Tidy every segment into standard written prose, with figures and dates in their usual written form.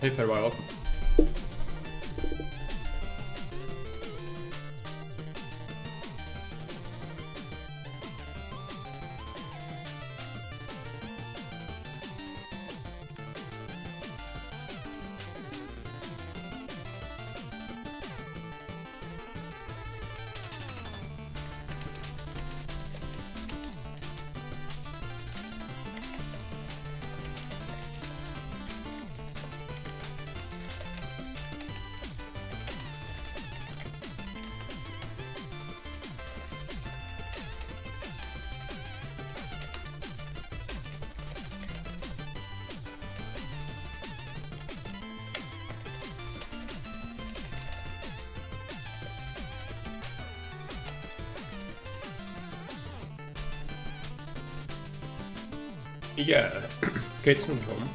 Hey, farewell, welcome. Yeah, Kate's not home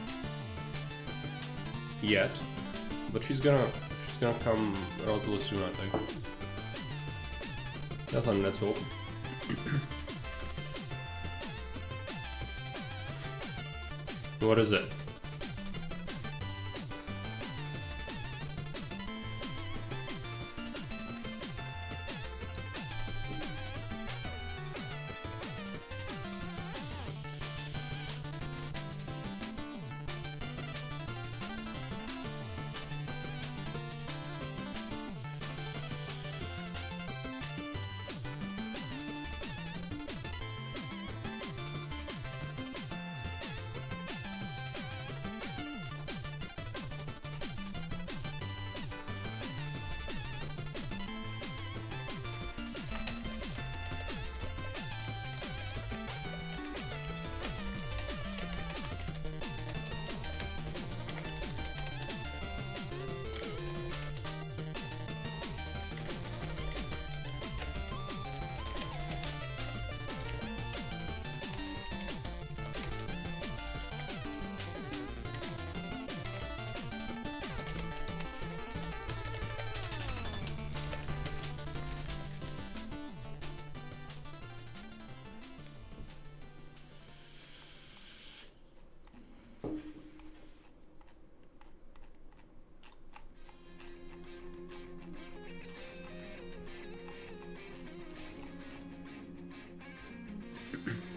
yet, but she's gonna come relatively soon, I think. Nothing, let's hope. What is it?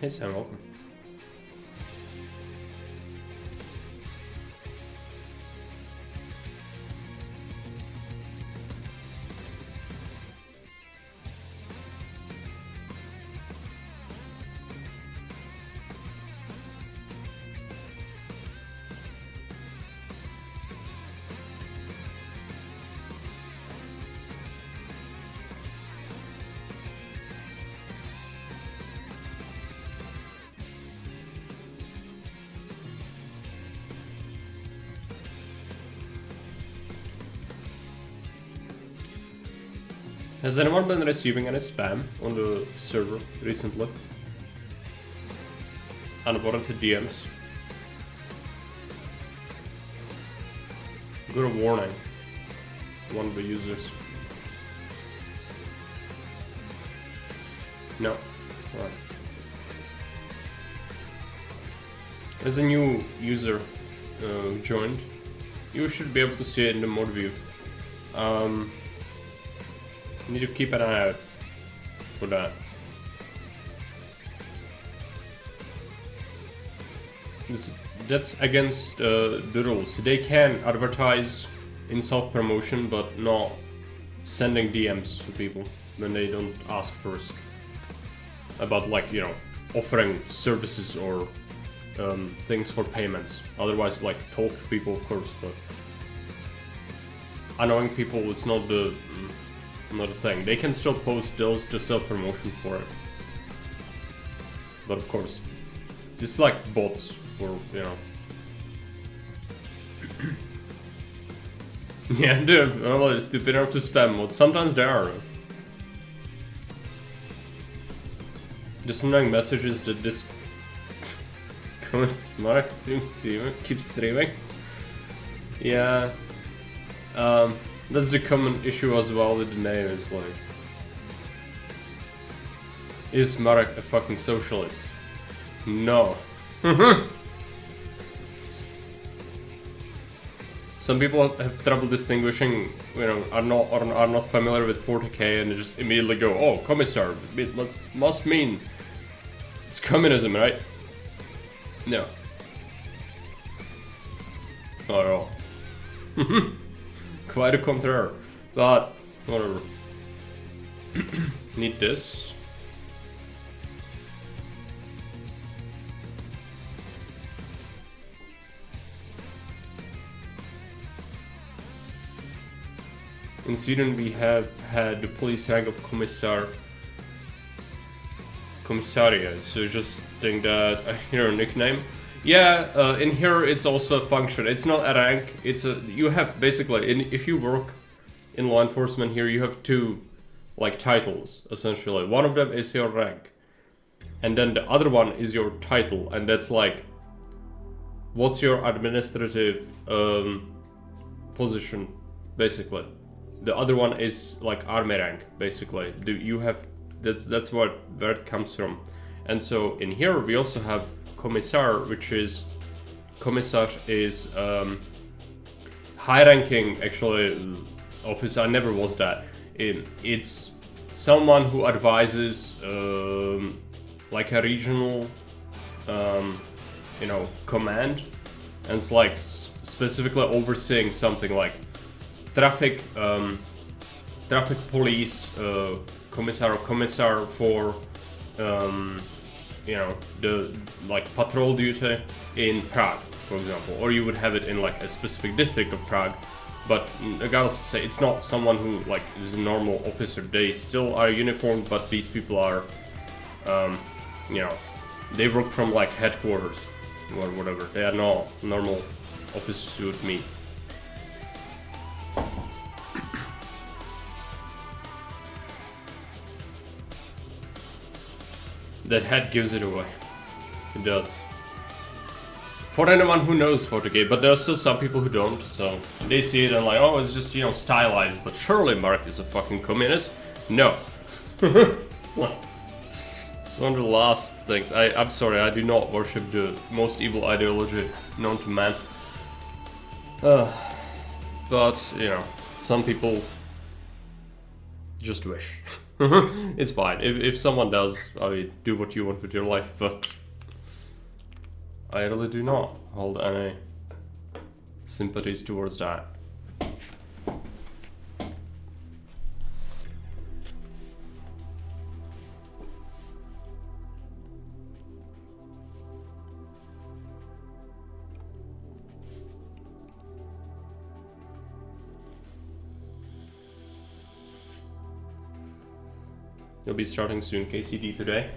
Hey Sam, welcome. Has anyone been receiving any spam on the server recently? Unwarranted DMs. Got a warning. One of the users. No. Alright. As a new user joined, you should be able to see it in the mod view. You need to keep an eye out for that. That's against the rules. They can advertise in self-promotion, but not sending DMs to people when they don't ask first. About, like, you know, offering services or things for payments. Otherwise, like, talk to people, of course, but annoying people, it's not the thing. They can still post those to self-promotion for it. But of course, it's like bots for, you know. Yeah, dude, well, stupid enough to spam mods. Sometimes they are. Just annoying messages that this Mark keeps streaming. Yeah. That's a common issue as well with the name, is like, is Marek a fucking socialist? some people have trouble distinguishing, you know, are not familiar with 40k and they just immediately go, oh, commissar, it must mean it's communism, right? No. Not at all. Quite a contraire. But, whatever. Need this. In Sweden we have had the police rank of commissaria, so just think that your nickname. Yeah, in here it's also a function. It's not a rank. It's a you have basically if you work in law enforcement here, you have two like titles essentially. One of them is your rank, and then the other one is your title, and that's like what's your administrative position basically. The other one is like army rank basically. Do you have that's where it comes from, and so in here we also have commissar, which is commissar is high-ranking actually officer. I never was that. It's someone who advises like a regional you know command, and it's like specifically overseeing something like traffic police commissar for you know the like patrol duty in Prague, for example, or you would have it in like a specific district of Prague. But regardless, say it's not someone who like is a normal officer. They still are uniformed, but these people are you know they work from like headquarters or whatever. They are not normal officers you would meet. That hat gives it away. It does. For anyone who knows 40k, but there are still some people who don't, so they see it and like, oh, it's just, you know, stylized, but surely Mark is a fucking communist? No. It's one of the last things. I'm sorry, I do not worship the most evil ideology known to man. But, you know, some people just wish. It's fine. If someone does, I mean, do what you want with your life, but I really do not hold any sympathies towards that. You'll be starting soon, KCD today.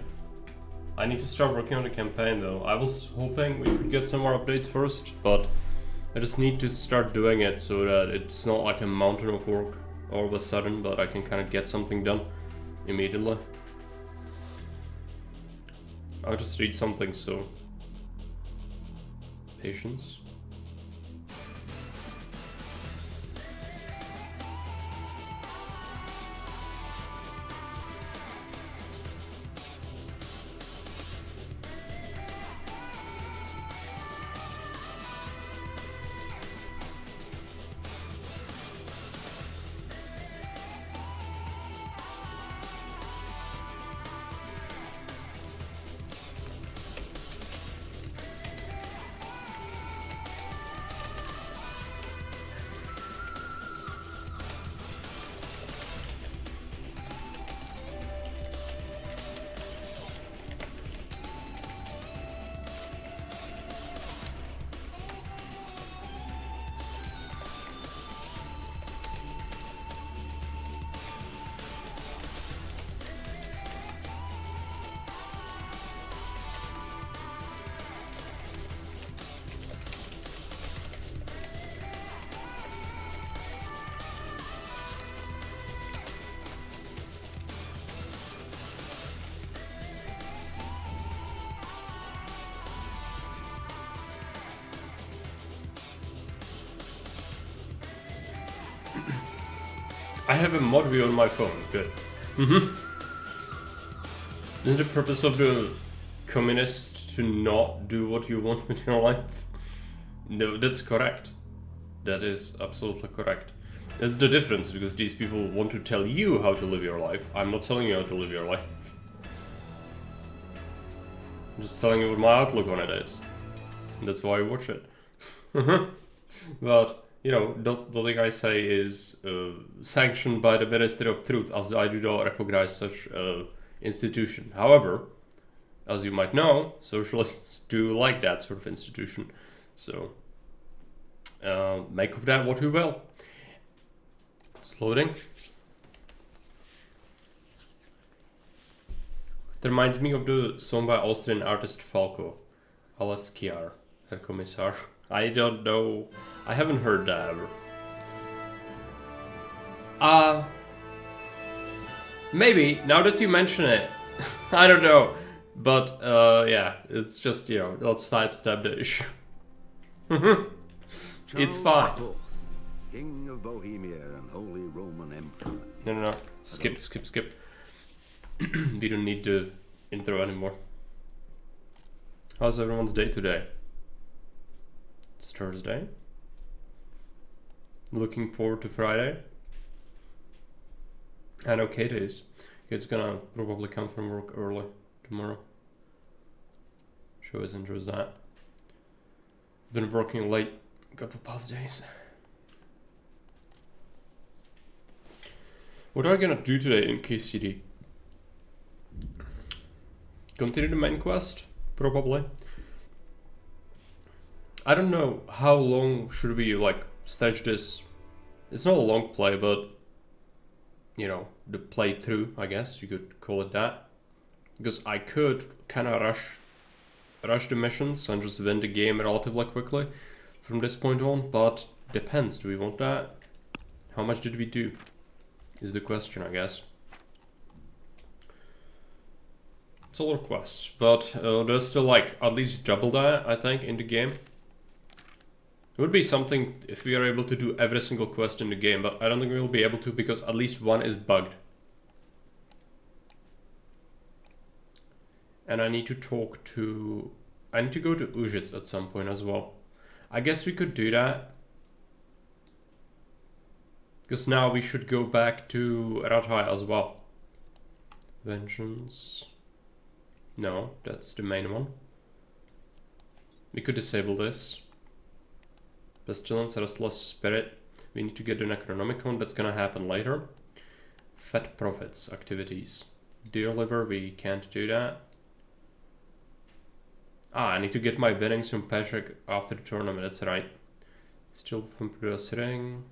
I need to start working on the campaign though. I was hoping we could get some more updates first, but I just need to start doing it so that it's not like a mountain of work all of a sudden, but I can kind of get something done immediately. I'll just read something, so patience. I have a mod view on my phone, good. Isn't the purpose of the communist to not do what you want with your life? No, that's correct. That is absolutely correct. That's the difference, because these people want to tell you how to live your life. I'm not telling you how to live your life. I'm just telling you what my outlook on it is. And that's why I watch it. But, you know, the thing I say is sanctioned by the Ministry of Truth, as I do not recognize such institution. However, as you might know, socialists do like that sort of institution. So, make of that what you will. It's loading. It reminds me of the song by Austrian artist Falco. Alles klar, Herr Kommissar. I don't know. I haven't heard that ever. Maybe, now that you mention it. I don't know. But, yeah, it's just, you know, let's sidestep the issue. It's fine. King of Bohemia and Holy Roman Emperor. No. Skip. We don't need the intro anymore. How's everyone's day today? It's Thursday. Looking forward to Friday. I know Kate is. Kate's gonna probably come from work early tomorrow. She always enjoys that. Been working late a couple past days. What are we gonna do today in KCD? Continue the main quest? Probably. I don't know how long should we like stretch this. It's not a long play, but you know, the playthrough, I guess you could call it that. Because I could kind of rush the missions and just win the game relatively quickly from this point on, but depends. Do we want that? How much did we do? Is the question, I guess. It's a lot of quests, but there's still like at least double that, I think, in the game. It would be something if we are able to do every single quest in the game, but I don't think we will be able to because at least one is bugged. And I need to I need to go to Uzhitz at some point as well. I guess we could do that. Because now we should go back to Radhai as well. Vengeance. No, that's the main one. We could disable this. Pestilence, Restless Spirit. We need to get the Necronomicon, that's gonna happen later. Fat Profits activities. Deer Liver, we can't do that. I need to get my winnings from Peshek after the tournament, that's right. Still from Prius Ring.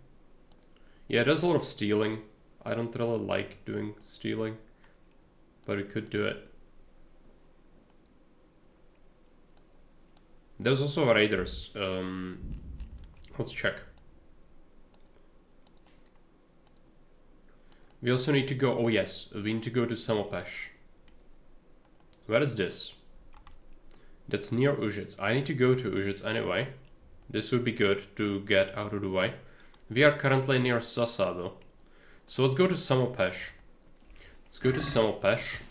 Yeah, there's a lot of stealing. I don't really like doing stealing, but we could do it. There's also raiders. Let's check. We also need to go, oh yes, we need to go to Samopesh. Where is this? That's near Uzhitz. I need to go to Uzhitz anyway. This would be good to get out of the way. We are currently near Sasa though. So let's go to Samopesh. Let's go to Samopesh.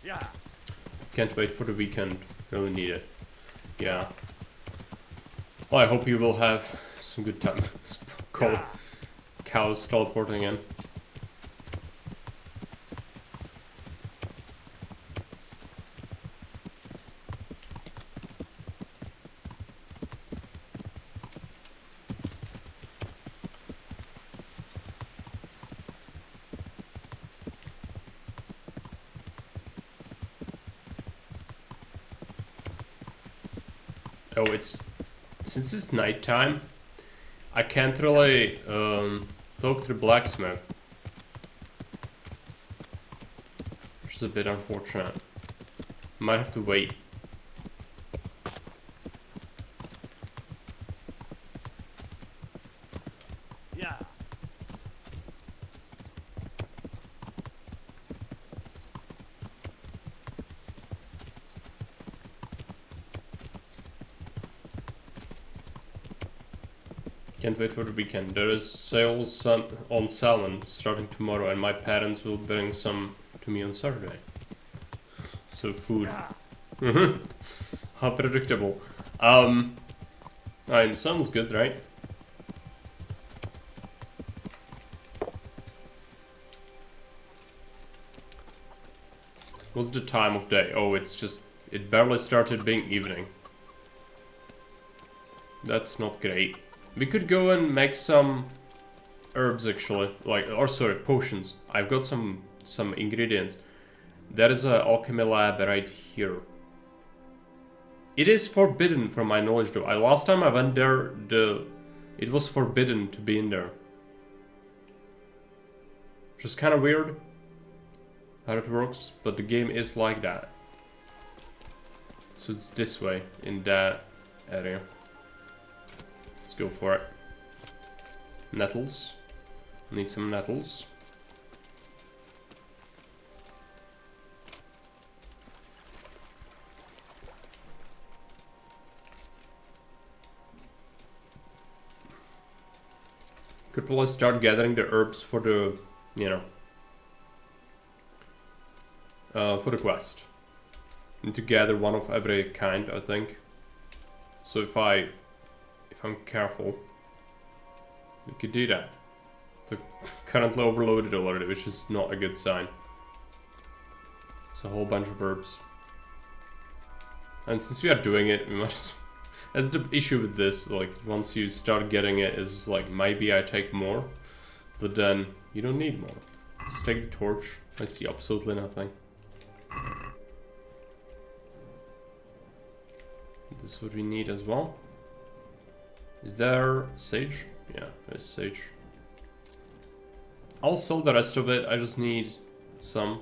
Yeah. Can't wait for the weekend. Really need it. Yeah. Well, I hope you will have some good time. Cold cows teleporting in. Oh, since it's nighttime, I can't really talk to the blacksmith, which is a bit unfortunate. Might have to wait. Yeah. Can't wait for the weekend. There is sales on salmon starting tomorrow, and my parents will bring some to me on Saturday. So food. How predictable. I mean, sounds good, right? What's the time of day? Oh, it's just... It barely started being evening. That's not great. We could go and make some herbs actually. Like, or sorry, potions. I've got some ingredients. There is an alchemy lab right here. It is forbidden from my knowledge though. Last time I went there, it was forbidden to be in there. Which is kind of weird how it works, but the game is like that. So it's this way, in that area. Let's go for it. Nettles. Need some nettles. Could probably start gathering the herbs for the, you know, for the quest. Need to gather one of every kind, I think. So if I'm careful, we could do that. They're currently overloaded already, which is not a good sign. It's a whole bunch of herbs. And since we are doing it, we must... That's the issue with this, like, once you start getting it, it's just like, maybe I take more, but then you don't need more. Let's take the torch. I see absolutely nothing. This is what we need as well. Is there sage? Yeah, there's sage. I'll sell the rest of it, I just need some.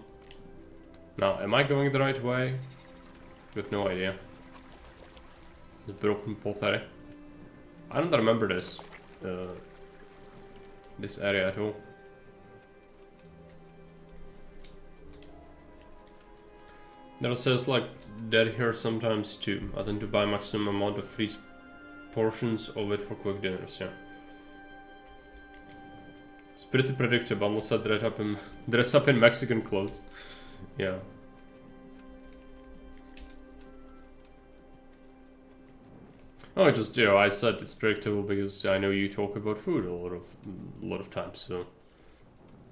Now, am I going the right way? I have no idea. The broken pottery. I don't remember this. This area at all. There says like dead here sometimes too. I tend to buy maximum amount of free portions of it for quick dinners, yeah. It's pretty predictable unless I dress up in Mexican clothes. Yeah. Oh, just, you know, I said it's predictable because I know you talk about food a lot of times, so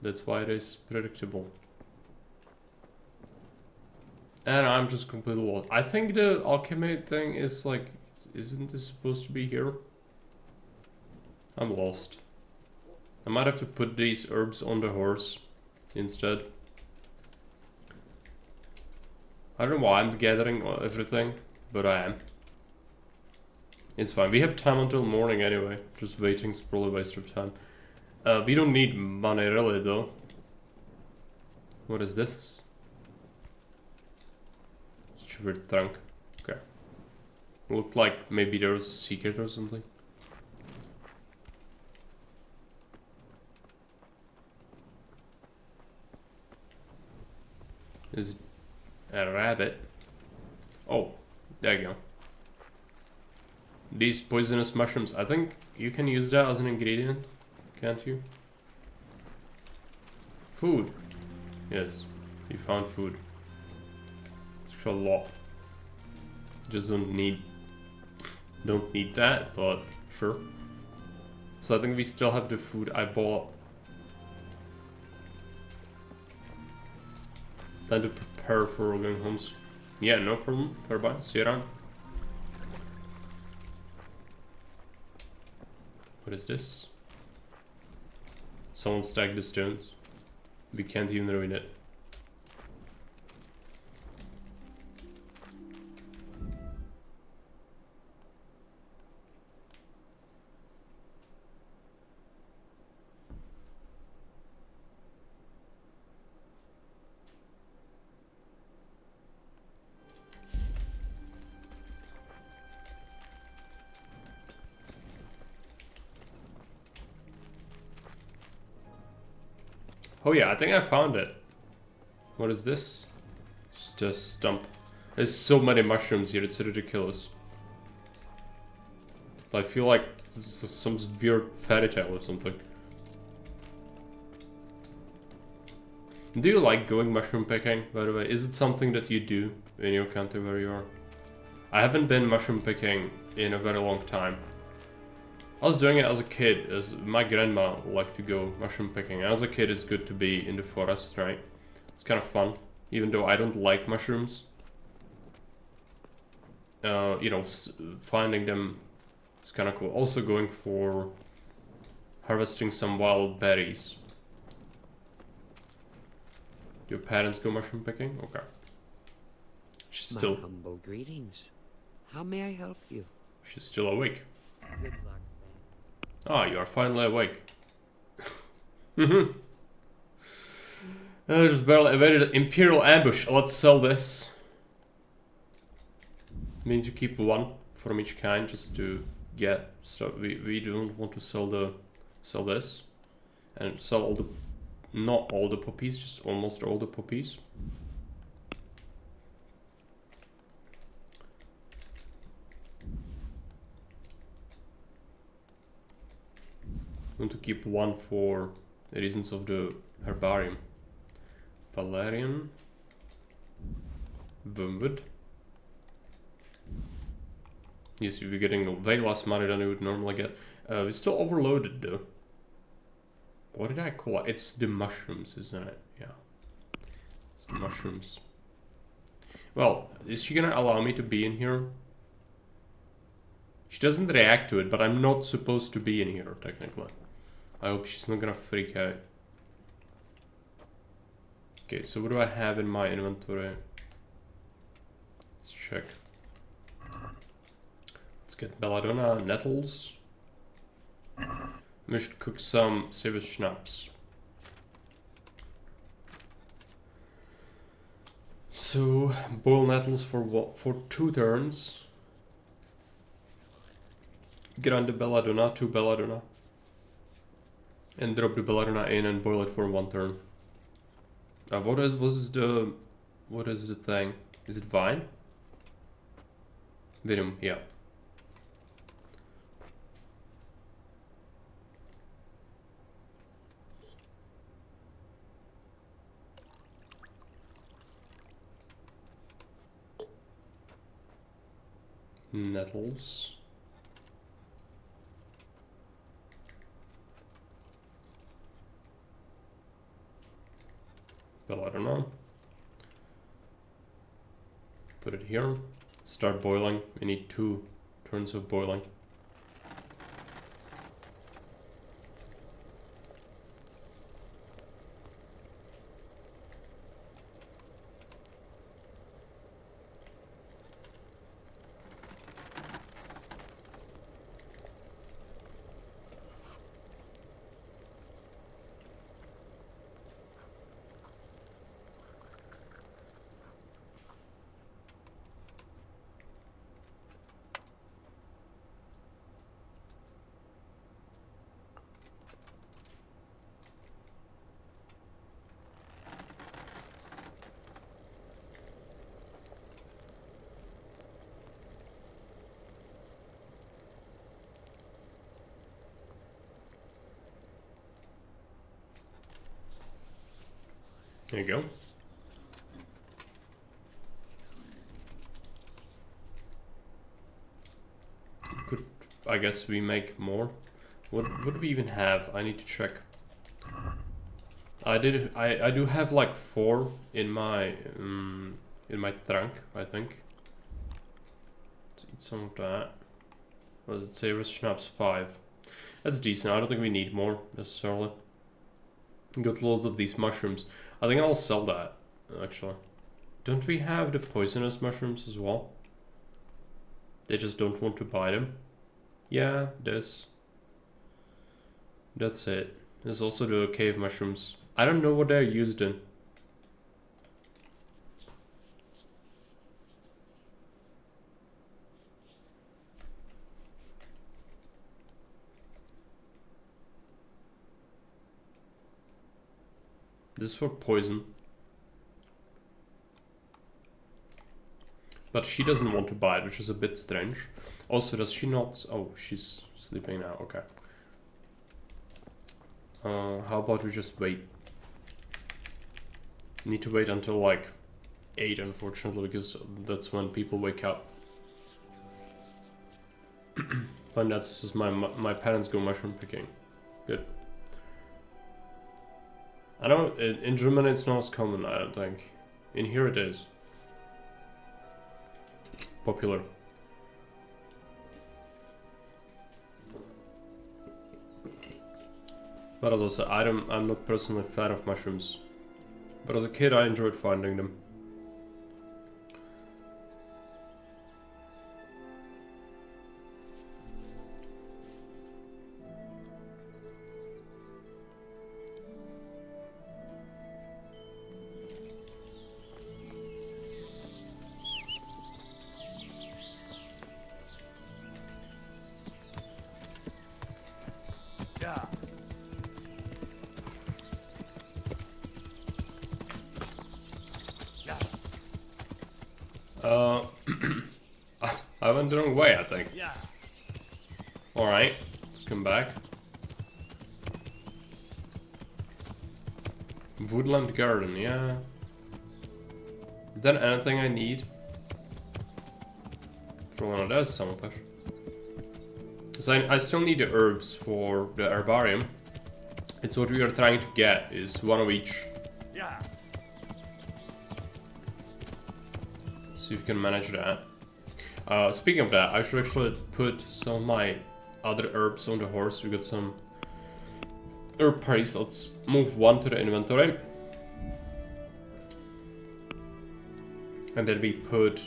that's why it is predictable. And I'm just completely lost. I think the alchemy thing is like, isn't this supposed to be here? I'm lost. I might have to put these herbs on the horse instead. I don't know why I'm gathering everything, but I am. It's fine. We have time until morning anyway. Just waiting is probably a waste of time. We don't need money really though. What is this? Shivered trunk. Okay. Looked like maybe there was a secret or something. Is a rabbit? Oh, there you go. These poisonous mushrooms, I think you can use that as an ingredient, can't you? Food. Yes, you found food. It's a lot. Just don't need that, but sure. So I think we still have the food I bought. Time to prepare for going home. Yeah, no problem. Bye. See you around. What is this? Someone stacked the stones. We can't even ruin it. Oh yeah, I think I found it. What is this? Just a stump. There's so many mushrooms here, it's ridiculous. I feel like this is some weird fairy tale or something. Do you like going mushroom picking, by the way? Is it something that you do in your country where you are? I haven't been mushroom picking in a very long time. I was doing it as a kid, as my grandma liked to go mushroom picking. As a kid, it's good to be in the forest, right? It's kind of fun. even though I don't like mushrooms. You know, finding them is kind of cool. Also going for harvesting some wild berries. Your parents go mushroom picking? Okay. She's still... My humble greetings. How may I help you? She's still awake. Good luck, then. Ah, you are finally awake. Just barely evaded Imperial ambush. Let's sell this. We need to keep one from each kind just to get. So we don't want to sell this and sell all the, not all the poppies, just almost all the poppies. I want to keep one for the reasons of the herbarium. Valerian, Wormwood. Yes, we're getting way less money than we would normally get. We're still overloaded though. What did I call it? It's the mushrooms, isn't it? Yeah. It's the mushrooms. Well, is she gonna allow me to be in here? She doesn't react to it, but I'm not supposed to be in here, technically. I hope she's not gonna freak out. Okay, so what do I have in my inventory? Let's check. Let's get belladonna, nettles. We should cook some silver schnapps. So boil nettles for what? For 2 turns. Grind the belladonna, 2 belladonna. And drop the belladonna in and boil it for 1 turn. What is the thing? Is it vine? Venom, yeah. Nettles. Well, I don't know. Put it here. Start boiling. We need 2 turns of boiling. There you go. Could, I guess we make more. What do we even have? I need to check. I do have like 4 in my trunk, I think. Let's eat some of that. What does it say? Schnapps 5. That's decent. I don't think we need more necessarily. Got loads of these mushrooms. I think I'll sell that, actually. Don't we have the poisonous mushrooms as well? They just don't want to buy them. Yeah, this. That's it. There's also the cave mushrooms. I don't know what they're used in. This is for poison. But she doesn't want to buy it, which is a bit strange. Also, does she not... Oh, she's sleeping now, okay. How about we just wait? Need to wait until like 8, unfortunately, because that's when people wake up. And that's just my parents go mushroom picking. Good. I know in Germany it's not as common, I don't think. In here it is. Popular. But as I said, I'm not personally a fan of mushrooms. But as a kid I enjoyed finding them. I went the wrong way, I think. Yeah. Alright, let's come back. Woodland garden, yeah. Is that anything I need? For one of those, some of it. Because I still need the herbs for the herbarium. It's what we are trying to get, is one of each. Yeah. See if we can manage that. Speaking of that, I should actually put some of my other herbs on the horse. We got some herb paste. Let's move one to the inventory. And then we put,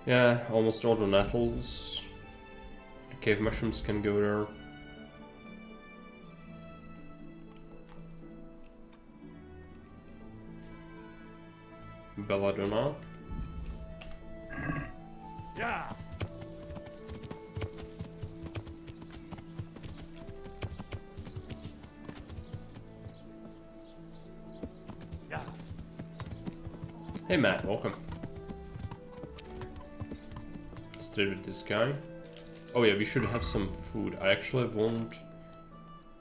yeah, almost all the nettles. The cave mushrooms can go there. Belladonna. Yeah. Yeah. Hey Matt, welcome. Let's trade with this guy. Oh yeah, we should have some food. I actually want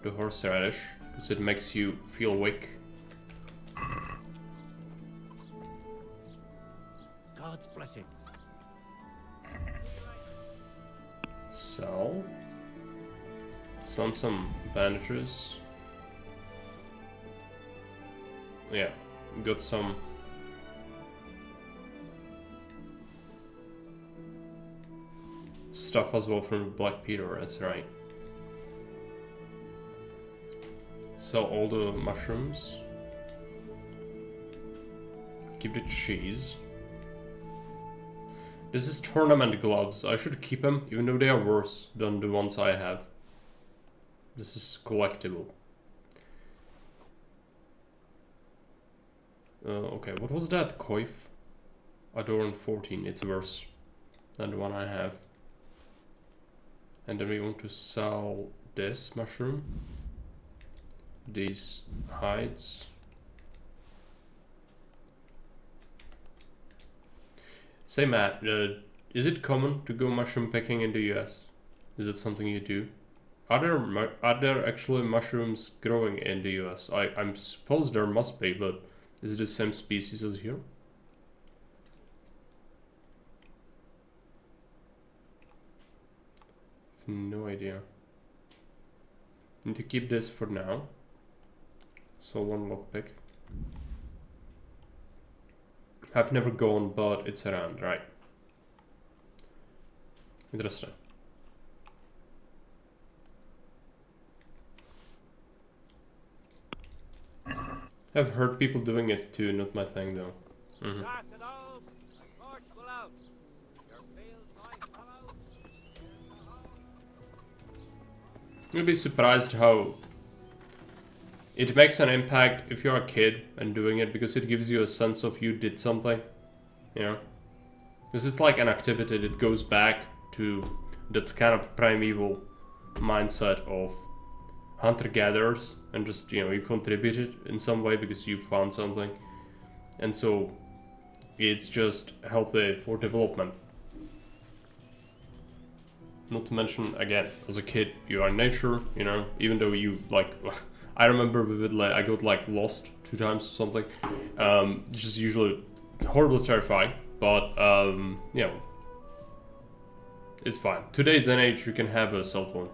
the horseradish because it makes you feel weak. God's blessings. So, some bandages. Yeah, got some. Stuff as well from Black Peter, that's right. So all the mushrooms. Keep the cheese. This is tournament gloves. I should keep them, even though they are worse than the ones I have. This is collectible. Okay, what was that? Coif? Adorn 14. It's worse than the one I have. And then we want to sell this mushroom. These hides. Say Matt, is it common to go mushroom picking in the US? Is it something you do? Are there actually mushrooms growing in the US? I suppose there must be, but is it the same species as here? No idea. Need to keep this for now. So one lockpick. I've never gone, but it's around, right? Interesting. I've heard people doing it too, not my thing though. Mm-hmm. You'll be surprised how it makes an impact if you're a kid and doing it, because it gives you a sense of you did something, you know? Because it's like an activity that goes back to that kind of primeval mindset of hunter-gatherers, and just, you know, you contributed in some way because you found something. And so it's just healthy for development. Not to mention, again, as a kid, you are in nature, you know, even though you, like, I remember vividly, I got, like, lost 2 times or something, which is usually horribly terrifying, but, you know, it's fine. Today's day and age, you can have a cell phone.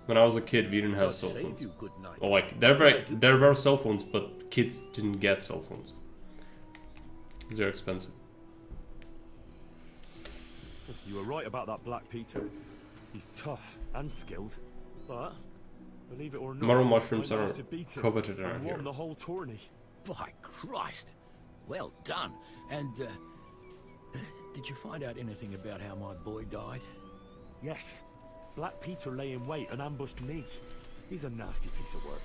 When I was a kid, we didn't have God cell save phones. you, good knight. Or like, there were cell phones, but kids didn't get cell phones. They're expensive. You were right about that Black Peter. He's tough and skilled, but believe it or not, Marrow mushrooms I are managed to beat him coveted around and here. won the whole tourney. By Christ. Well done. And, did you find out anything about how my boy died? Yes, Black Peter lay in wait and ambushed me. He's a nasty piece of work.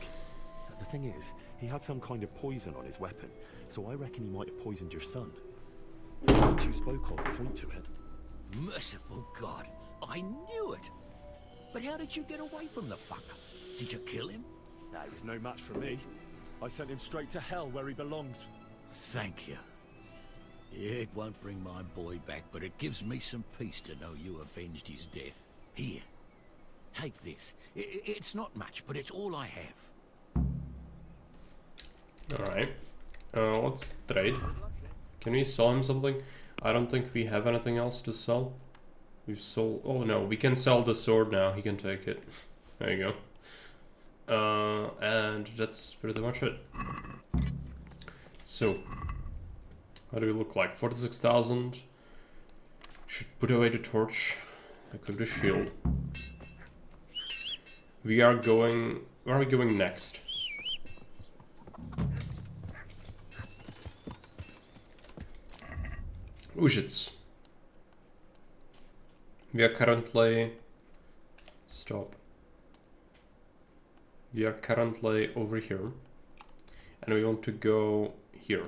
The thing is, he had some kind of poison on his weapon, so I reckon he might have poisoned your son. The words you spoke of point to it. Merciful God, I knew it. But how did you get away from the fucker? Did you kill him? Nah, he was no match for me. I sent him straight to hell where he belongs. Thank you. It won't bring my boy back, but it gives me some peace to know you avenged his death. Here, take this. It's not much, but it's all I have. Alright. Let's trade. Can we sell him something? I don't think we have anything else to sell. We've sold... Oh no, we can sell the sword now. He can take it. There you go. And that's pretty much it. So, how do we look like? 46,000. Should put away the torch. Equip the shield. We are going... Where are we going next? Užic. We are currently... Stop. We are currently over here. And we want to go here.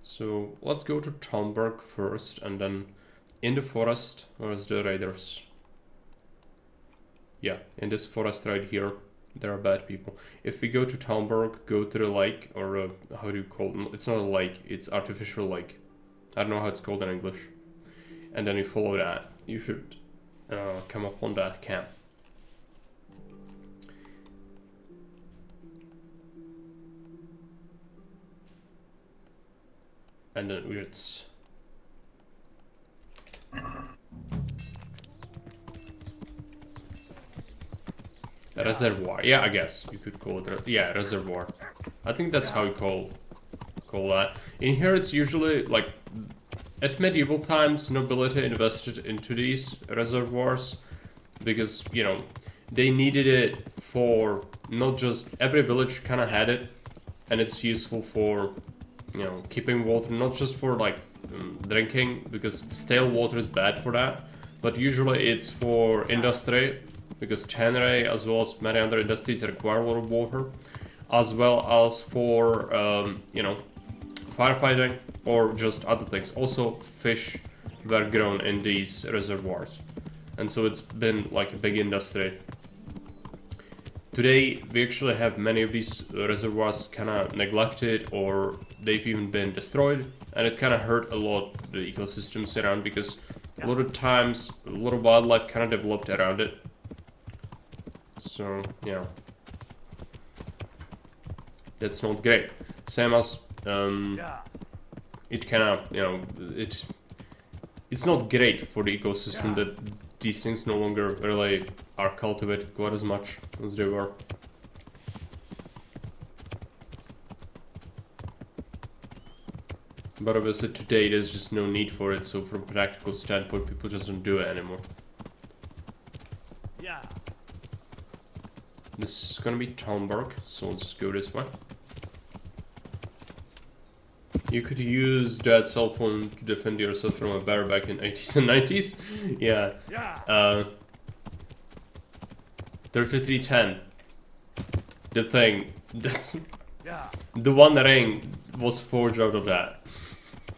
So let's go to Talmberg first, and then in the forest, where's the raiders? Yeah, in this forest right here, there are bad people. If we go to Talmberg, go to the lake, or how do you call it? It's not a lake, it's artificial lake. I don't know how it's called in English. And then you follow that. You should come up on that camp. And then it's... A reservoir. Yeah, I guess you could call it. Yeah, reservoir. I think that's how you call that. In here, it's usually like at medieval times, nobility invested into these reservoirs because you know they needed it for not just every village kind of had it, and it's useful for you know keeping water, not just for like drinking because stale water is bad for that, but usually it's for industry. Because tannery, as well as many other industries, require a lot of water, as well as for, you know, firefighting or just other things. Also, fish were grown in these reservoirs. And so it's been like a big industry. Today, we actually have many of these reservoirs kind of neglected or they've even been destroyed. And it kind of hurt a lot the ecosystems around because a lot of times, a lot of wildlife kind of developed around it. So, yeah. That's not great. Same as, it kind of, you know, it's not great for the ecosystem that these things no longer really are cultivated quite as much as they were. But obviously today there's just no need for it, so from a practical standpoint people just don't do it anymore. Yeah. This is gonna be Talmberg, so let's go this way. You could use that cell phone to defend yourself from a bear back in 80s and 90s. Yeah. 3310. The thing. That's the one ring was forged out of that.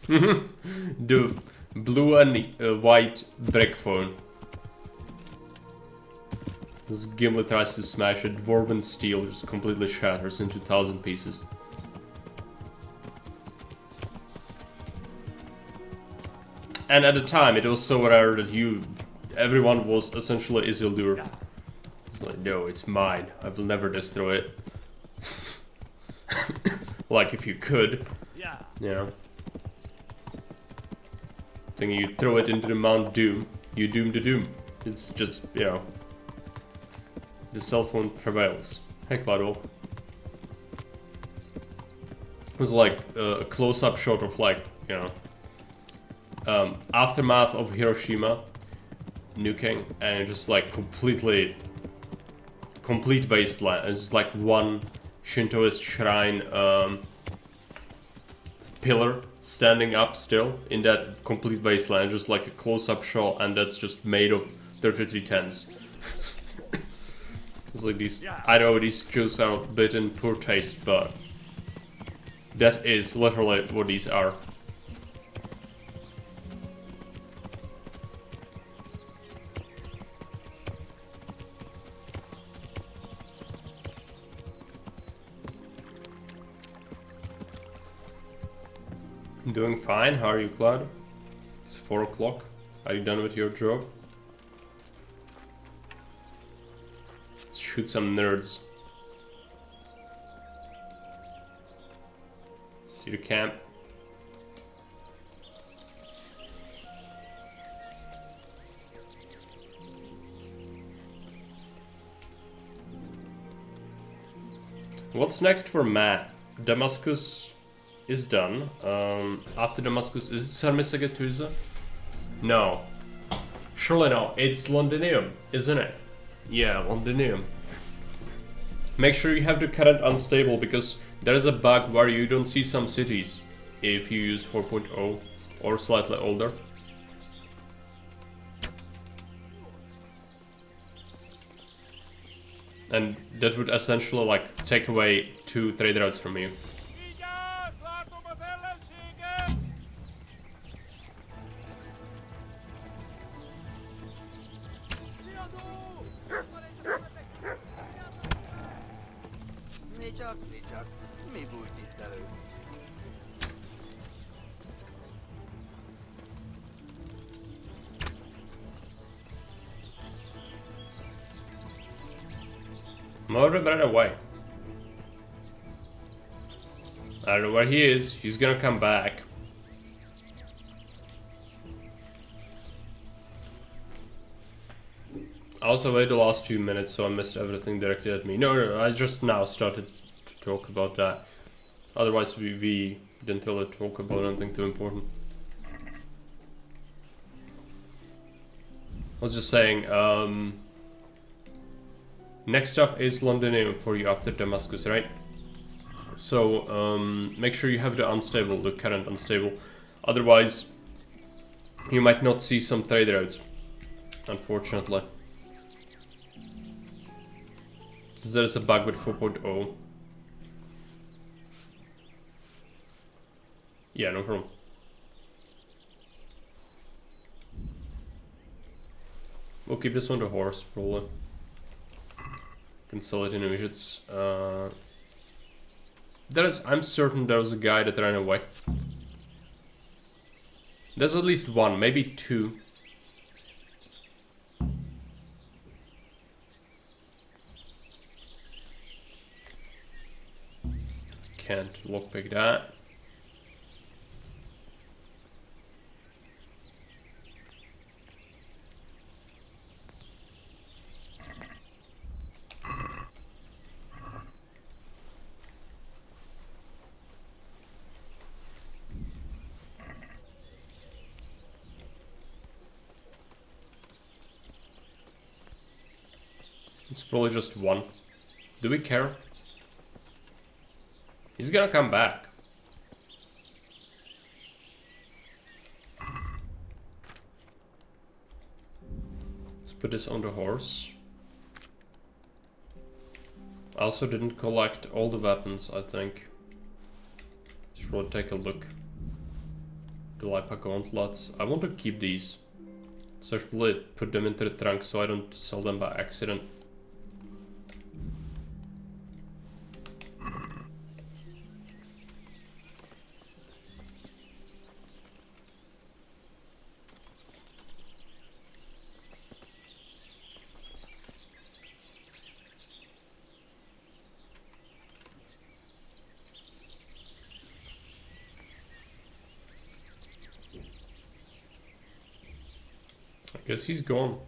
The blue and white brick phone. This Gimli tries to smash it, dwarven steel just completely shatters into 1,000 pieces. And at the time, it was so rare that everyone was essentially Isildur. It's like, no, it's mine. I will never destroy it. Like if you could, you know. Thinking you throw it into the Mount Doom, you doom the doom. It's just, you know. the cell phone prevails. Hey, Claudio. It was like a close-up shot of like, you know, aftermath of Hiroshima nuking, and just like complete wasteland. It's just like one Shintoist shrine pillar standing up still in that complete wasteland, just like a close-up shot, and that's just made of 3310s. It's like these, I know these jokes are a bit in poor taste, but that is literally what these are. Doing fine, how are you, Cloud? It's 4 o'clock. Are you done with your job? Let's shoot some nerds. See the camp. What's next for Matt? Damascus is done. After Damascus, is it Sarmisaga Tuza? No. Surely no. It's Londinium, isn't it? Yeah, Londinium. Make sure you have the current unstable, because there is a bug where you don't see some cities if you use 4.0 or slightly older. And that would essentially like take away 2 trade routes from you. Murder ran away. I don't know where he is. He's gonna come back. I also waited the last few minutes, so I missed everything directed at me. No, I just now started to talk about that. Otherwise, we didn't really talk about anything too important. I was just saying, next up is Londinium for you after Damascus, right? So, make sure you have the unstable, the current unstable. Otherwise, you might not see some trade routes, unfortunately. Because there's a bug with 4.0. Yeah, no problem. We'll keep this on the horse, probably. Can sell it in widgets. I'm certain there was a guy that ran away. There's at least one, maybe 2. Can't lockpick that. It's probably just 1. Do we care? He's gonna come back. Let's put this on the horse. I also didn't collect all the weapons, I think. Should really take a look. The Lipa gauntlets. I want to keep these. So I should really put them into the trunk so I don't sell them by accident. I guess he's gone.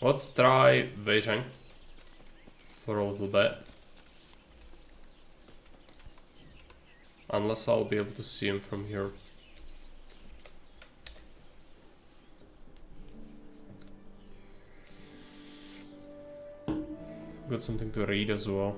Let's try waiting for a little bit. Unless I'll be able to see him from here. Got something to read as well.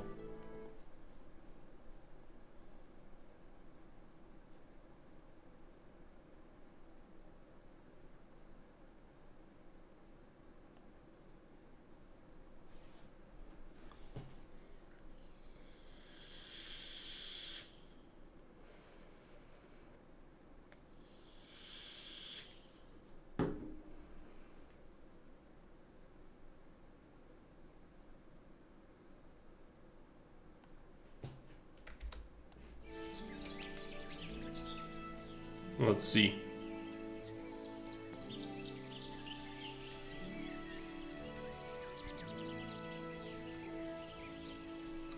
Let's see.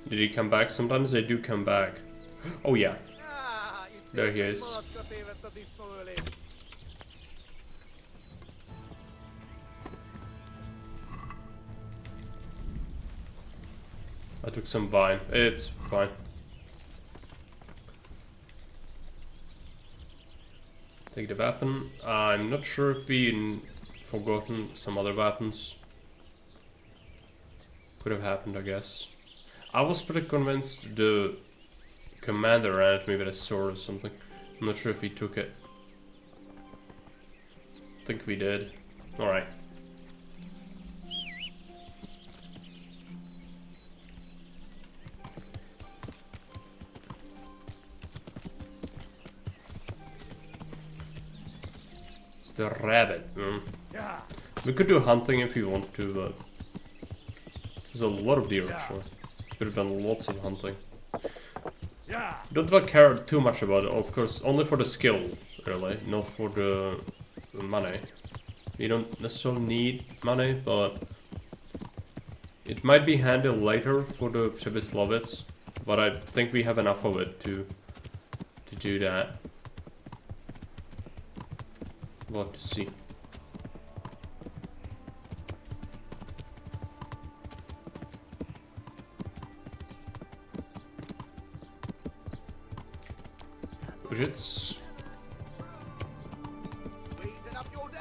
Did he come back? Sometimes they do come back. Oh yeah. There he is. I took some wine. It's fine. Take the weapon. I'm not sure if we forgotten some other weapons. Could have happened, I guess. I was pretty convinced the commander ran at me with a sword or something. I'm not sure if he took it. I think we did. Alright. The rabbit. Yeah. We could do hunting if you want to, but there's a lot of deer actually. Could have done lots of hunting. Yeah. Don't really care too much about it, of course, only for the skill, really, not for the money. You don't necessarily need money, but it might be handy later for the Przemyslowiec, but I think we have enough of it to do that. We'll have to see. Budgets. Squeezing up your day.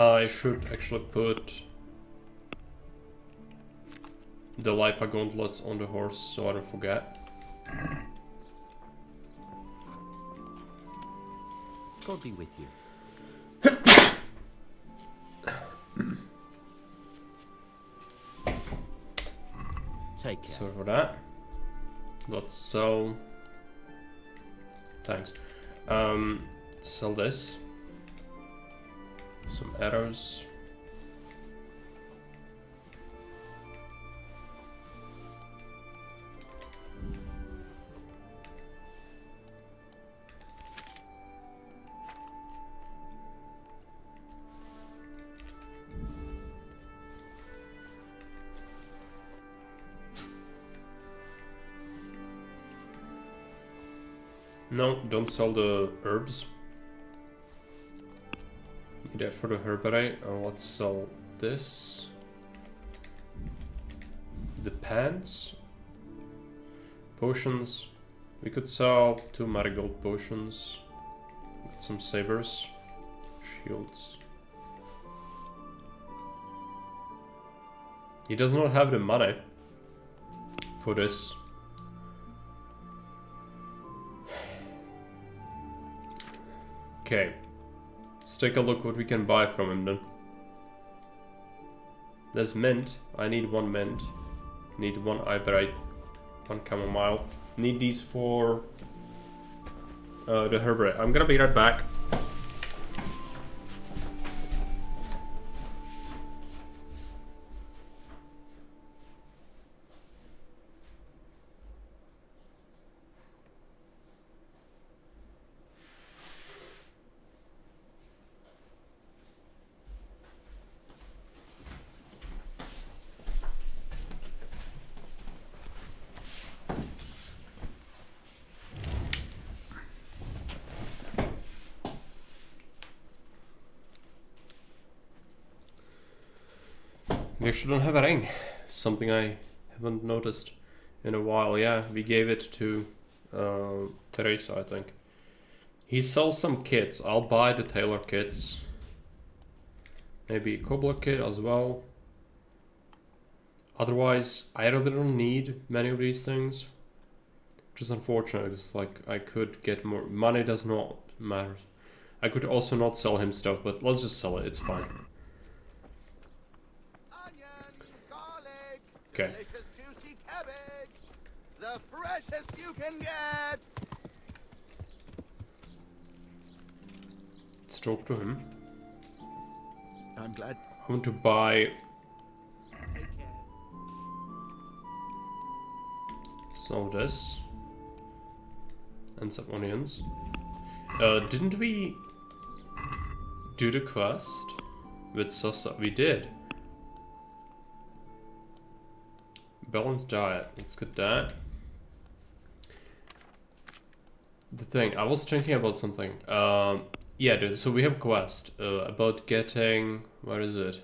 I should actually put the Lipa gauntlets on the horse so I don't forget. God be with you. Take care. Sorry for that. Let's sell. Thanks. Sell this. Some arrows. No, don't sell the herbs. Need that for the herbery. Let's sell this. The pants. Potions. We could sell 2 marigold potions. Get some sabers. Shields. He does not have the money for this. Okay. Let's take a look what we can buy from him then. There's mint. I need 1 mint. Need 1 eyebright. 1 chamomile. Need these for the herbery. I'm gonna be right back. We actually don't have a ring. Something I haven't noticed in a while. Yeah, we gave it to Teresa, I think. He sells some kits. I'll buy the tailor kits. Maybe a cobbler kit as well. Otherwise, I really don't need many of these things. Which is unfortunate. It's like I could get more. Money does not matter. I could also not sell him stuff, but let's just sell it. It's fine. Onions, garlic, Okay. delicious juicy cabbage, the freshest you can get. Let's talk to him. I'm glad. I want to buy Take care. some of this. And some onions. Didn't we do the quest with Sasa? We did. Balanced diet. Let's get that. The thing, I was thinking about something. Yeah, dude, so we have a quest about getting... Where is it?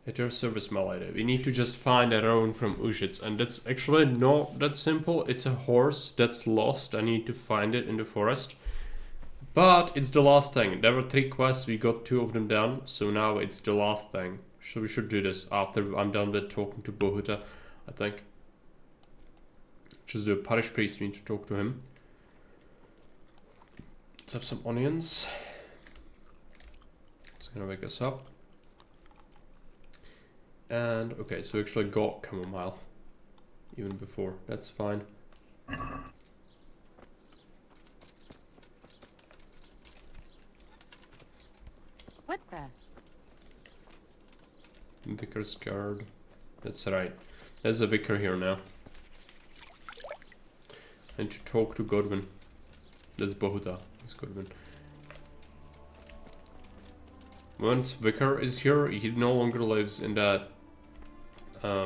At your service malady. We need to just find a roan from Ushitz, and that's actually not that simple. It's a horse that's lost. I need to find it in the forest. But it's the last thing. There were 3 quests, we got 2 of them done, so now it's the last thing. So we should do this after I'm done with talking to Bohuta, I think. Just the parish priest, we need to talk to him. Let's have some onions. It's gonna wake us up. And, okay, so we actually got chamomile. Even before, that's fine. What the? Vicar's guard. That's right. There's a vicar here now. And to talk to Godwin. That's Bohuta. That's Godwin. Once Vicar is here, he no longer lives in that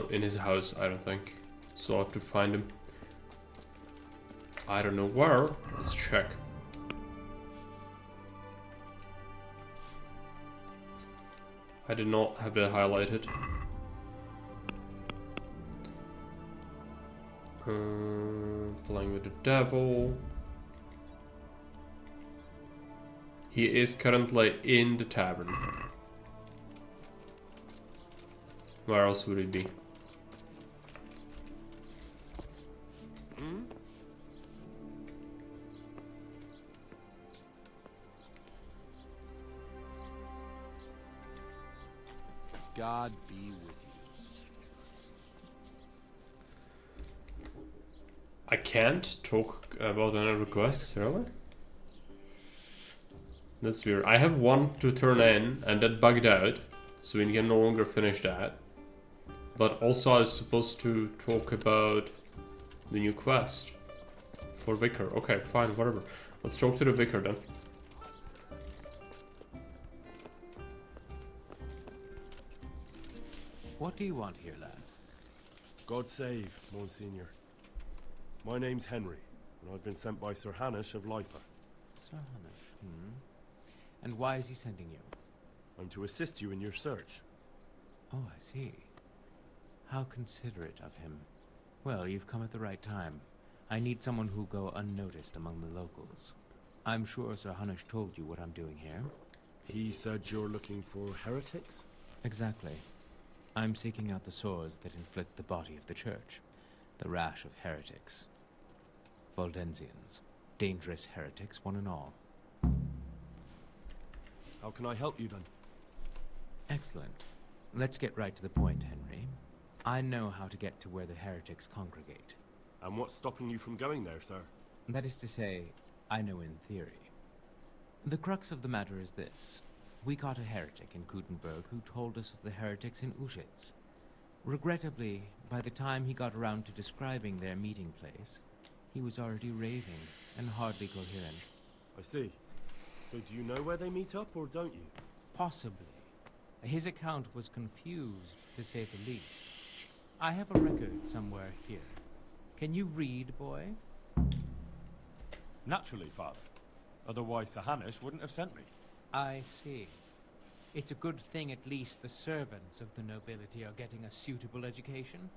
in his house, I don't think. So I'll have to find him. I don't know where. Let's check. I did not have that highlighted. Playing with the devil. He is currently in the tavern. Where else would he be? God be with you. I can't talk about any requests, really? That's weird. I have one to turn in, and that bugged out, so we can no longer finish that. But also I was supposed to talk about the new quest for Vicar. Okay, fine, whatever. Let's talk to the Vicar then. What do you want here, lad? God save, Monsignor. My name's Henry, and I've been sent by Sir Hanish of Lipa. Sir Hanish, And why is he sending you? I'm to assist you in your search. Oh, I see. How considerate of him. Well, you've come at the right time. I need someone who'll go unnoticed among the locals. I'm sure Sir Hanish told you what I'm doing here. He said you're looking for heretics? Exactly. I'm seeking out the sores that inflict the body of the church. The rash of heretics. Valdensians. Dangerous heretics, one and all. How can I help you then? Excellent. Let's get right to the point, Henry. I know how to get to where the heretics congregate. And what's stopping you from going there, sir? That is to say, I know in theory. The crux of the matter is this. We caught a heretic in Gutenberg who told us of the heretics in Ushitz. Regrettably, by the time he got around to describing their meeting place, he was already raving and hardly coherent. I see. So do you know where they meet up, or don't you? Possibly. His account was confused, to say the least. I have a record somewhere here. Can you read, boy? Naturally, Father. Otherwise, Sir Hanish wouldn't have sent me. I see. It's a good thing at least the servants of the nobility are getting a suitable education.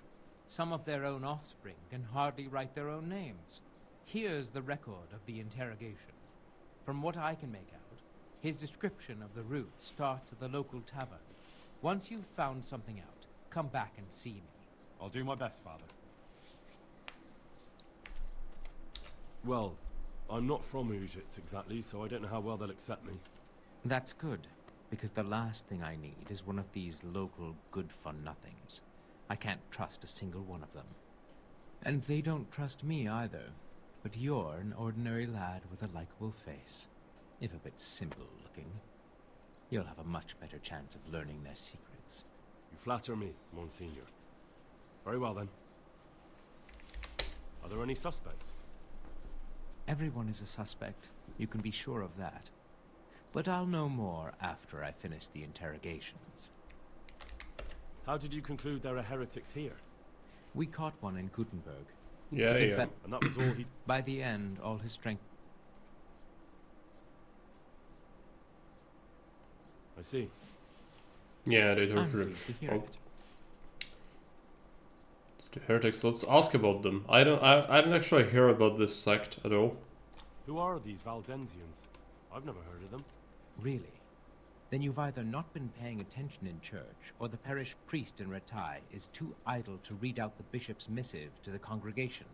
Some of their own offspring can hardly write their own names. Here's the record of the interrogation. From what I can make out, his description of the route starts at the local tavern. Once you've found something out, come back and see me. I'll do my best, Father. Well, I'm not from Ujits exactly, so I don't know how well they'll accept me. That's good, because the last thing I need is one of these local good-for-nothings. I can't trust a single one of them. And they don't trust me either. But you're an ordinary lad with a likable face. If a bit simple-looking. You'll have a much better chance of learning their secrets. You flatter me, Monsignor. Very well, then. Are there any suspects? Everyone is a suspect. You can be sure of that. But I'll know more after I finish the interrogations. How did you conclude there are heretics here? We caught one in Gutenberg. Yeah, He yeah. confe- And that was all he... By the end, all his strength... I see. Yeah, they I'm torture him. pleased to hear Oh, it. it's the heretics. Let's ask about them. I didn't actually hear about this sect at all. Who are these Valdensians? I've never heard of them. Really? Then you've either not been paying attention in church, or the parish priest in Ratai is too idle to read out the bishop's missive to the congregation.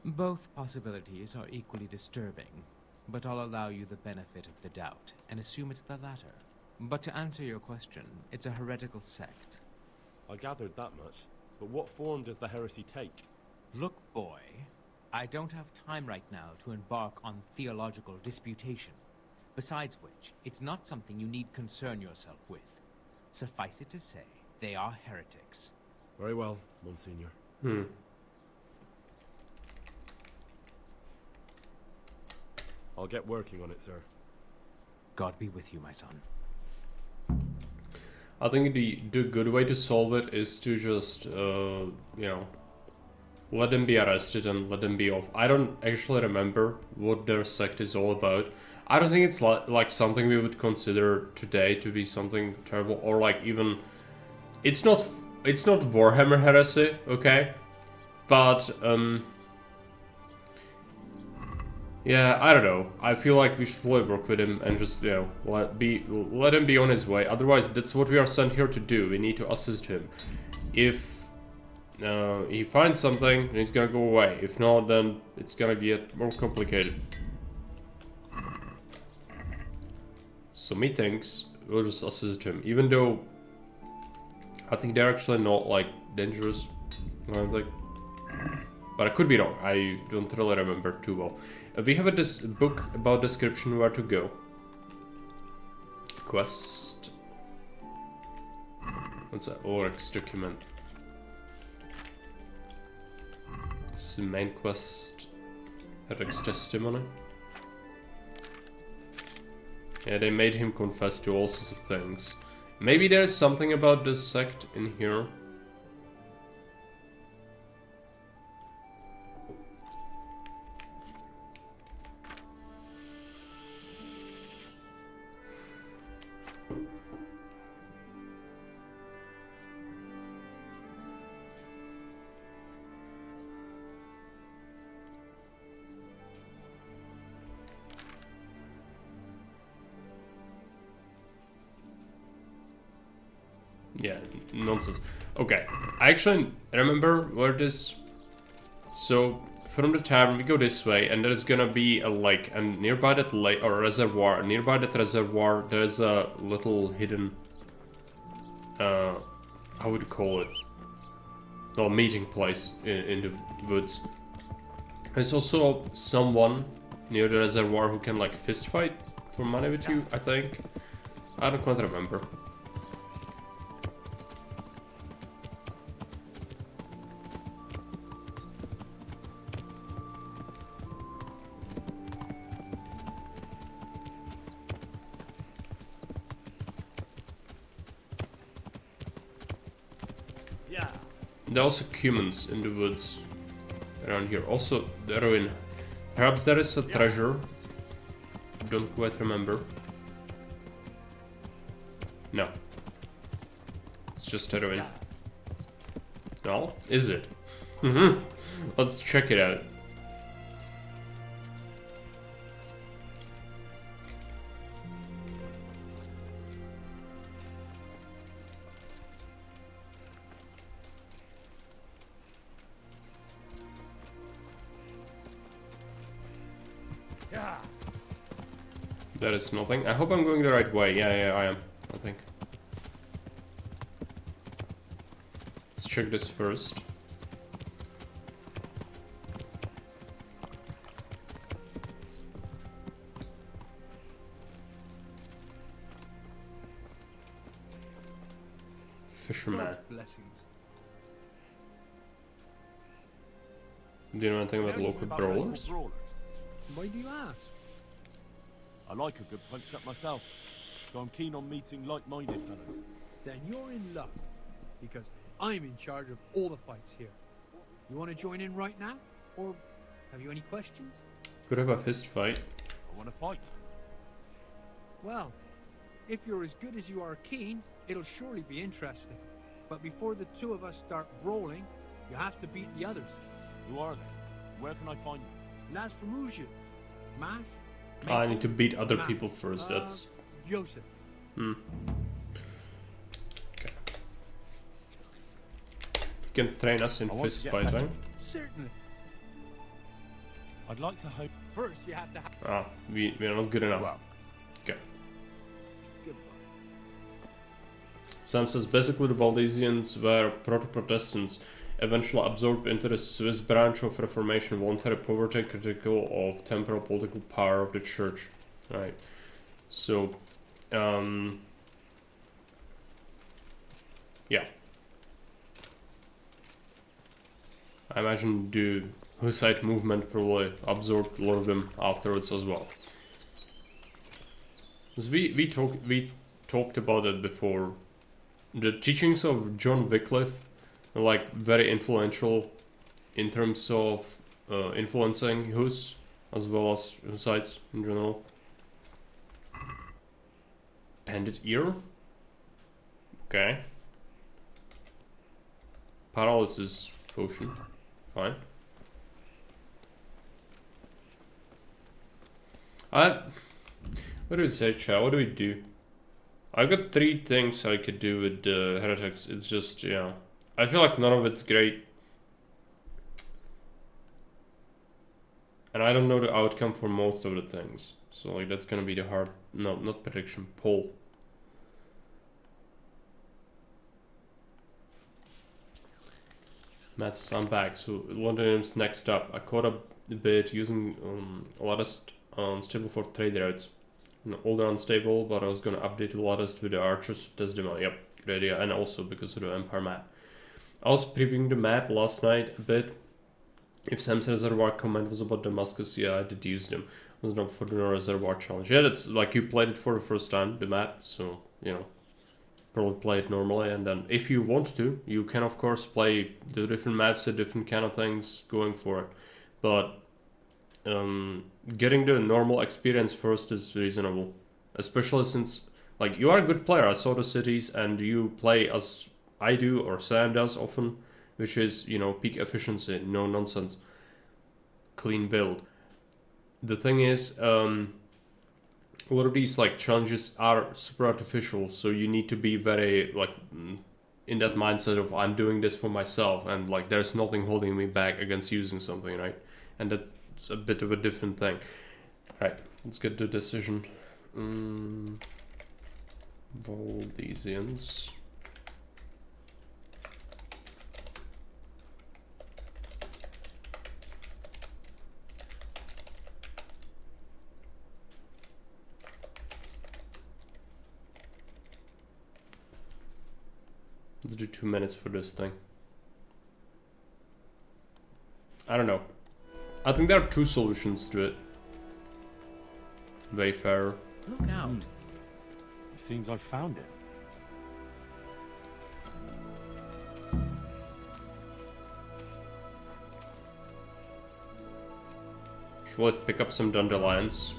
Both possibilities are equally disturbing, but I'll allow you the benefit of the doubt, and assume it's the latter. But to answer your question, it's a heretical sect. I gathered that much. But what form does the heresy take? Look, boy, I don't have time right now to embark on theological disputation. Besides which, it's not something you need concern yourself with. Suffice it to say, they are heretics. Very well, Monsignor. I'll get working on it, sir. God be with you, my son. I think the good way to solve it is to just, you know, let them be arrested and let them be off. I don't actually remember what their sect is all about. I don't think it's like something we would consider today to be something terrible, or like even... It's not Warhammer heresy, okay? But, yeah, I don't know. I feel like we should probably work with him and just, you know, let him be on his way. Otherwise, that's what we are sent here to do. We need to assist him. If he finds something, then he's gonna go away. If not, then it's gonna get more complicated. So methinks we'll just assist him, even though I think they're actually not like dangerous or anything. But I could be wrong. I don't really remember too well. We have this book about description where to go. Quest. What's that? Oryx document. It's the main quest. Heretics testimony. Yeah, they made him confess to all sorts of things. Maybe there's something about this sect in here. Yeah, nonsense. Okay, I actually remember where this... So, from the tavern we go this way, and there's gonna be a lake, and nearby that lake, or reservoir, nearby that reservoir, there's a little hidden... how would you call it? No, meeting place in the woods. There's also someone near the reservoir who can, like, fist fight for money with you, I think. I don't quite remember. There are also humans in the woods around here. Also, the ruin. Perhaps there is a treasure. Don't quite remember. No. It's just Tatooine. No? Is it? Let's check it out. Yeah. That is nothing. I hope I'm going the right way. Yeah, I am. I think. Let's check this first. Fisherman. Blessings. Do you know anything about local brawlers? Why do you ask? I like a good punch up myself, so I'm keen on meeting like-minded fellows. Then you're in luck, because I'm in charge of all the fights here. You want to join in right now? Or have you any questions? Could have a fist fight. I want to fight. Well, if you're as good as you are keen, it'll surely be interesting. But before the two of us start brawling, you have to beat the others. Who are they? Where can I find them? Lads from Ujits. Mash. I need to beat other Matt. people first. That's Joseph. Okay. You can train us in I want to fist get fighting. better. Certainly. I'd like to hope. First, you have to have... Ah, we're not good enough. Well. Okay. Goodbye. Sam says basically the Valdesians were proto-Protestants, eventually absorbed into the Swiss branch of Reformation, voluntary poverty, critical of temporal political power of the church. Right. So, yeah. I imagine the Hussite movement probably absorbed a lot of them afterwards as well. Because we talked about it before. The teachings of John Wycliffe are like very influential in terms of influencing Hus as well as Hussites in general. Bandit ear? Okay. Paralysis potion. Fine. What do we say, chat? What do we do? I've got 3 things I could do with the heretics. It's just, yeah. I feel like none of it's great. And I don't know the outcome for most of the things. So, like, that's gonna be the hard... No, not prediction. Poll. Matt says, I'm back. So, London's next up. I caught up a bit using latest unstable for trade routes. Older unstable, but I was gonna update the latest with the archers test them out. Yep, good idea. And also because of the Empire map. I was previewing the map last night a bit. If Sam's reservoir comment was about Damascus, yeah, I did use them. It was not for the reservoir challenge. Yeah, that's like you played it for the first time, the map, so you know, probably play it normally. And then if you want to, you can of course play the different maps and different kind of things going for it. But getting the normal experience first is reasonable, especially since like you are a good player. I saw the cities and you play as I do or Sam does often, which is, you know, peak efficiency, no nonsense, clean build. The thing is, a lot of these like challenges are super artificial, so you need to be very like in that mindset of I'm doing this for myself and like there's nothing holding me back against using something, right? And that's a bit of a different thing. Right, let's get the decision. Valdesians. Let's do 2 minutes for this thing. I don't know. I think there are 2 solutions to it. Wayfarer. Look out. It seems I've found it. Should I pick up some dandelions?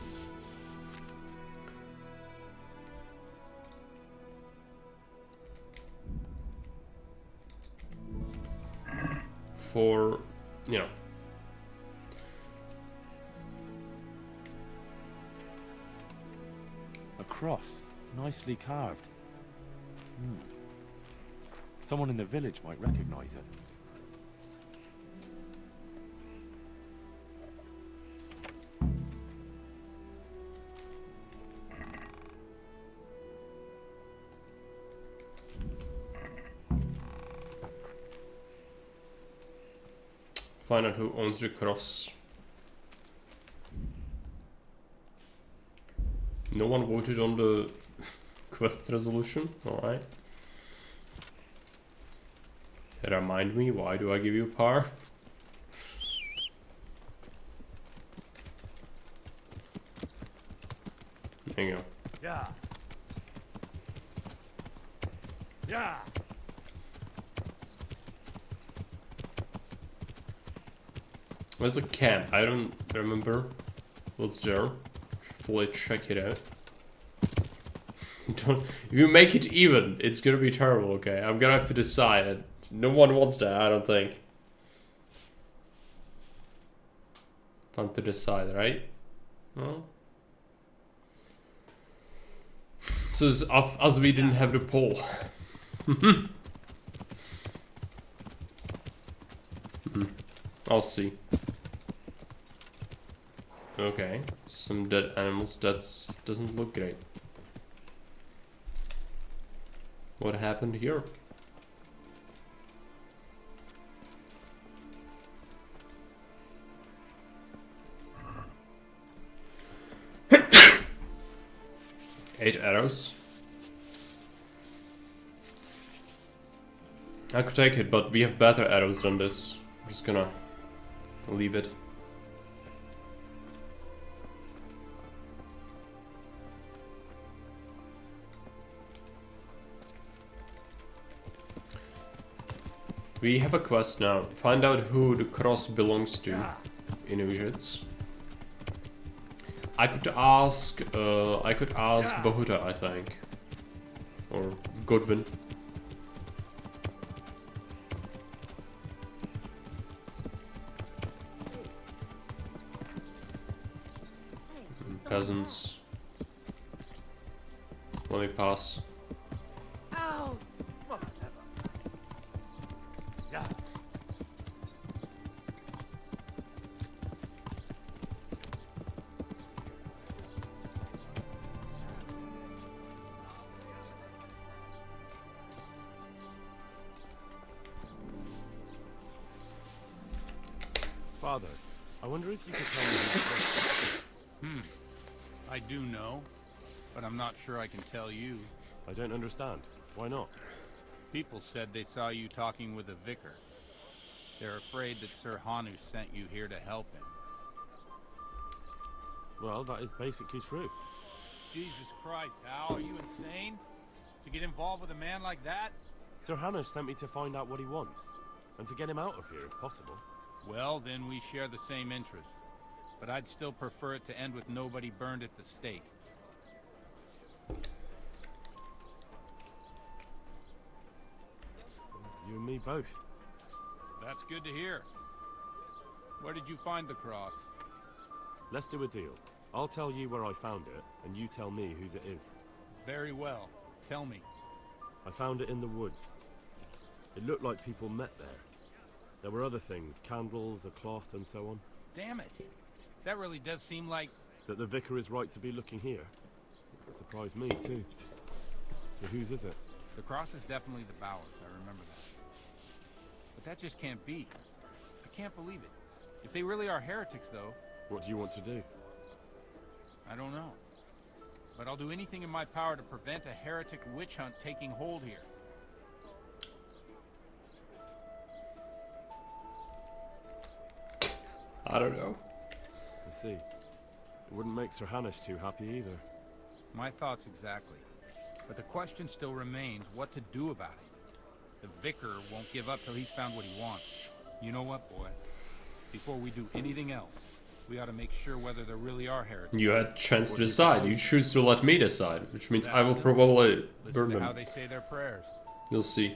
for, you know. A cross, nicely carved. Someone in the village might recognize it. Find out who owns the cross. No one voted on the quest resolution? Alright. Remind me, why do I give you power? There you go. Yeah. Yeah. There's a camp. I don't remember what's there. Fully check it out. Don't. If you make it even, it's gonna be terrible. Okay, I'm gonna have to decide. No one wants that. I don't think. Time to decide, right? No. So it's as we didn't have the poll. I'll see. Okay, some dead animals. That doesn't look great. What happened here? Eight arrows. I could take it, but we have better arrows than this. I'm just gonna leave it. We have a quest now. Find out who the cross belongs to in Ujits. I could ask Bahuta, I think. Or Godwin. Peasants. Let me pass. Ow! Yeah. Father, I wonder if you could tell me who I do know, but I'm not sure I can tell you. I don't understand. Why not? People said they saw you talking with a vicar. They're afraid that Sir Hanu sent you here to help him. Well, that is basically true. Jesus Christ, Hal, are you insane? To get involved with a man like that? Sir Hannah sent me to find out what he wants, and to get him out of here if possible. Well, then we share the same interest. But I'd still prefer it to end with nobody burned at the stake. You and me both. That's good to hear. Where did you find the cross? Let's do a deal. I'll tell you where I found it, and you tell me whose it is. Very well. Tell me. I found it in the woods. It looked like people met there. There were other things, candles, a cloth, and so on. Damn it. That really does seem like... That the vicar is right to be looking here. It surprised me, too. So whose is it? The cross is definitely the Bowers, I remember that. But that just can't be. I can't believe it. If they really are heretics, though... What do you want to do? I don't know. But I'll do anything in my power to prevent a heretic witch hunt taking hold here. I don't know. I see. It wouldn't make Sir Hanish too happy either. My thoughts exactly. But the question still remains what to do about it. The vicar won't give up till he's found what he wants. You know what, boy? Before we do anything else, we ought to make sure whether there really are heretics. You had a chance to decide. You choose to let me decide, which means I will That's probably burn Listen to them. how they say their prayers. You'll see.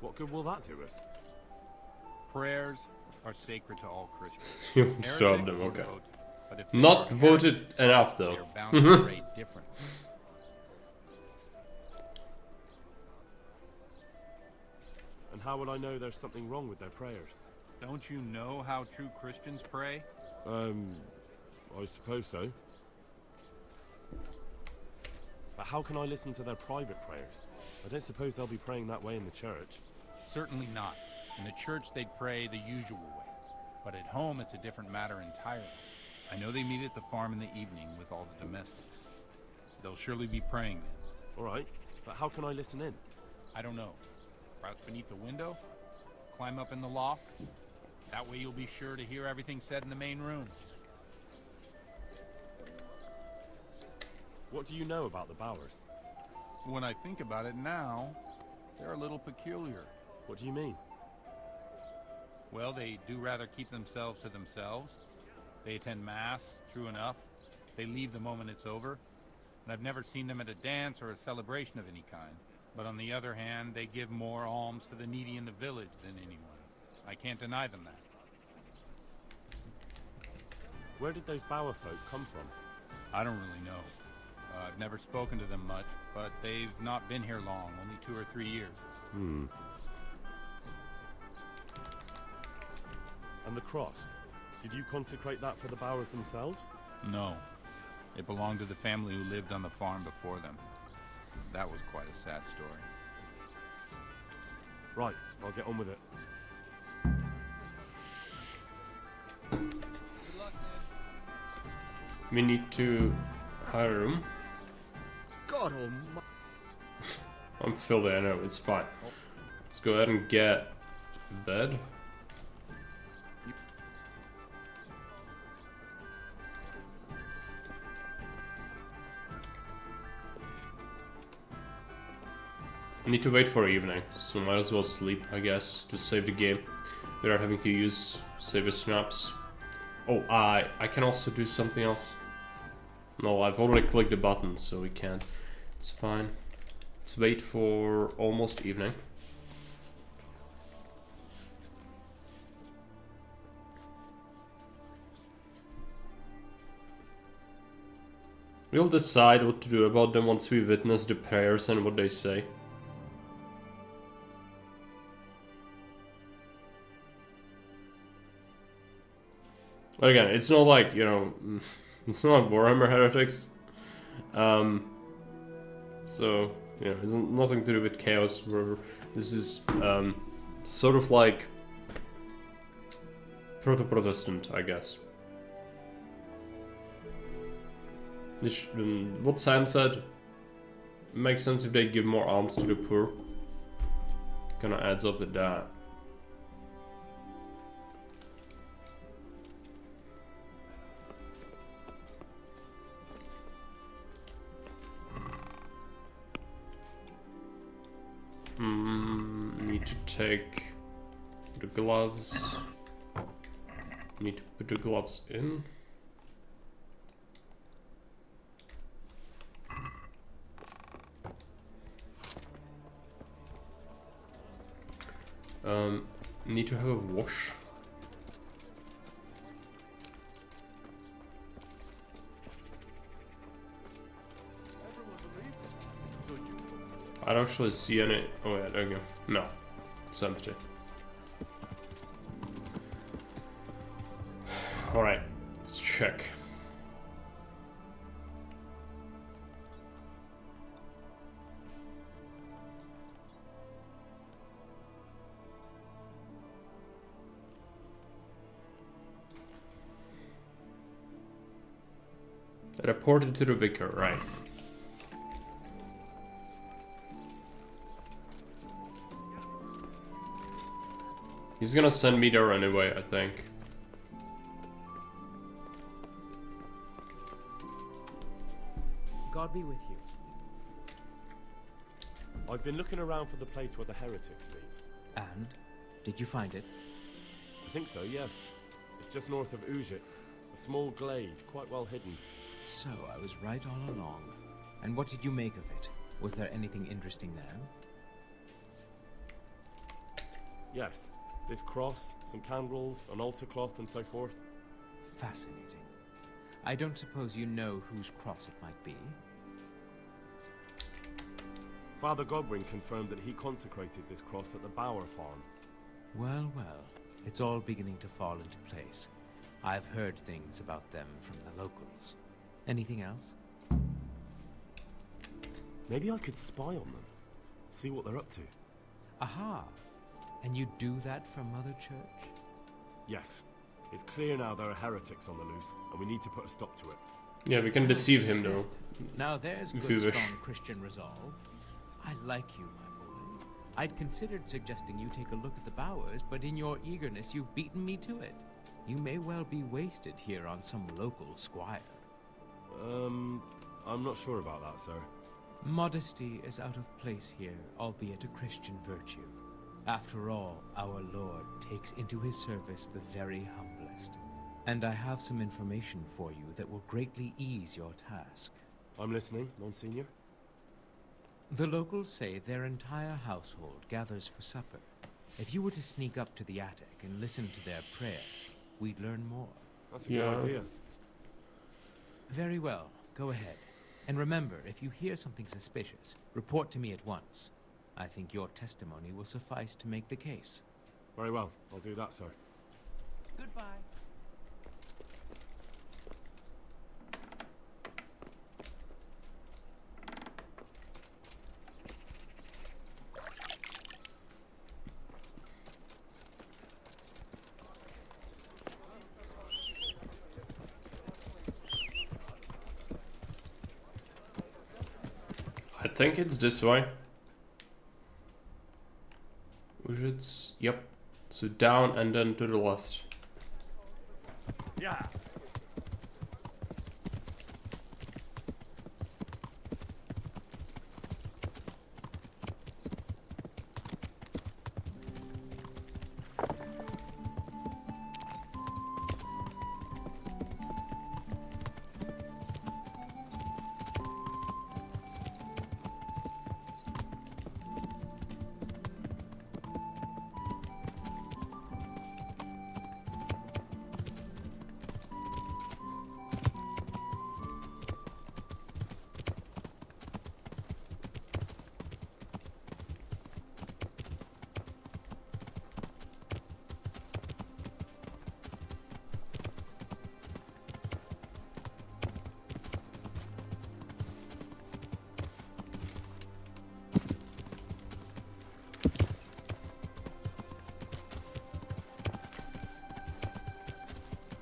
What good will that do us? Prayers are sacred to all Christians. You Heretics shoved them, will okay. vote, but if they Not are voted heretics, enough, they though. are bound to pray differently. And how will I know there's something wrong with their prayers? Don't you know how true Christians pray? I suppose so. But how can I listen to their private prayers? I don't suppose they'll be praying that way in the church. Certainly not. In the church, they'd pray the usual way. But at home, it's a different matter entirely. I know they meet at the farm in the evening with all the domestics. They'll surely be praying then. All right, but how can I listen in? I don't know. Crouch beneath the window? Climb up in the loft? That way you'll be sure to hear everything said in the main room. What do you know about the Bowers? When I think about it now, they're a little peculiar. What do you mean? Well, they do rather keep themselves to themselves. They attend Mass, true enough. They leave the moment it's over. And I've never seen them at a dance or a celebration of any kind. But on the other hand, they give more alms to the needy in the village than anyone. I can't deny them that. Where did those Bower folk come from? I don't really know. I've never spoken to them much, but they've not been here long, only 2 or 3 years. And the cross? Did you consecrate that for the Bowers themselves? No. It belonged to the family who lived on the farm before them. That was quite a sad story. Right, I'll get on with it. We need to hire a room. God almighty. I'm filthy, I know, it's fine. Let's go ahead and get a bed. I need to wait for evening, so might as well sleep, I guess, to save the game without having to use saver snaps. Oh, I can also do something else. No, I've already clicked the button, so we can't. It's fine. Let's wait for almost evening. We'll decide what to do about them once we witness the prayers and what they say. But again, it's not like, you know, it's not Warhammer Heretics. So, you know, it's nothing to do with Chaos. This is sort of like Proto-Protestant, I guess. What Sam said makes sense if they give more alms to the poor. Kinda adds up with that. Need to take the gloves. Need to put the gloves in. Need to have a wash. I don't actually see any. Oh yeah, there you go. No, it's empty. Alright, let's check. Reported to the vicar, right. He's gonna send me there anyway, I think. God be with you. I've been looking around for the place where the heretics meet. And? Did you find it? I think so, yes. It's just north of Ujits. A small glade, quite well hidden. So, I was right all along. And what did you make of it? Was there anything interesting there? Yes. This cross, some candles, an altar cloth, and so forth. Fascinating. I don't suppose you know whose cross it might be? Father Godwin confirmed that he consecrated this cross at the Bower farm. Well, well. It's all beginning to fall into place. I've heard things about them from the locals. Anything else? Maybe I could spy on them. See what they're up to. Aha! And you do that from Mother Church? Yes. It's clear now there are heretics on the loose, and we need to put a stop to it. Yeah, we can deceive him though. Now there's If good, you wish. strong Christian resolve. I like you, my boy. I'd considered suggesting you take a look at the Bowers, but in your eagerness you've beaten me to it. You may well be wasted here on some local squire. I'm not sure about that, sir. Modesty is out of place here, albeit a Christian virtue. After all, our Lord takes into his service the very humblest. And I have some information for you that will greatly ease your task. I'm listening, Monsignor. The locals say their entire household gathers for supper. If you were to sneak up to the attic and listen to their prayer, we'd learn more. That's a good idea. Very well, go ahead. And remember, if you hear something suspicious, report to me at once. I think your testimony will suffice to make the case. Very well, I'll do that, sir. Goodbye. I think it's this way. It's, yep. So down and then to the left. Yeah.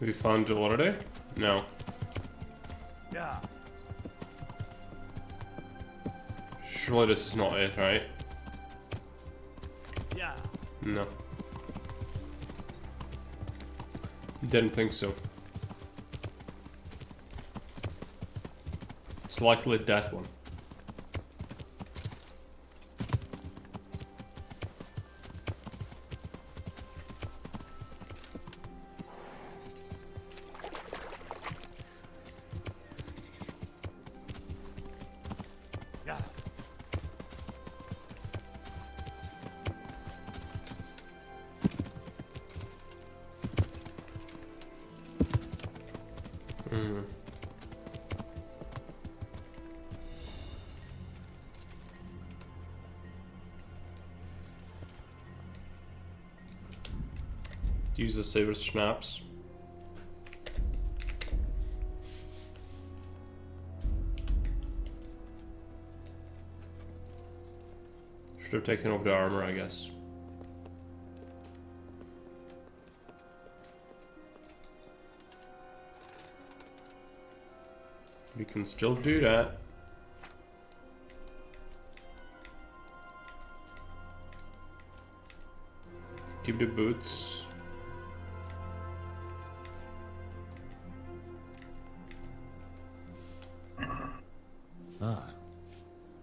We found Joel already? No. Yeah. Surely this is not it, right? Yeah. No. Didn't think so. It's likely that one. Yeah. Use the saber snaps. Should have taken off the armor, I guess. We can still do that. Keep the boots. Ah,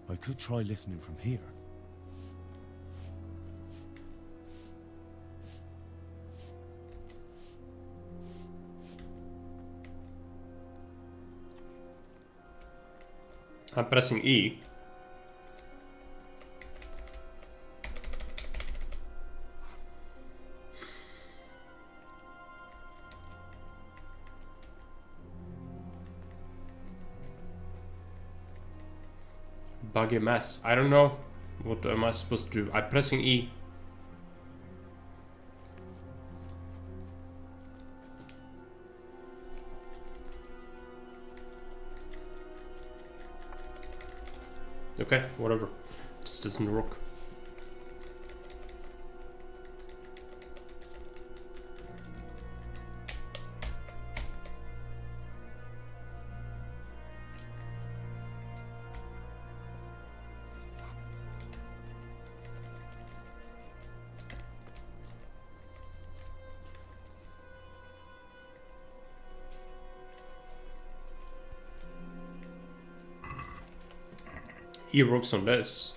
I could try listening from here. I'm pressing E. buggy mess. I don't know. What am I supposed to do? I'm pressing E. Okay, whatever. Just doesn't work. It works on this.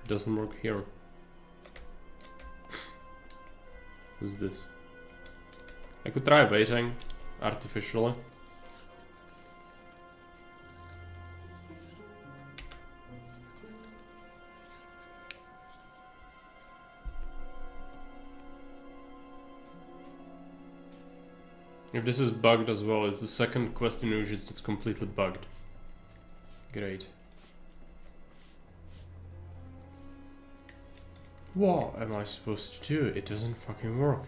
It doesn't work here. What is this? I could try waiting artificially. If this is bugged as well, it's the second quest in Ushits that's completely bugged. Great. What am I supposed to do? It doesn't fucking work.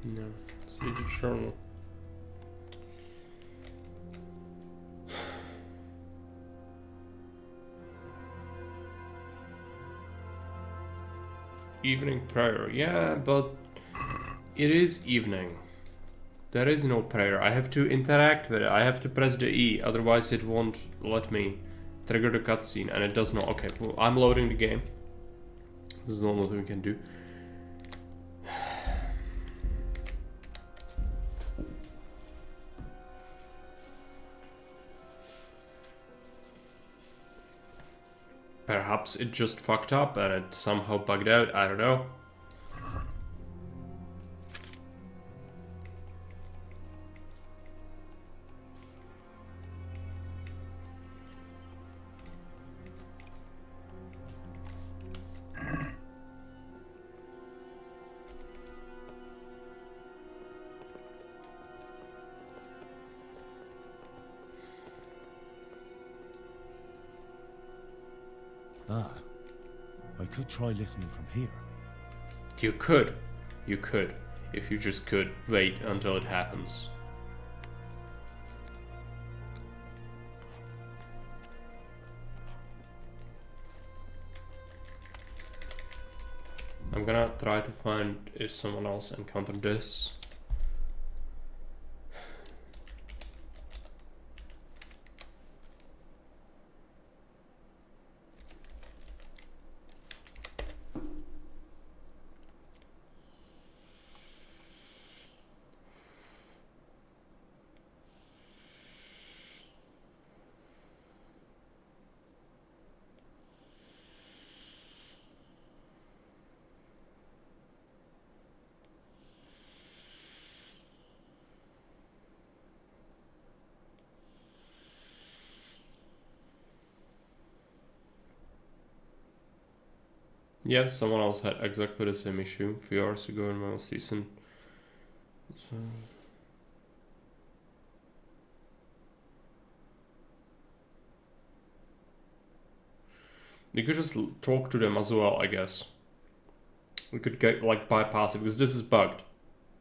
No. See the journal. Evening prayer. Yeah, but it is evening. There is no prayer. I have to interact with it. I have to press the E, otherwise it won't let me trigger the cutscene, and it does not. Okay, well, I'm loading the game. This is the only thing we can do. Perhaps it just fucked up and it somehow bugged out, I don't know. Ah, I could try listening from here. You could. You could. If you just could wait until it happens. I'm gonna try to find if someone else encountered this. Yeah, someone else had exactly the same issue a few hours ago in my season. So... You could just talk to them as well, I guess. We could get like bypass it because this is bugged.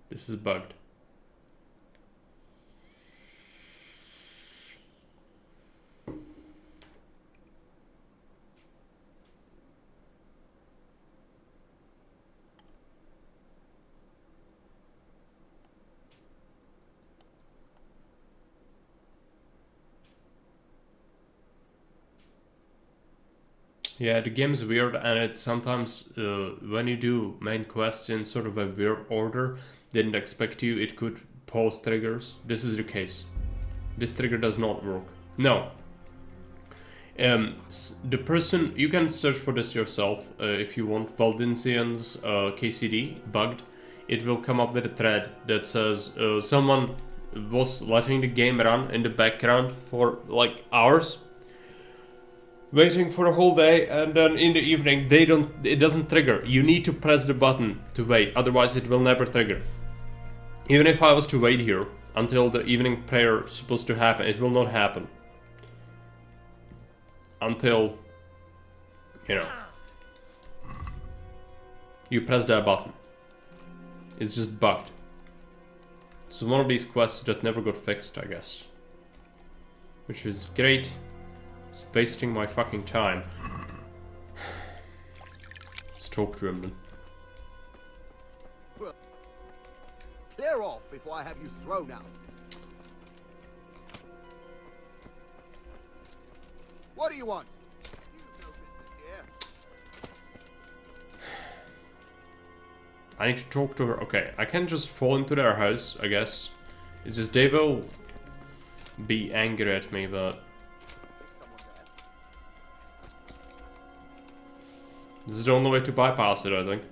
This is bugged. Yeah, the game is weird, and it sometimes, when you do main quests in sort of a weird order, didn't expect you, it could pause triggers. This is the case. This trigger does not work. No. The person, you can search for this yourself if you want. Valdincian's KCD bugged. It will come up with a thread that says someone was letting the game run in the background for like hours, waiting for a whole day, and then in the evening it doesn't trigger. You need to press the button to wait, otherwise it will never trigger. Even if I was to wait here until the evening prayer is supposed to happen, it will not happen. Until, you know, you press that button. It's just bugged. It's one of these quests that never got fixed, I guess. Which is great. It's wasting my fucking time. Let's talk to him then. Well, clear off before I have you thrown out. What do you want? You've no business here. I need to talk to her. Okay, I can't just fall into their house, I guess. It's just they will be angry at me, but Is someone there? this is the only way to bypass it, I think.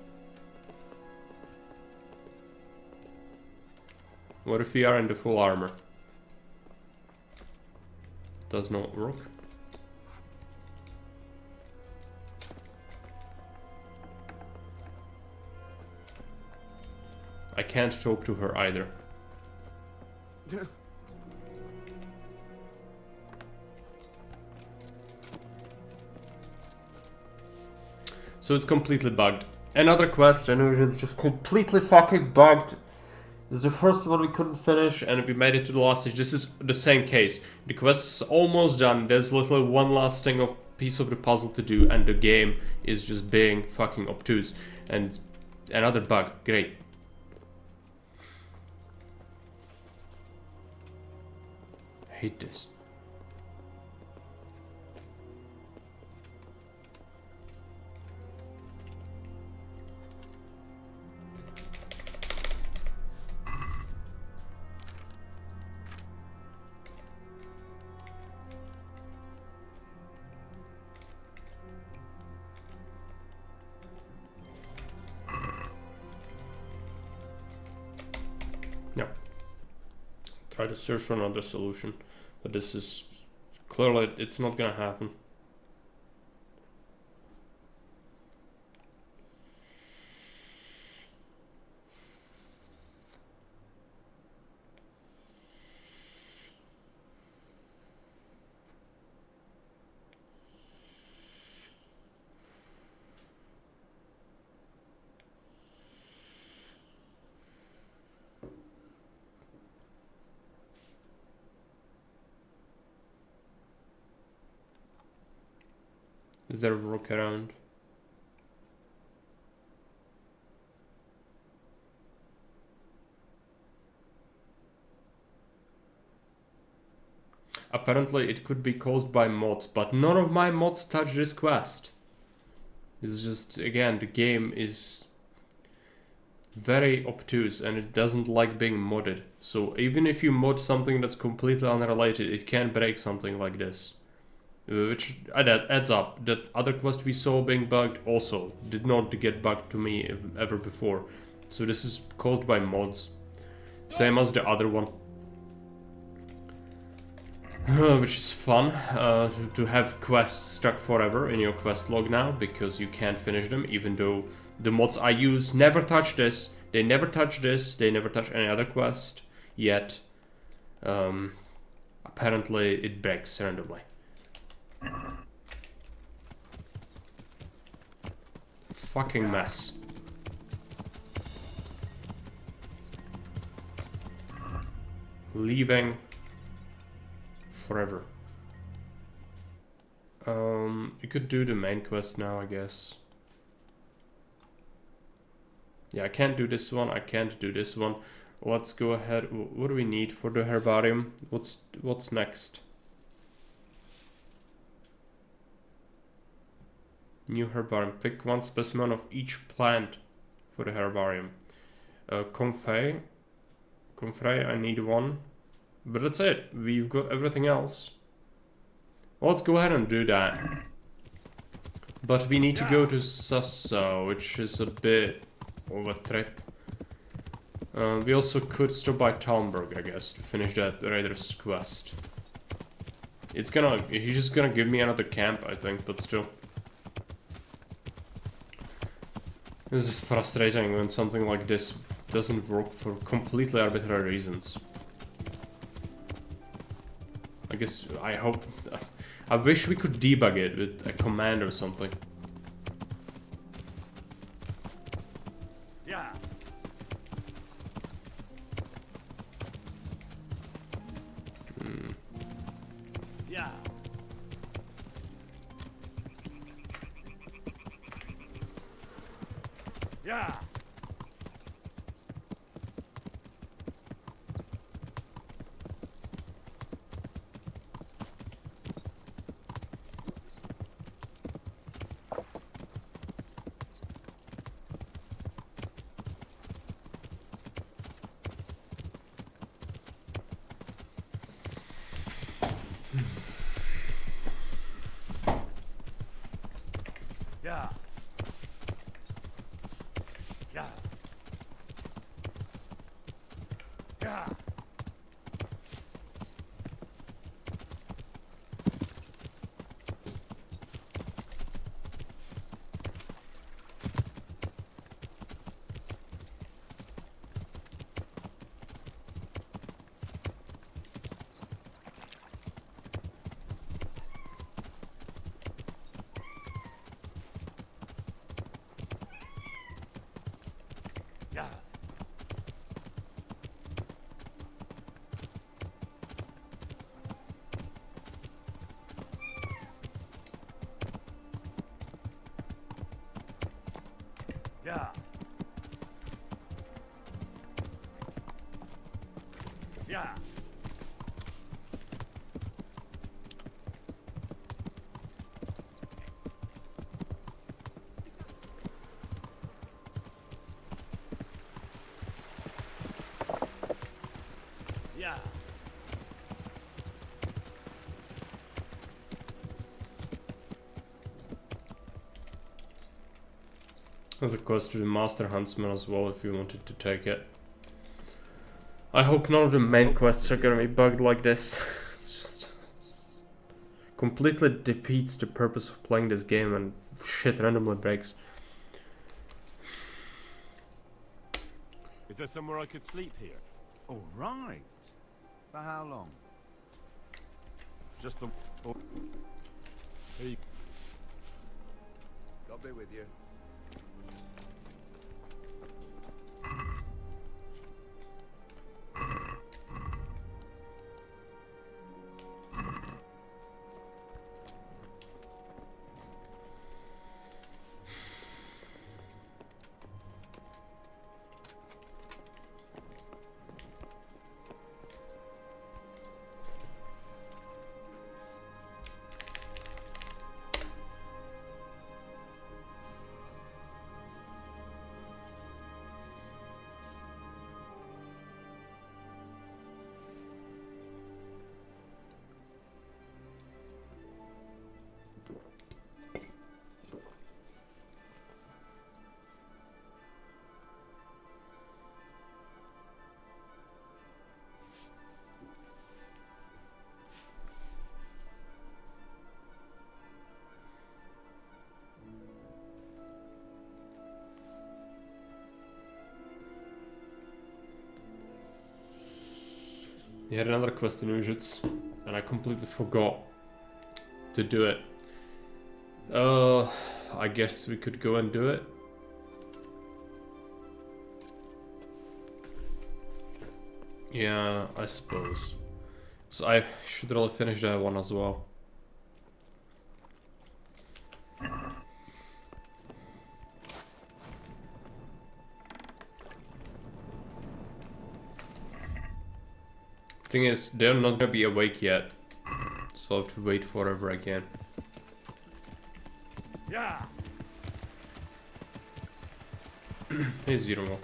What if we are in the full armor? Does not work. I can't talk to her either. So it's completely bugged. Another quest, and it is just completely fucking bugged. This is the first one we couldn't finish, and we made it to the last stage. This is the same case. The quest is almost done. There's literally one last thing of piece of the puzzle to do, and the game is just being fucking obtuse. And another bug. Great. I hate this. Yeah. Try to search for another solution, but this is clearly it's not gonna happen. Is there a workaround? Apparently it could be caused by mods, but none of my mods touch this quest. It's just, again, the game is very obtuse and it doesn't like being modded. So even if you mod something that's completely unrelated, it can break something like this. Which adds up. That other quest we saw being bugged also did not get bugged to me ever before. So this is caused by mods. Same as the other one. Which is fun, to have quests stuck forever in your quest log now, because you can't finish them, even though the mods I use never touch this. They never touch this, they never touch any other quest, yet apparently it breaks randomly. Fucking mess. Leaving forever. You could do the main quest now, I guess. Yeah, I can't do this one, I can't do this one. Let's go ahead. What do we need for the herbarium? What's next? New herbarium. Pick one specimen of each plant for the herbarium. Comfrey, I need one. But that's it. We've got everything else. Well, let's go ahead and do that. But we need to go to Sassa, which is a bit of a trip. We also could stop by Talmberg, I guess, to finish that Raider's quest. He's just gonna give me another camp, I think, but still. It's just frustrating when something like this doesn't work for completely arbitrary reasons. I guess, I wish we could debug it with a command or something. Yeah. Yeah. Yeah. Yeah. Yeah. Yeah. Yeah. Yeah. Yeah. Yeah. There's a quest to the Master Huntsman as well if you wanted to take it. I hope none of the main quests are gonna be bugged like this. It's just completely defeats the purpose of playing this game and shit randomly breaks. Is there somewhere I could sleep here? All right. For how long? Just the... Oh. Here you... I'll be with you. We had another quest in Ujits, and I completely forgot to do it. I guess we could go and do it. Yeah, I suppose. So I should really finish that one as well. Thing is, they're not gonna be awake yet, so I'll have to wait forever again. Yeah. Hey Zero.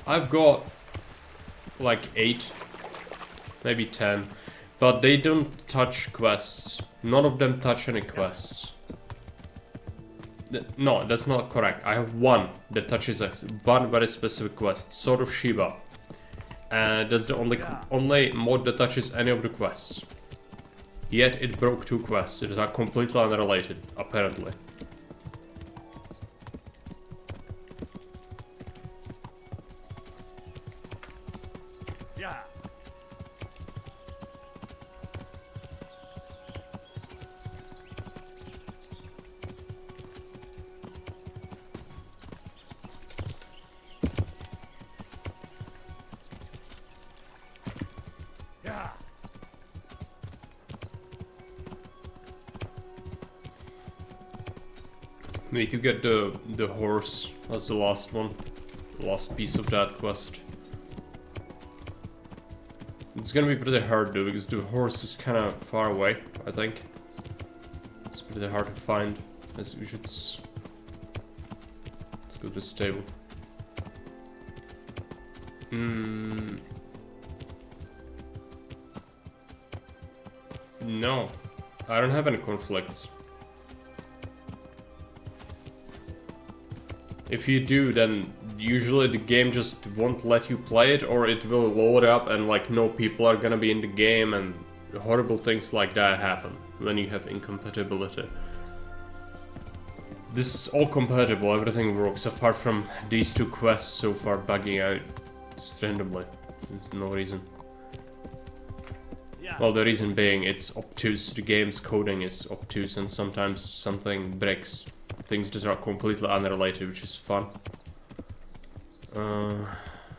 I've got like 8, maybe 10, But they don't touch quests. None of them touch any quests. No, that's not correct. I have one that touches one very specific quest, Sword of Shiva. And that's the only mod that touches any of the quests. Yet it broke 2 quests. It is completely unrelated, apparently. Yeah. Yeah. We need to get the horse as the last one. Last piece of that quest. It's gonna be pretty hard though, because the horse is kinda far away, I think. It's pretty hard to find. As we should let's go to the stable. No. I don't have any conflicts. If you do, then usually the game just won't let you play it, or it will load up and like no people are gonna be in the game, and horrible things like that happen when you have incompatibility. This is all compatible, everything works apart from these 2 quests so far bugging out just randomly. There's no reason. Well, the reason being it's obtuse, the game's coding is obtuse, and sometimes something breaks. Things that are completely unrelated, which is fun.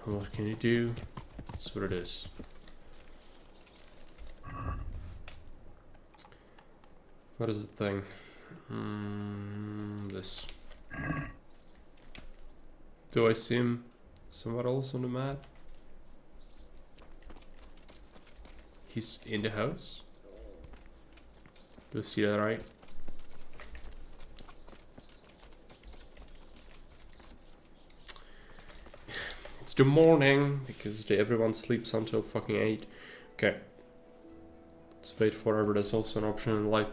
What can you do? That's what it is. What is the thing? This. Do I see him somewhere else on the map? He's in the house? Do you see that right? It's the morning, because everyone sleeps until fucking 8. Okay. Let's wait forever, that's also an option in life.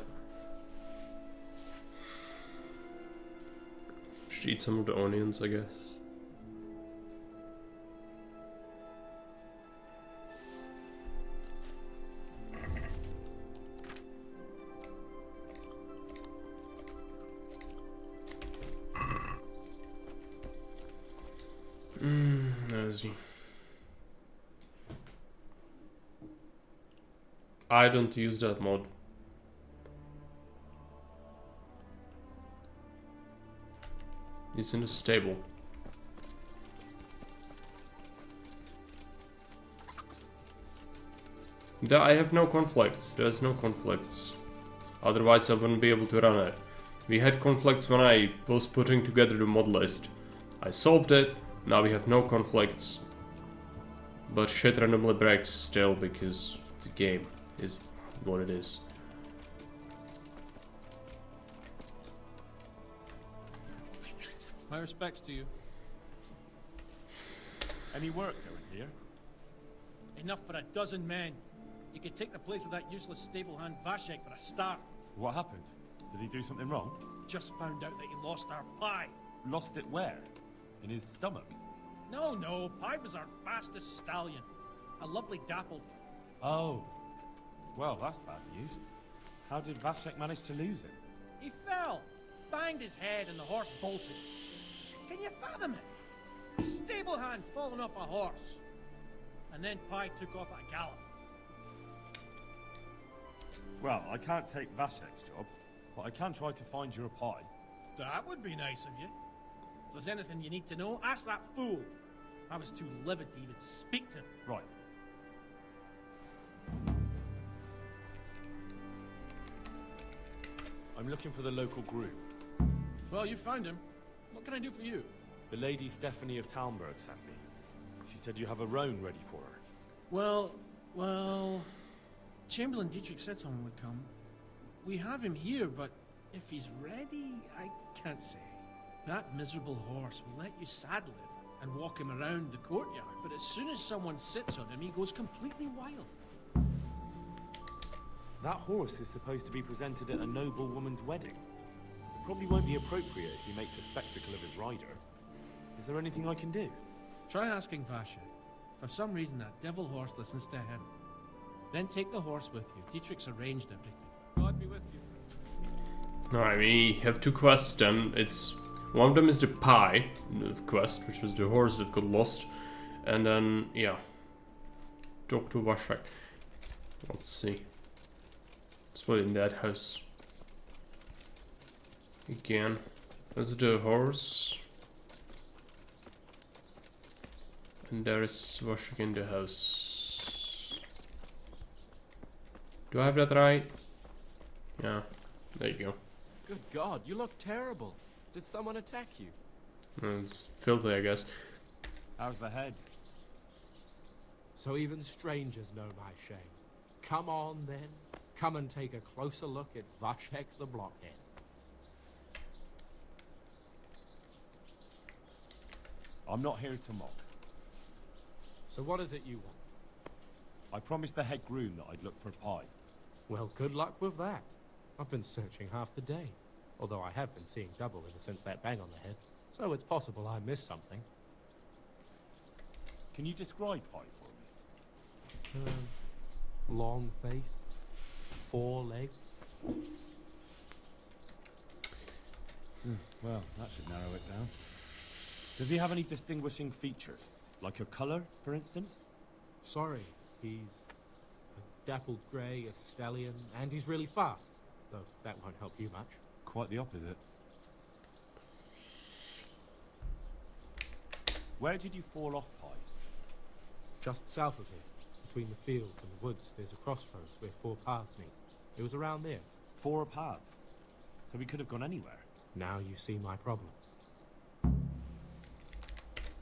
Should eat some of the onions, I guess. I don't use that mod. It's in the stable. I have no conflicts. There's no conflicts. Otherwise I wouldn't be able to run it. We had conflicts when I was putting together the mod list. I solved it. Now we have no conflicts. But shit randomly breaks still because the game is what it is. My respects to you. Any work going here? Enough for a dozen men. You could take the place of that useless stable hand Vashek for a start. What happened? Did he do something wrong? Just found out that he lost our pie. Lost it where? In his stomach? No, Pie was our fastest stallion. A lovely dapple. Oh. Well, that's bad news. How did Vashek manage to lose it? He fell, banged his head, and the horse bolted. Can you fathom it? A stable hand falling off a horse. And then Pie took off at a gallop. Well, I can't take Vashek's job, but I can try to find your pie. That would be nice of you. If there's anything you need to know, ask that fool. I was too livid to even speak to him. Right. I'm looking for the local group. Well, you found him. What can I do for you? The Lady Stephanie of Talmberg sent me. She said you have a roan ready for her. Well... Chamberlain Dietrich said someone would come. We have him here, but if he's ready, I can't say. That miserable horse will let you saddle him and walk him around the courtyard, but as soon as someone sits on him, he goes completely wild. That horse is supposed to be presented at a noble woman's wedding. It probably won't be appropriate if he makes a spectacle of his rider. Is there anything I can do? Try asking Vasha. For some reason, that devil horse listens to him. Then take the horse with you. Dietrich's arranged everything. God be with you. Alright, we have 2 quests then. One of them is the pie quest, which is the horse that got lost. And then, yeah. Talk to Vashak. Let's see. Let's put it in that house. Again. That's the horse. And there is Vashak in the house. Do I have that right? Yeah. There you go. Good God, you look terrible. Did someone attack you? It's filthy, I guess. How's the head? So even strangers know my shame. Come on, then. Come and take a closer look at Vashek the Blockhead. I'm not here to mock. So what is it you want? I promised the head groom that I'd look for pie. Well, good luck with that. I've been searching half the day. Although I have been seeing double ever since that bang on the head. So it's possible I missed something. Can you describe pie for me? Long face. 4 legs. Well, that should narrow it down. Does he have any distinguishing features? Like a colour, for instance? Sorry, he's a dappled grey, a stallion, and he's really fast. Though that won't help you much. Quite the opposite. Where did you fall off, Pie? Just south of here. Between the fields and the woods, there's a crossroads where 4 paths meet. It was around there. 4 paths? So we could have gone anywhere. Now you see my problem.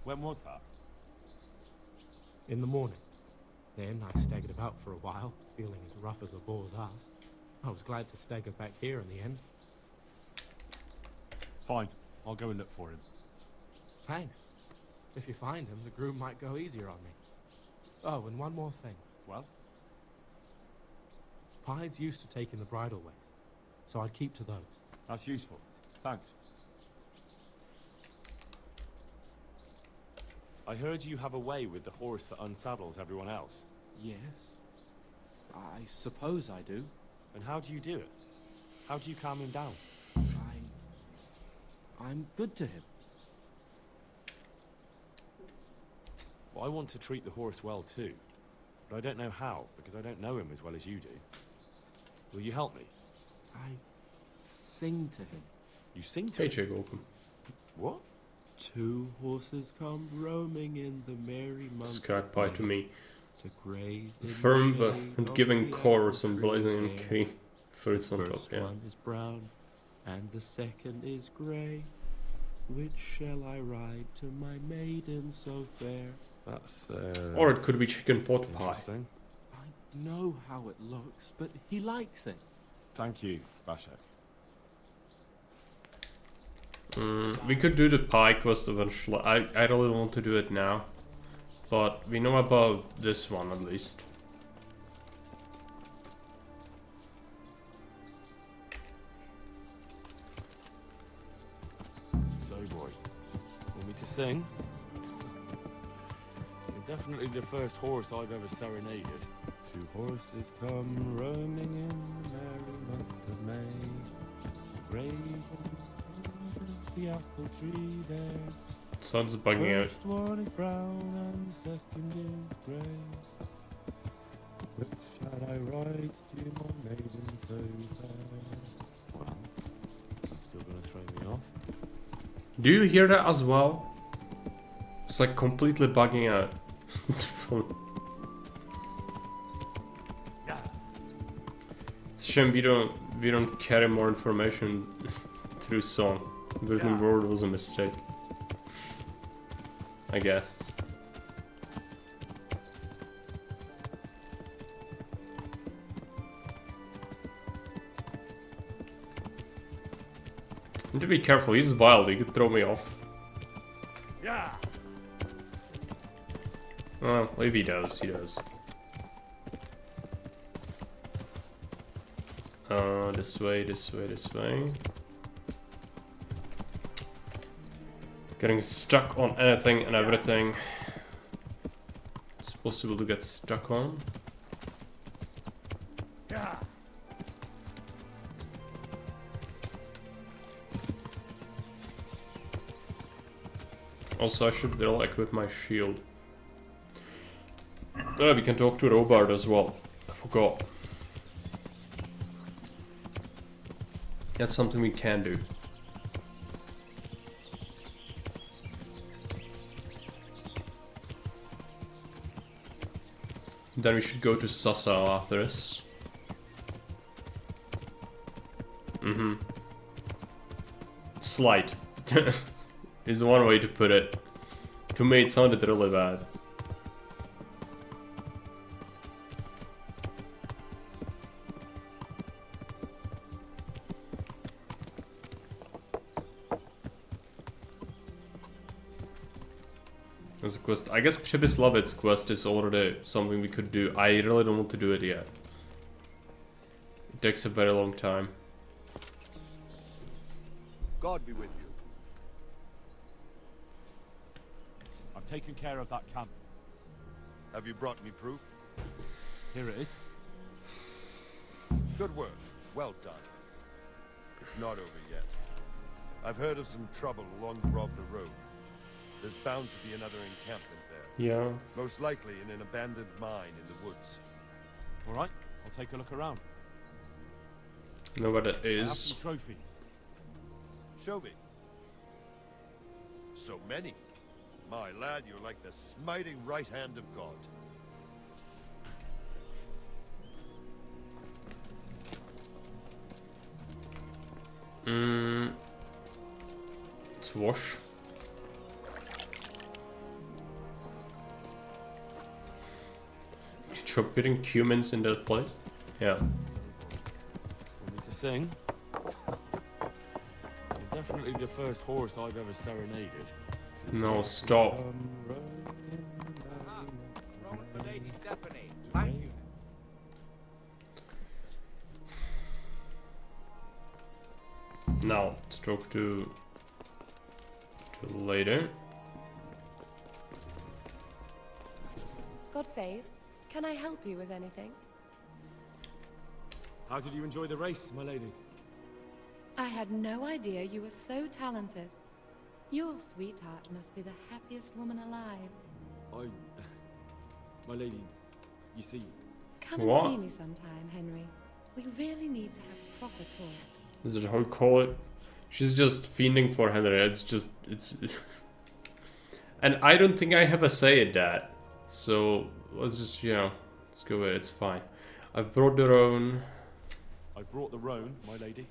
When was that? In the morning. Then I staggered about for a while, feeling as rough as a boar's ass. I was glad to stagger back here in the end. Fine. I'll go and look for him. Thanks. If you find him, the groom might go easier on me. Oh, and one more thing. Well? Pies used to take in the bridal ways, so I'd keep to those. That's useful. Thanks. I heard you have a way with the horse that unsaddles everyone else. Yes. I suppose I do. And how do you do it? How do you calm him down? I'm good to him. Well, I want to treat the horse well too. But I don't know how, because I don't know him as well as you do. Will you help me? I sing to him. You sing to him? Paycheck open. What? 2 horses come roaming in the merry month. Scat pie to me. To graze in Firm the but shade and of giving the chorus apple and tree blazing and there. key fruits on The top, first yeah. one is brown, and the second is grey. Which shall I ride to my maiden so fair? That's, Or it could be chicken pot pie. interesting. I know how it looks, but he likes it. Thank you, Vashek. We could do the pie quest eventually. I really want to do it now. But we know about this one at least. So, boy, want me to sing? You're definitely the first horse I've ever serenaded. 2 horses come roaming in the merry month of May, grazing the apple tree there. Sun's bugging out. First one is brown and the second is grey. Which shall I ride to my maiden so fair? Well, you're still gonna throw me off. Do you hear that as well? It's like completely bugging out. It's fun. It's a shame we don't carry more information through song. Written word was a mistake, I guess. Need to be careful, he's wild, he could throw me off. Yeah. Well, if he does, he does. This way, this way, this way. Getting stuck on anything and everything it's possible to get stuck on. Yeah. Also, I should equip my shield. Oh, we can talk to Robard as well. I forgot. That's something we can do. Then we should go to Sasa after this. Slight. Is one way to put it. To me it sounded really bad. There's a quest. I guess Przemyslavic's quest is already something we could do. I really don't want to do it yet. It takes a very long time. God be with you. I've taken care of that camp. Have you brought me proof? Here it is. Good work. Well done. It's not over yet. I've heard of some trouble along the Rovda Road. There's bound to be another encampment there. Yeah. Most likely in an abandoned mine in the woods. All right, I'll take a look around. Know what it I have is. some trophies. Show me. So many. My lad, you're like the smiting right hand of God. Let's wash. Dropping cumins in that place? Yeah. Want me to sing? You're definitely the first horse I've ever serenaded. No, stop. Rowan for Lady Stephanie. Thank you. Now, stroke to later. God save. Can I help you with anything? How did you enjoy the race, my lady? I had no idea you were so talented. Your sweetheart must be the happiest woman alive. My lady, you see... Come and see me sometime, Henry. We really need to have a proper talk. Is it how you call it? She's just fiending for Henry. It's and I don't think I have a say in that. So let's just, let's go with it. It's fine. I've brought the Roan. I brought the roan, my lady.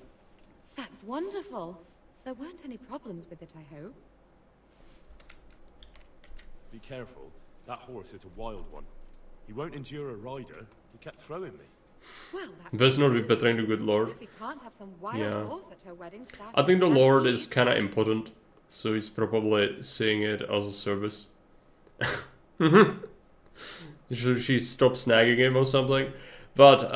That's wonderful. There weren't any problems with it, I hope. Be careful. That horse is a wild one. He won't endure a rider. He kept throwing me. Well, that Best not be bettering the good Lord. as if we can't have some wild horse at her wedding. I think the Lord is kind of important, so he's probably seeing it as a service. Should she stop snagging him or something? But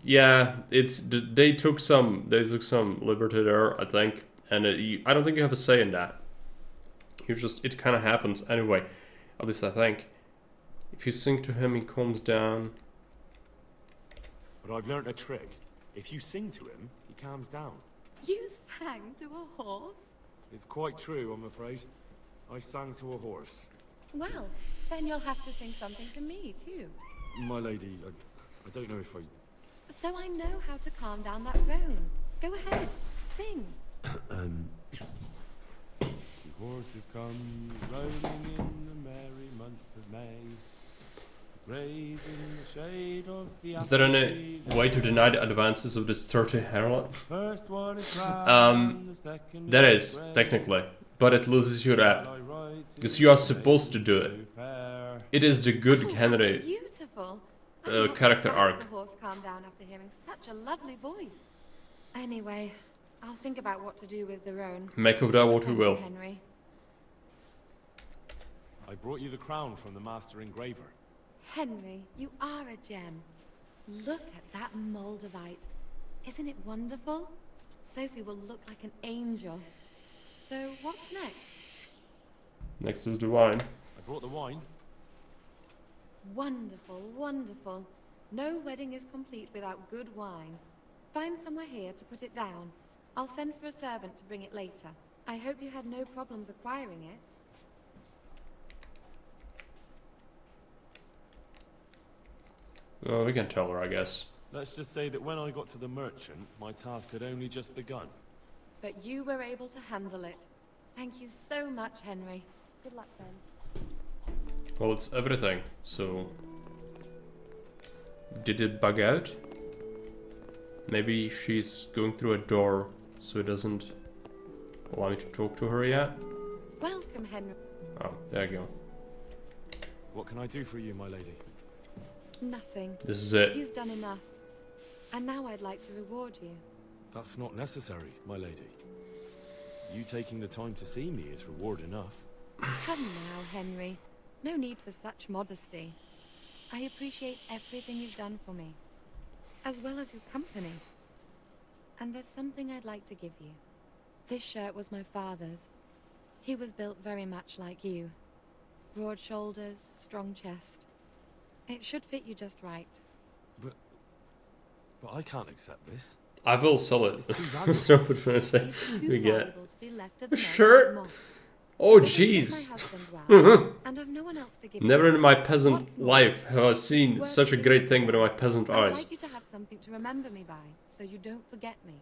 yeah, they took some liberty there, I think, and I don't think you have a say in that. It kind of happens anyway. At least I think. If you sing to him, he calms down. But I've learnt a trick. If you sing to him, he calms down. You sang to a horse? It's quite true, I'm afraid. I sang to a horse. Well, then you'll have to sing something to me, too. My lady, I don't know if I... So I know how to calm down that roan. Go ahead, sing. The horses come rolling in the merry month of May. Graze in the shade of the Is there any way to deny the advances of this 30 herald? First one is round, the second there is, technically, but it loses your rep. Because you are supposed to do it. It is the good Henry Beautiful. character arc. The horse calmed down after hearing such a lovely voice. Anyway, I'll think about what to do with the roan. Make of that what you Thank will. you, Henry. I brought you the crown from the master engraver. Henry, you are a gem. Look at that Moldavite. Isn't it wonderful? Sophie will look like an angel. So, what's next? Next is the wine. I brought the wine. Wonderful, wonderful. No wedding is complete without good wine. Find somewhere here to put it down. I'll send for a servant to bring it later. I hope you had no problems acquiring it. Well, we can tell her, I guess. Let's just say that when I got to the merchant, my task had only just begun. But you were able to handle it. Thank you so much, Henry. Good luck then. Well, it's everything, so... Did it bug out? Maybe she's going through a door, so it doesn't allow me to talk to her yet? Welcome, Henry. Oh, there you go. What can I do for you, my lady? Nothing. This is it. You've done enough. And now I'd like to reward you. That's not necessary, my lady. You taking the time to see me is reward enough. Come now, Henry. No need for such modesty. I appreciate everything you've done for me, as well as your company. And there's something I'd like to give you. This shirt was my father's. He was built very much like you. Broad shoulders, strong chest. It should fit you just right. But I can't accept this. I will sell it. It's too valuable. That's no opportunity It's too we get. valuable to be left to the Shirt? moths. Oh, But I jeez. miss my husband well, and I've no one else to give it Never to. in my peasant What's more, life have I seen work such a with great me thing with today. my peasant I'd eyes. like you to have something to remember me by, so you don't forget me.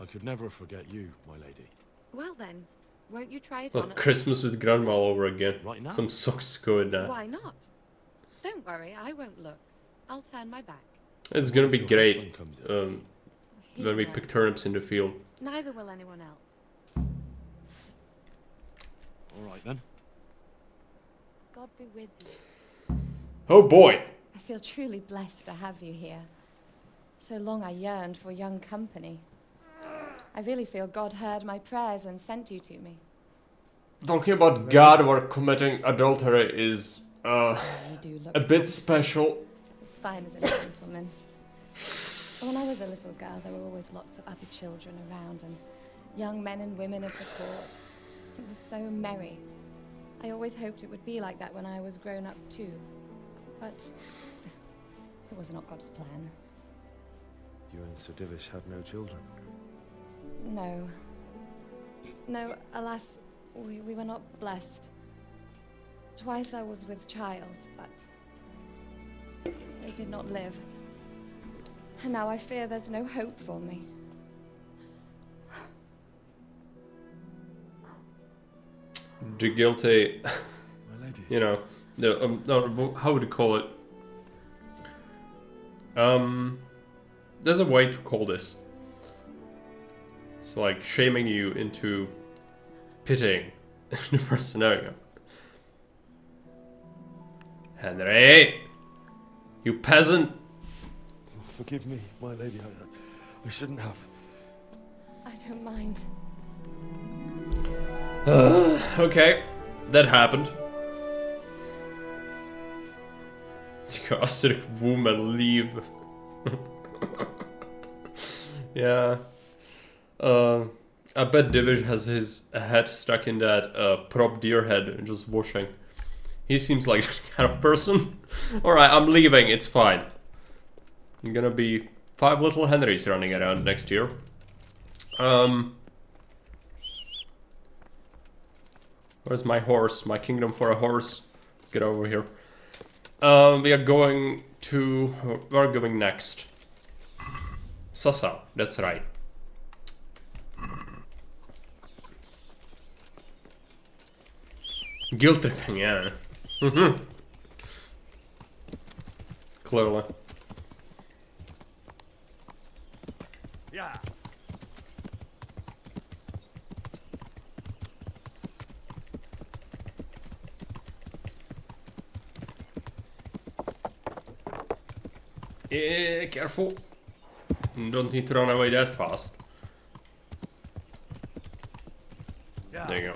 I could never forget you, my lady. Well then, won't you try it Oh, on? at Christmas with grandma all over again. Right now? Some socks going least? now. Why not? Don't worry, I won't look. I'll turn my back. It's gonna be If your great husband comes in. He when we won't. pick turnips in the field. Neither will anyone else. All right then. God be with you. Oh boy! I feel truly blessed to have you here. So long I yearned for young company. I really feel God heard my prayers and sent you to me. Talking about God while committing adultery is You do look a bit special. as fine as a gentleman. When I was a little girl, there were always lots of other children around and young men and women of the court. It was so merry. I always hoped it would be like that when I was grown up too. But it was not God's plan. You and Sir Divish had no children. No. No, alas, we were not blessed. Twice I was with child, but they did not live. And now I fear there's no hope for me. The guilty, My lady. you know, the no, how would you call it? There's a way to call this. It's like shaming you into pitying the person. There you go. Henry, you peasant. Forgive me, my lady. I shouldn't have. I don't mind. Okay, that happened. Caustic woman, leave. Yeah. I bet Divish has his head stuck in that prop deer head and just washing. He seems like that kind of person. Alright, I'm leaving, it's fine. I'm gonna be 5 little Henrys running around next year. Where's my horse? My kingdom for a horse. Let's get over here. We are going to... Where are we going next? Sasa, that's right. Guilt tripping, yeah. Clearly. Yeah. Yeah, careful. You don't need to run away that fast. Yeah. There you go.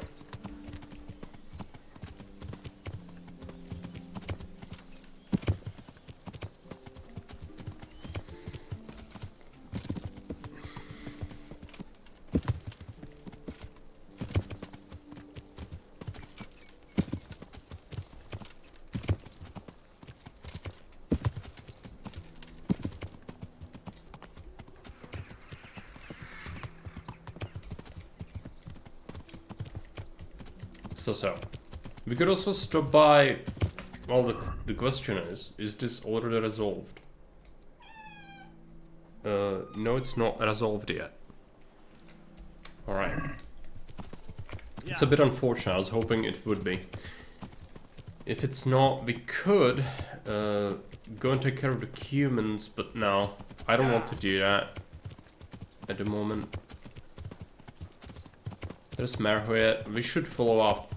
So. We could also stop by... Well, the question is this already resolved? No, it's not resolved yet. Alright. It's a bit unfortunate, I was hoping it would be. If it's not, we could go and take care of the humans, but no. I don't want to do that at the moment. There's Merhuet. We should follow up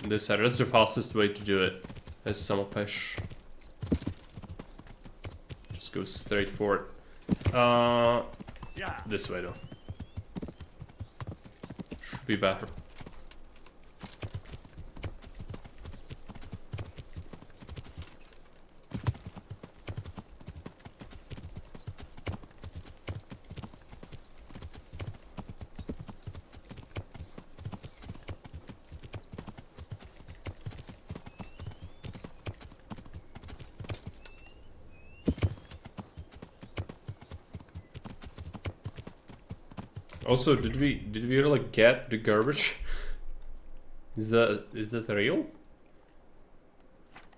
this side. That's the fastest way to do it. There's Samopesh. Just go straight for it. This way though. Should be better. Also, did we really get the garbage? Is that real?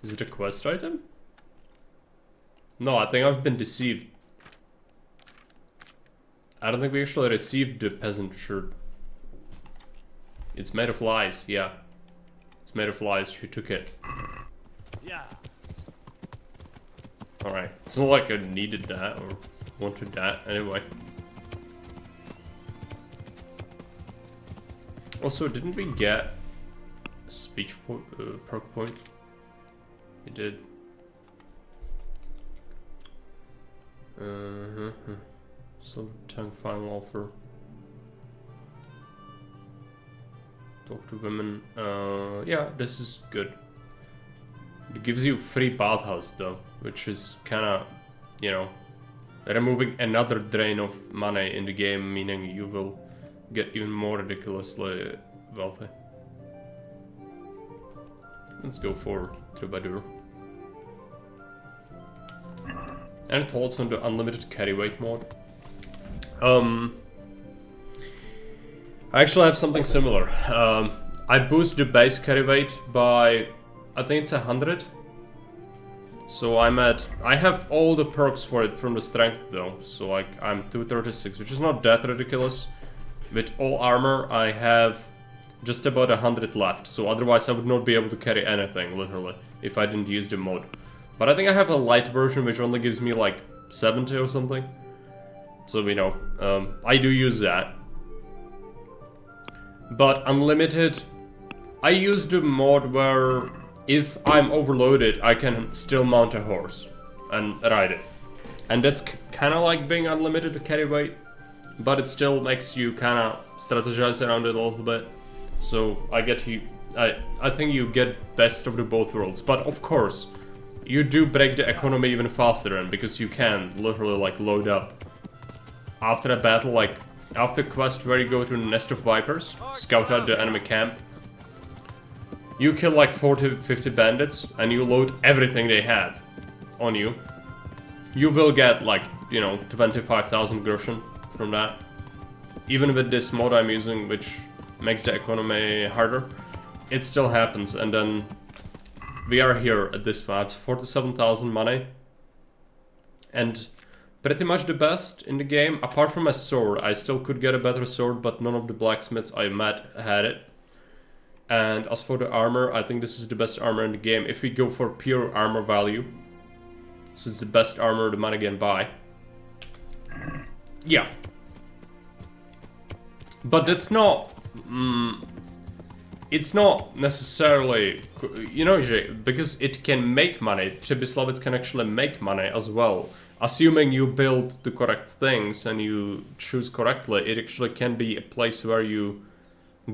Is it a quest item? No, I think I've been deceived. I don't think we actually received the peasant shirt. It's made of lies, yeah. It's made of lies, she took it. Yeah. Alright, it's not like I needed that or wanted that, anyway. Also, didn't we get a speech perk point? We did. So, tongue final offer. Talk to women. Yeah, this is good. It gives you free bathhouse though, which is kinda, you know, removing another drain of money in the game, meaning you will get even more ridiculously wealthy. Let's go for Troubadour. Any thoughts on the unlimited carry weight mod? I actually have something similar. I boost the base carry weight by, I think it's 100. So I have all the perks for it from the strength though. So like I'm 236, which is not that ridiculous. With all armor, I have just about 100 left, so otherwise I would not be able to carry anything, literally, if I didn't use the mod. But I think I have a light version, which only gives me like 70 or something. So, you know, I do use that. But unlimited, I use the mod where if I'm overloaded, I can still mount a horse and ride it. And that's kind of like being unlimited to carry weight. But it still makes you kind of strategize around it a little bit. So I think you get best of the both worlds. But of course, you do break the economy even faster then, because you can literally like load up after a battle, like after quest where you go to the Nest of Vipers, scout out the enemy camp. You kill like 40-50 bandits and you load everything they have on you. You will get like, you know, 25,000 groschen from that. Even with this mod I'm using, which makes the economy harder, it still happens. And then we are here at this map, 47,000 money. And pretty much the best in the game, apart from a sword. I still could get a better sword, but none of the blacksmiths I met had it. And as for the armor, I think this is the best armor in the game. If we go for pure armor value, so it's the best armor the money can buy. Yeah. But it's not... it's not necessarily... You know, because it can make money. Chibislavits can actually make money as well. Assuming you build the correct things and you choose correctly, it actually can be a place where you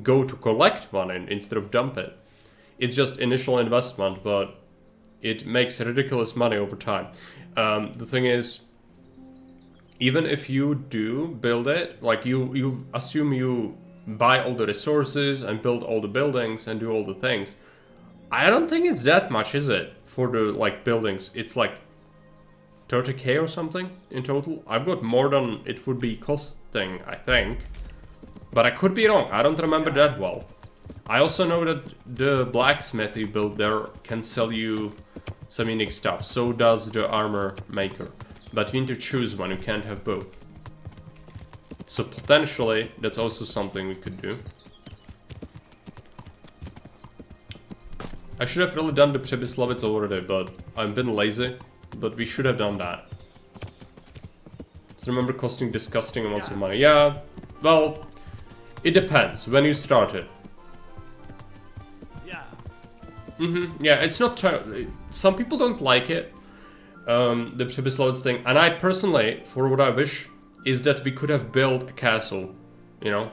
go to collect money instead of dump it. It's just initial investment, but it makes ridiculous money over time. The thing is, even if you do build it, like you assume you buy all the resources and build all the buildings and do all the things, I don't think it's that much, is it? For the like buildings, it's like 30k or something in total. I've got more than it would be costing, I think. But I could be wrong, I don't remember that well. I also know that the blacksmith you build there can sell you some unique stuff. So does the armor maker. But you need to choose one, you can't have both. So potentially, that's also something we could do. I should have really done the Přemyslovec already, but I've been lazy. But we should have done that. Remember costing disgusting amounts of money. Yeah, well, it depends when you start it. Yeah. Yeah, it's not... Some people don't like it. The Přemyslovec thing. And I personally, for what I wish, is that we could have built a castle. You know?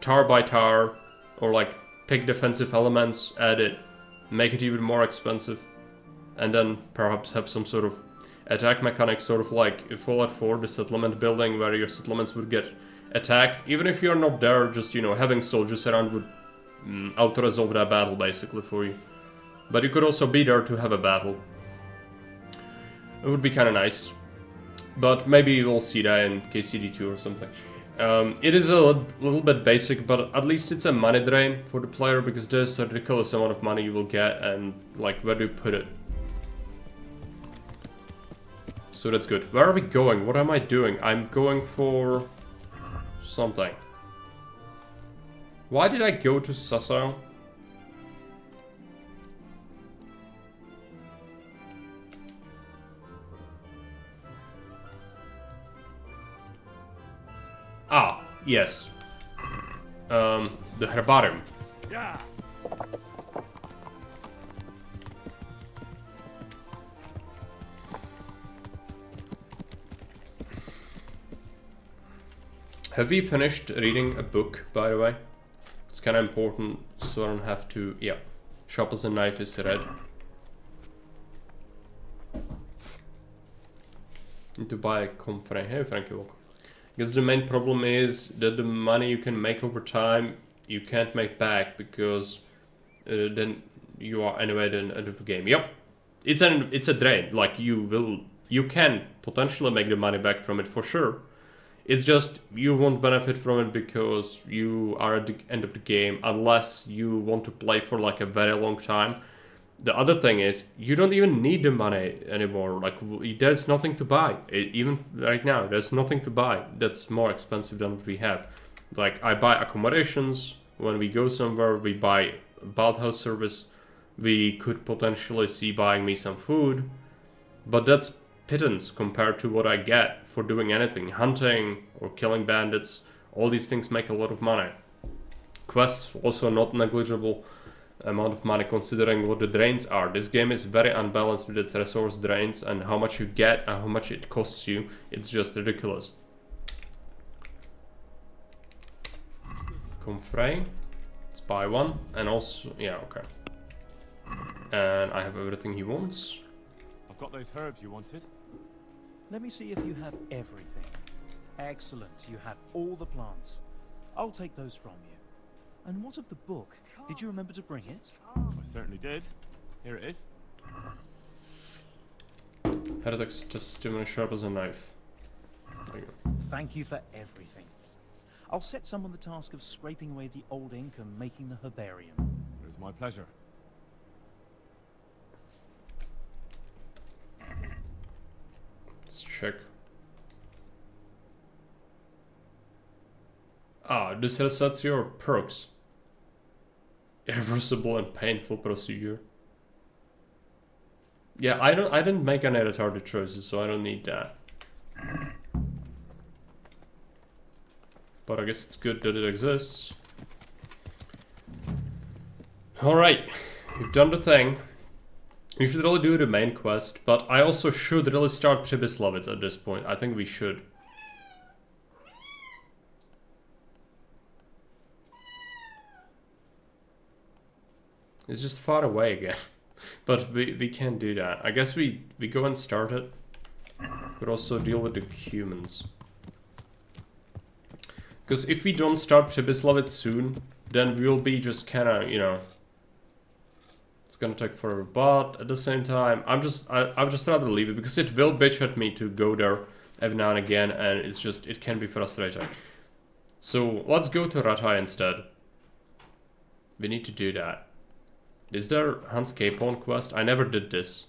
Tower by tower. Or like, pick defensive elements, add it. Make it even more expensive. And then perhaps have some sort of attack mechanics, sort of like Fallout 4, the settlement building, where your settlements would get attacked. Even if you're not there, just, you know, having soldiers around would auto-resolve that battle, basically, for you. But you could also be there to have a battle. It would be kind of nice. But maybe we'll see that in KCD 2 or something. It is a little bit basic, but at least it's a money drain for the player, because there's a ridiculous amount of money you will get, and, like, where do you put it? So that's good. Where are we going? What am I doing? I'm going for something. Why did I go to Sasau? Ah, yes. The herbarium. Yeah. Have we finished reading a book, by the way? It's kind of important, so I don't have to... Yeah. Sharp as a knife is read. Need to buy a comfrey. Hey, Frankie, welcome. I guess the main problem is that the money you can make over time, you can't make back, because then you are anyway at the end of the game. Yep. It's a drain. Like, you can potentially make the money back from it for sure. It's just, you won't benefit from it because you are at the end of the game, unless you want to play for like a very long time. The other thing is, you don't even need the money anymore. Like, there's nothing to buy. Even right now, there's nothing to buy that's more expensive than what we have. Like, I buy accommodations. When we go somewhere, we buy bathhouse service. We could potentially see buying me some food. But that's pittance compared to what I get for doing anything. Hunting or killing bandits, all these things make a lot of money. Quests also not negligible amount of money considering what the drains are. This game is very unbalanced with its resource drains, and how much you get and how much it costs you, it's just ridiculous. Comfrey, let's buy one, and also, yeah, okay. And I have everything he wants. I've got those herbs you wanted. Let me see if you have everything. Excellent, you have all the plants. I'll take those from you. And what of the book? Did you remember to bring it? I certainly did. Here it is. Heretic's testimony sharp as a knife. There you go. Thank you for everything. I'll set someone the task of scraping away the old ink and making the herbarium. It was my pleasure. Let's check. Ah, this resets your perks. Irreversible and painful procedure. Yeah, I didn't make any retarded choices, so I don't need that. But I guess it's good that it exists. Alright, we've done the thing. You should really do the main quest, but I also should really start Přemyslovec at this point. I think we should. It's just far away again. But we can't do that. I guess we go and start it. But also deal with the humans. Because if we don't start Přemyslovec soon, then we'll be just kinda, you know... It's gonna take forever, but at the same time, I'd just rather leave it, because it will bitch at me to go there every now and again, and it's just, it can be frustrating. So let's go to Ratai instead. We need to do that. Is there Hans Capon quest? I never did this.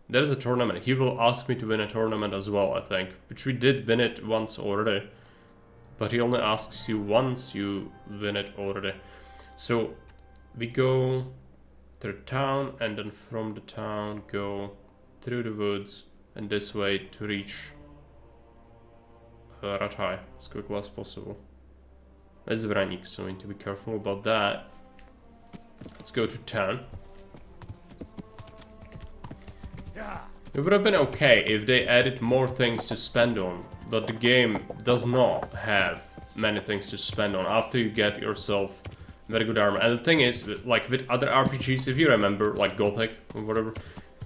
There is a tournament. He will ask me to win a tournament as well, I think. Which we did win it once already. But he only asks you once you win it already. So we go to the town and then from the town go through the woods and this way to reach Ratai as quickly as possible. There's Vranik, so we need to be careful about that. Let's go to town. It would have been okay if they added more things to spend on, but the game does not have many things to spend on after you get yourself very good armor. And the thing is, like with other RPGs, if you remember, like Gothic or whatever,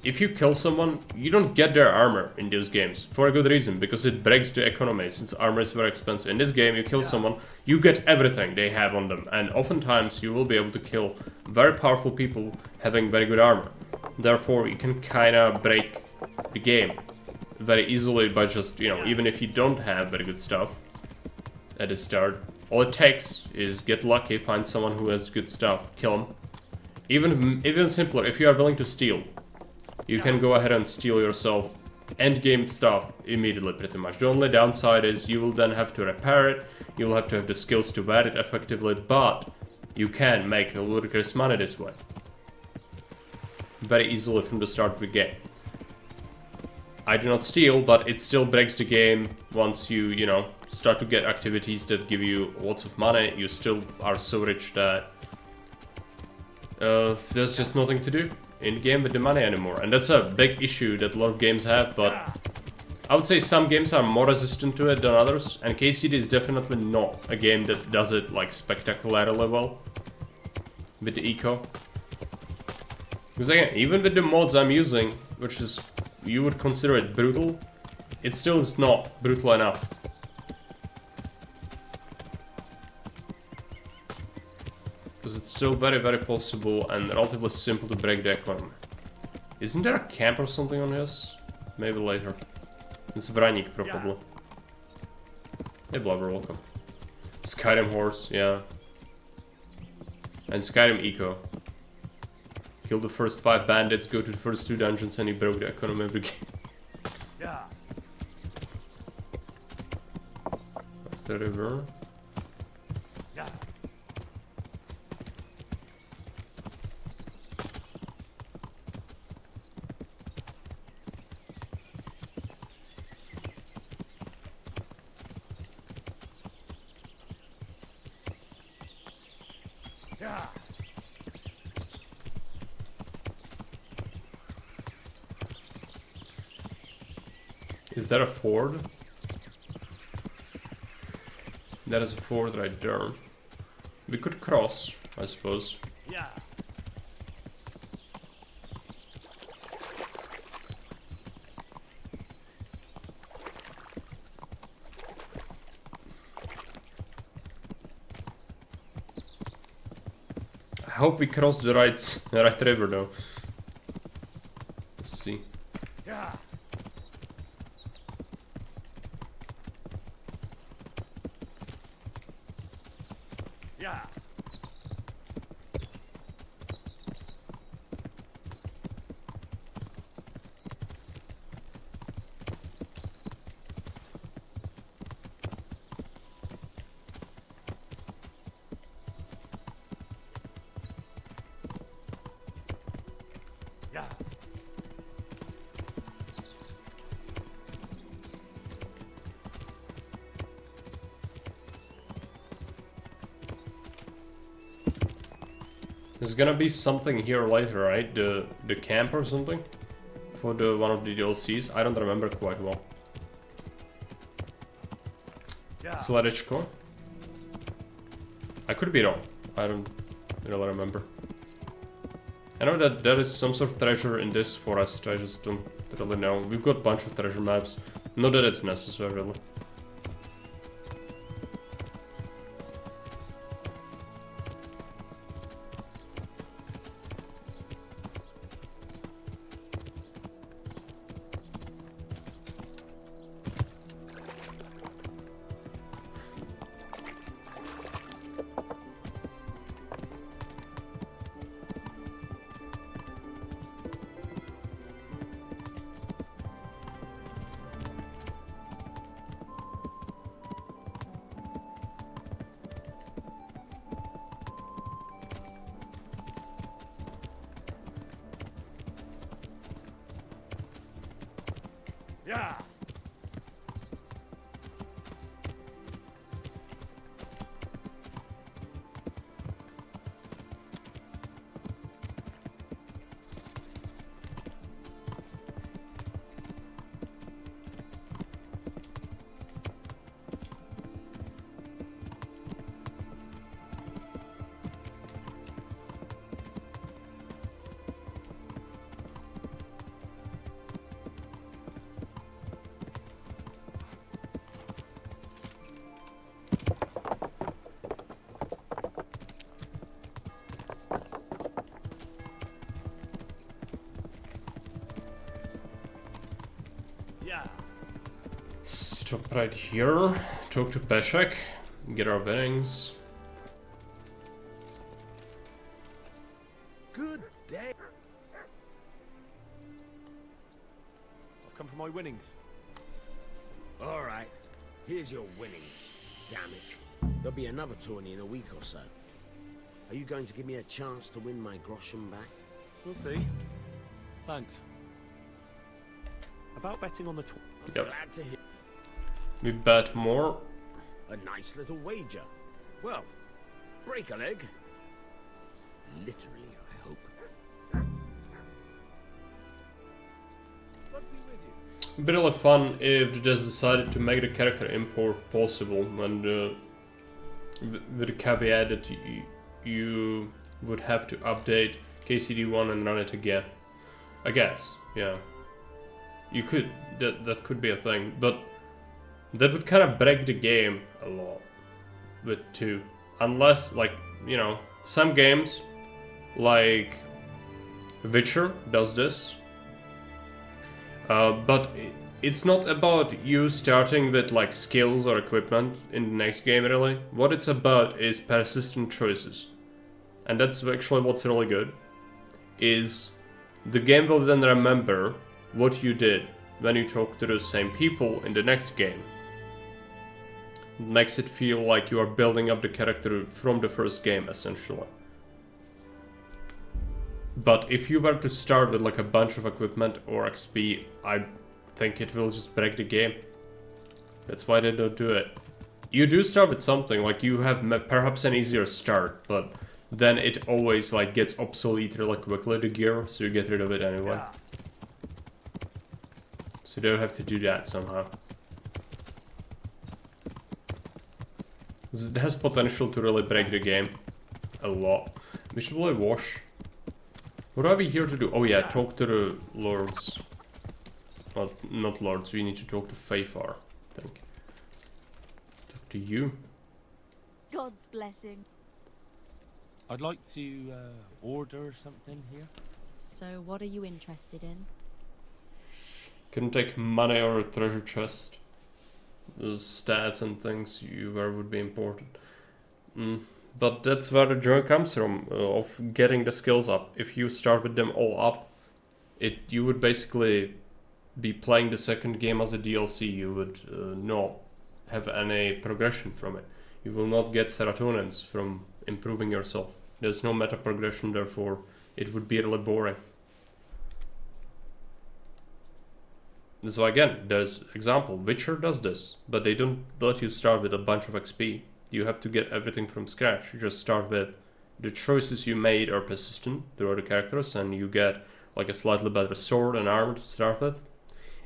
if you kill someone, you don't get their armor in those games for a good reason, because it breaks the economy since armor is very expensive. In this game, you kill someone, you get everything they have on them, and oftentimes you will be able to kill very powerful people having very good armor. Therefore, you can kind of break the game very easily by just, you know, even if you don't have very good stuff at the start, all it takes is get lucky, find someone who has good stuff, kill them. Even simpler, if you are willing to steal, you can go ahead and steal yourself end game stuff immediately pretty much. The only downside is you will then have to repair it, you will have to have the skills to wear it effectively, but you can make a ludicrous money this way. Very easily from the start of the game. I do not steal, but it still breaks the game once you know, start to get activities that give you lots of money. You still are so rich that there's just nothing to do in the game with the money anymore. And that's a big issue that a lot of games have, but I would say some games are more resistant to it than others, and KCD is definitely not a game that does it like spectacularly well with the eco. Because again, even with the mods I'm using, which is, you would consider it brutal, it still is not brutal enough. Because it's still very, very possible and relatively simple to break the economy. Isn't there a camp or something on this? Maybe later. It's Vranik, probably. Hey, Blubber, welcome. Skyrim horse, yeah. And Skyrim eco. Kill the first 5 bandits, go to the first 2 dungeons, and he broke the economy of the game. Yeah. That's the river. Yeah. Yeah. Is that a ford? That is a ford right there. We could cross, I suppose. Yeah. I hope we cross the right river though. Let's see. Yeah. Yeah. Yeah. There's gonna be something here later, right? The camp or something? For the one of the DLCs? I don't remember quite well. Yeah. Sladečko? I could be wrong. I don't really remember. I know that there is some sort of treasure in this forest, I just don't really know. We've got a bunch of treasure maps. Not that it's necessary, really. Yeah. Stop right here. Talk to Peshek. Get our winnings. Good day. I've come for my winnings. All right, here's your winnings. Damn it. There'll be another tourney in a week or so. Are you going to give me a chance to win my groschen back? We'll see. Thanks. About betting on the Yep. Glad to hear. We bet more. A nice little wager. Well, break a leg. Literally, I hope. It'd be really fun if they just decided to make the character import possible, and with the caveat that you would have to update KCD1 and run it again. I guess, yeah. You could, that could be a thing, but that would kind of break the game a lot with 2. Unless, like, you know, some games, like Witcher does this. But it's not about you starting with like skills or equipment in the next game really. What it's about is persistent choices. And that's actually what's really good. Is the game will then remember what you did when you talk to those same people in the next game. It makes it feel like you are building up the character from the first game essentially. But if you were to start with like a bunch of equipment or XP, I think it will just break the game. That's why they don't do it. You do start with something, like you have perhaps an easier start, but then it always like gets obsolete really quickly, the gear, so you get rid of it anyway. So you don't have to do that somehow. It has potential to really break the game a lot. We should really wash. What are we here to do? Oh yeah, talk to the lords. Well, not lords, we need to talk to Fafar, I think. Talk to you. God's blessing. I'd like to order something here. So what are you interested in? Couldn't take money or a treasure chest. Those stats and things you wear would be important. But that's where the joy comes from, of getting the skills up. If you start with them all up, you would basically be playing the second game as a DLC. You would not have any progression from it. You will not get serotonins from improving yourself. There's no meta progression, therefore it would be really boring. So again, there's example, Witcher does this, but they don't let you start with a bunch of XP. You have to get everything from scratch. You just start with the choices you made are persistent throughout the characters, and you get like a slightly better sword and armor to start with,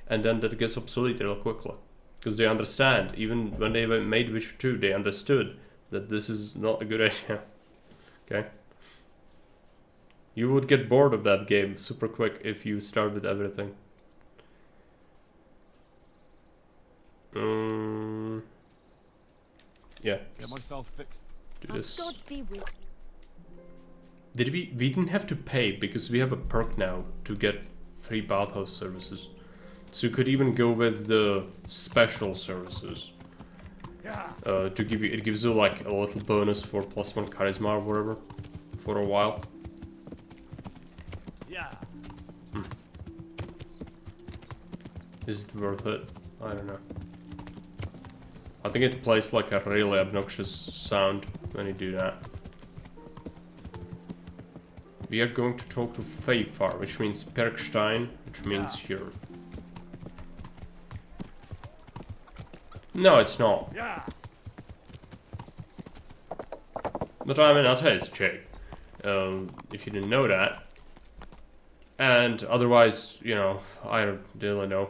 and then that gets obsolete real quickly. Because they understand, even when they made Witcher 2, they understood that this is not a good idea. Okay? You would get bored of that game super quick if you start with everything. Yeah. Get myself fixed. Do this. God be with you. Did we didn't have to pay because we have a perk now to get free bathhouse services. So you could even go with the special services. To give you, it gives you like a little bonus for +1 charisma or whatever for a while. Yeah. Is it worth it? I don't know. I think it plays like a really obnoxious sound when you do that. We are going to talk to Fafar, which means Perkstein, which means here. No, it's not. Yeah. But I mean, I'll tell you, it's cheap. If you didn't know that. And otherwise, you know, I don't really know.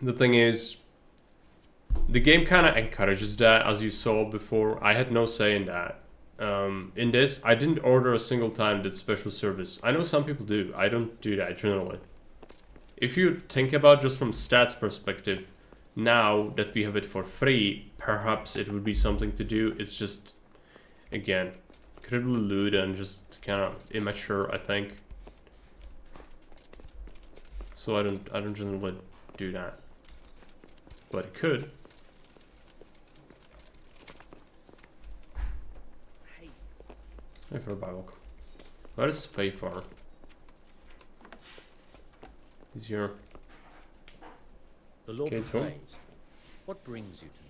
The thing is, the game kind of encourages that, as you saw before. I had no say in that. In this, I didn't order a single time that special service. I know some people do. I don't do that generally. If you think about just from stats perspective, now that we have it for free, perhaps it would be something to do. It's just, again, incredibly lewd and just kind of immature, I think. So I don't generally do that. But it could. Hey for a Bible. Where is Fayfar? Is your The Lord be Kate's home? praised. What brings you to me?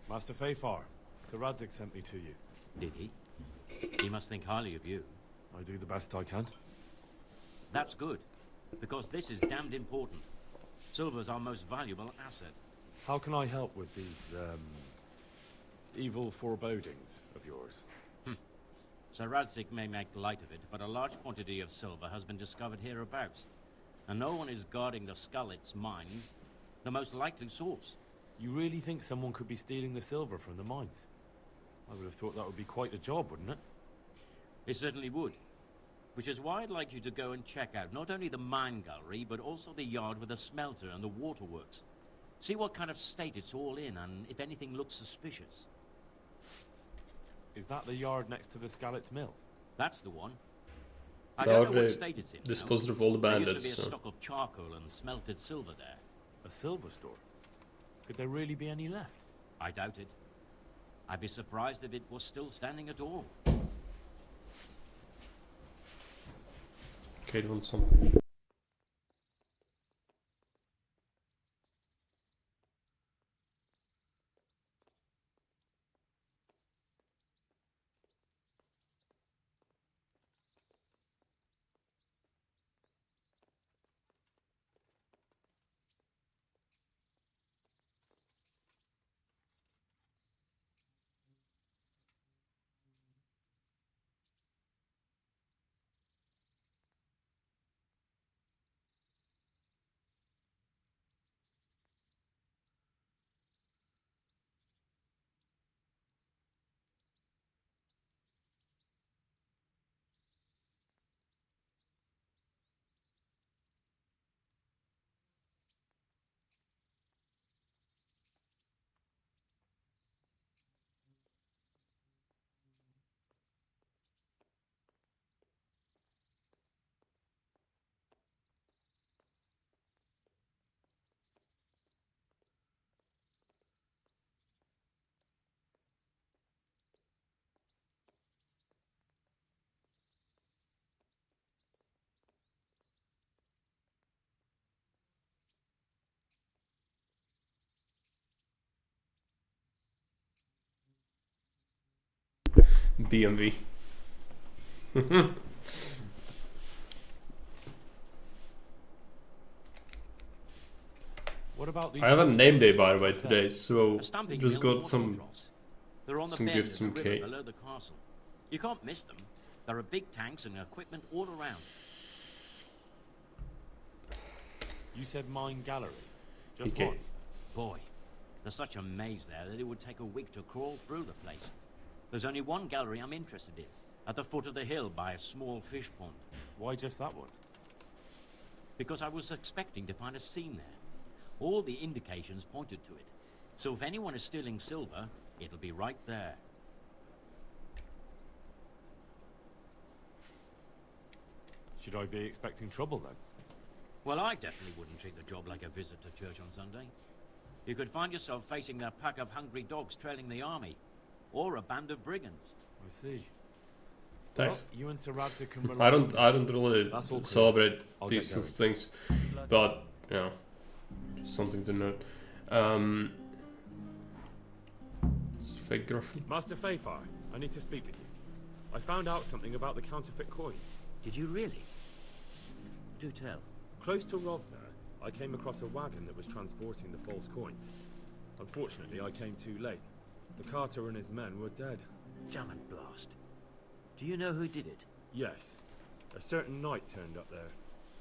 Master Fayfar, Sir Radzig sent me to you. Did he? He must think highly of you. I do the best I can. That's good, because this is damned important. Silver's our most valuable asset. How can I help with these, evil forebodings of yours? Sir Radzig may make light of it, but a large quantity of silver has been discovered hereabouts. And no one is guarding the Skullets mines, the most likely source. You really think someone could be stealing the silver from the mines? I would have thought that would be quite a job, wouldn't it? It certainly would. Which is why I'd like you to go and check out not only the mine gallery, but also the yard with the smelter and the waterworks. See what kind of state it's all in, and if anything looks suspicious. Is that the yard next to the Skullets mill? That's the one. I No, don't know they what state it's in. disposed of all the There bandits. used to be a So. stock of charcoal and smelted silver there. A silver store? Could there really be any left? I doubt it. I'd be surprised if it was still standing at all. Kate wants something. BMV. What about these? I have a name day by the way today, so A stamping just mill got and some water troughs. They're on the some bend gifts of from the river Kate. below the castle. You can't miss them. There are big tanks and equipment all around. You said mine gallery. Just Okay. one. Boy, there's such a maze there that it would take a week to crawl through the place. There's only one gallery I'm interested in, at the foot of the hill by a small fish pond. Why just that one? Because I was expecting to find a scene there. All the indications pointed to it. So if anyone is stealing silver, it'll be right there. Should I be expecting trouble then? Well, I definitely wouldn't treat the job like a visit to church on Sunday. You could find yourself facing a pack of hungry dogs trailing the army, or a band of brigands. I see. Thanks. Well, you and Sir Radzig can rely I on don't me. really That's all clear. celebrate I'll these get sorts of going. things, but you know, just something to note. Fake groschen. Master Fayfar, I need to speak with you. I found out something about the counterfeit coin. Did you really? Do tell. Close to Rovna, I came across a wagon that was transporting the false coins. Unfortunately, I came too late. The carter and his men were dead. Damn and blast. Do you know who did it? Yes. A certain knight turned up there.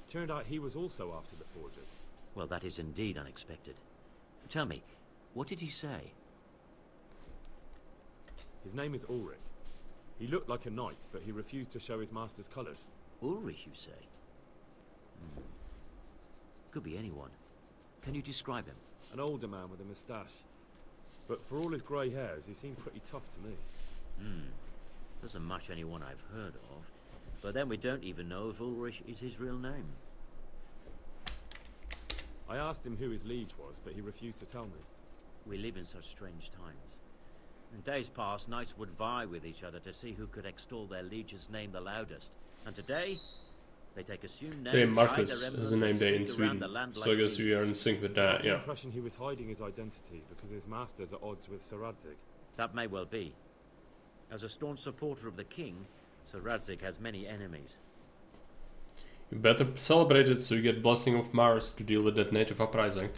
Turned out he was also after the forgers. Well, that is indeed unexpected. Tell me, what did he say? His name is Ulrich. He looked like a knight, but he refused to show his master's colours. Ulrich, you say? Could be anyone. Can you describe him? An older man with a moustache. But for all his grey hairs, he seemed pretty tough to me. Doesn't match anyone I've heard of. But then we don't even know if Ulrich is his real name. I asked him who his liege was, but he refused to tell me. We live in such strange times. In days past, knights would vie with each other to see who could extol their liege's name the loudest. And today, they take assumed names. Today Marcus is a name day in Sweden, so I guess we are in sync with that, I had the yeah. impression he was hiding his identity because his master's at odds with Sir Radzig. That may well be. As a staunch supporter of the king, Sir Radzig has many enemies. You better celebrate it so you get blessing of Mars to deal with that native uprising.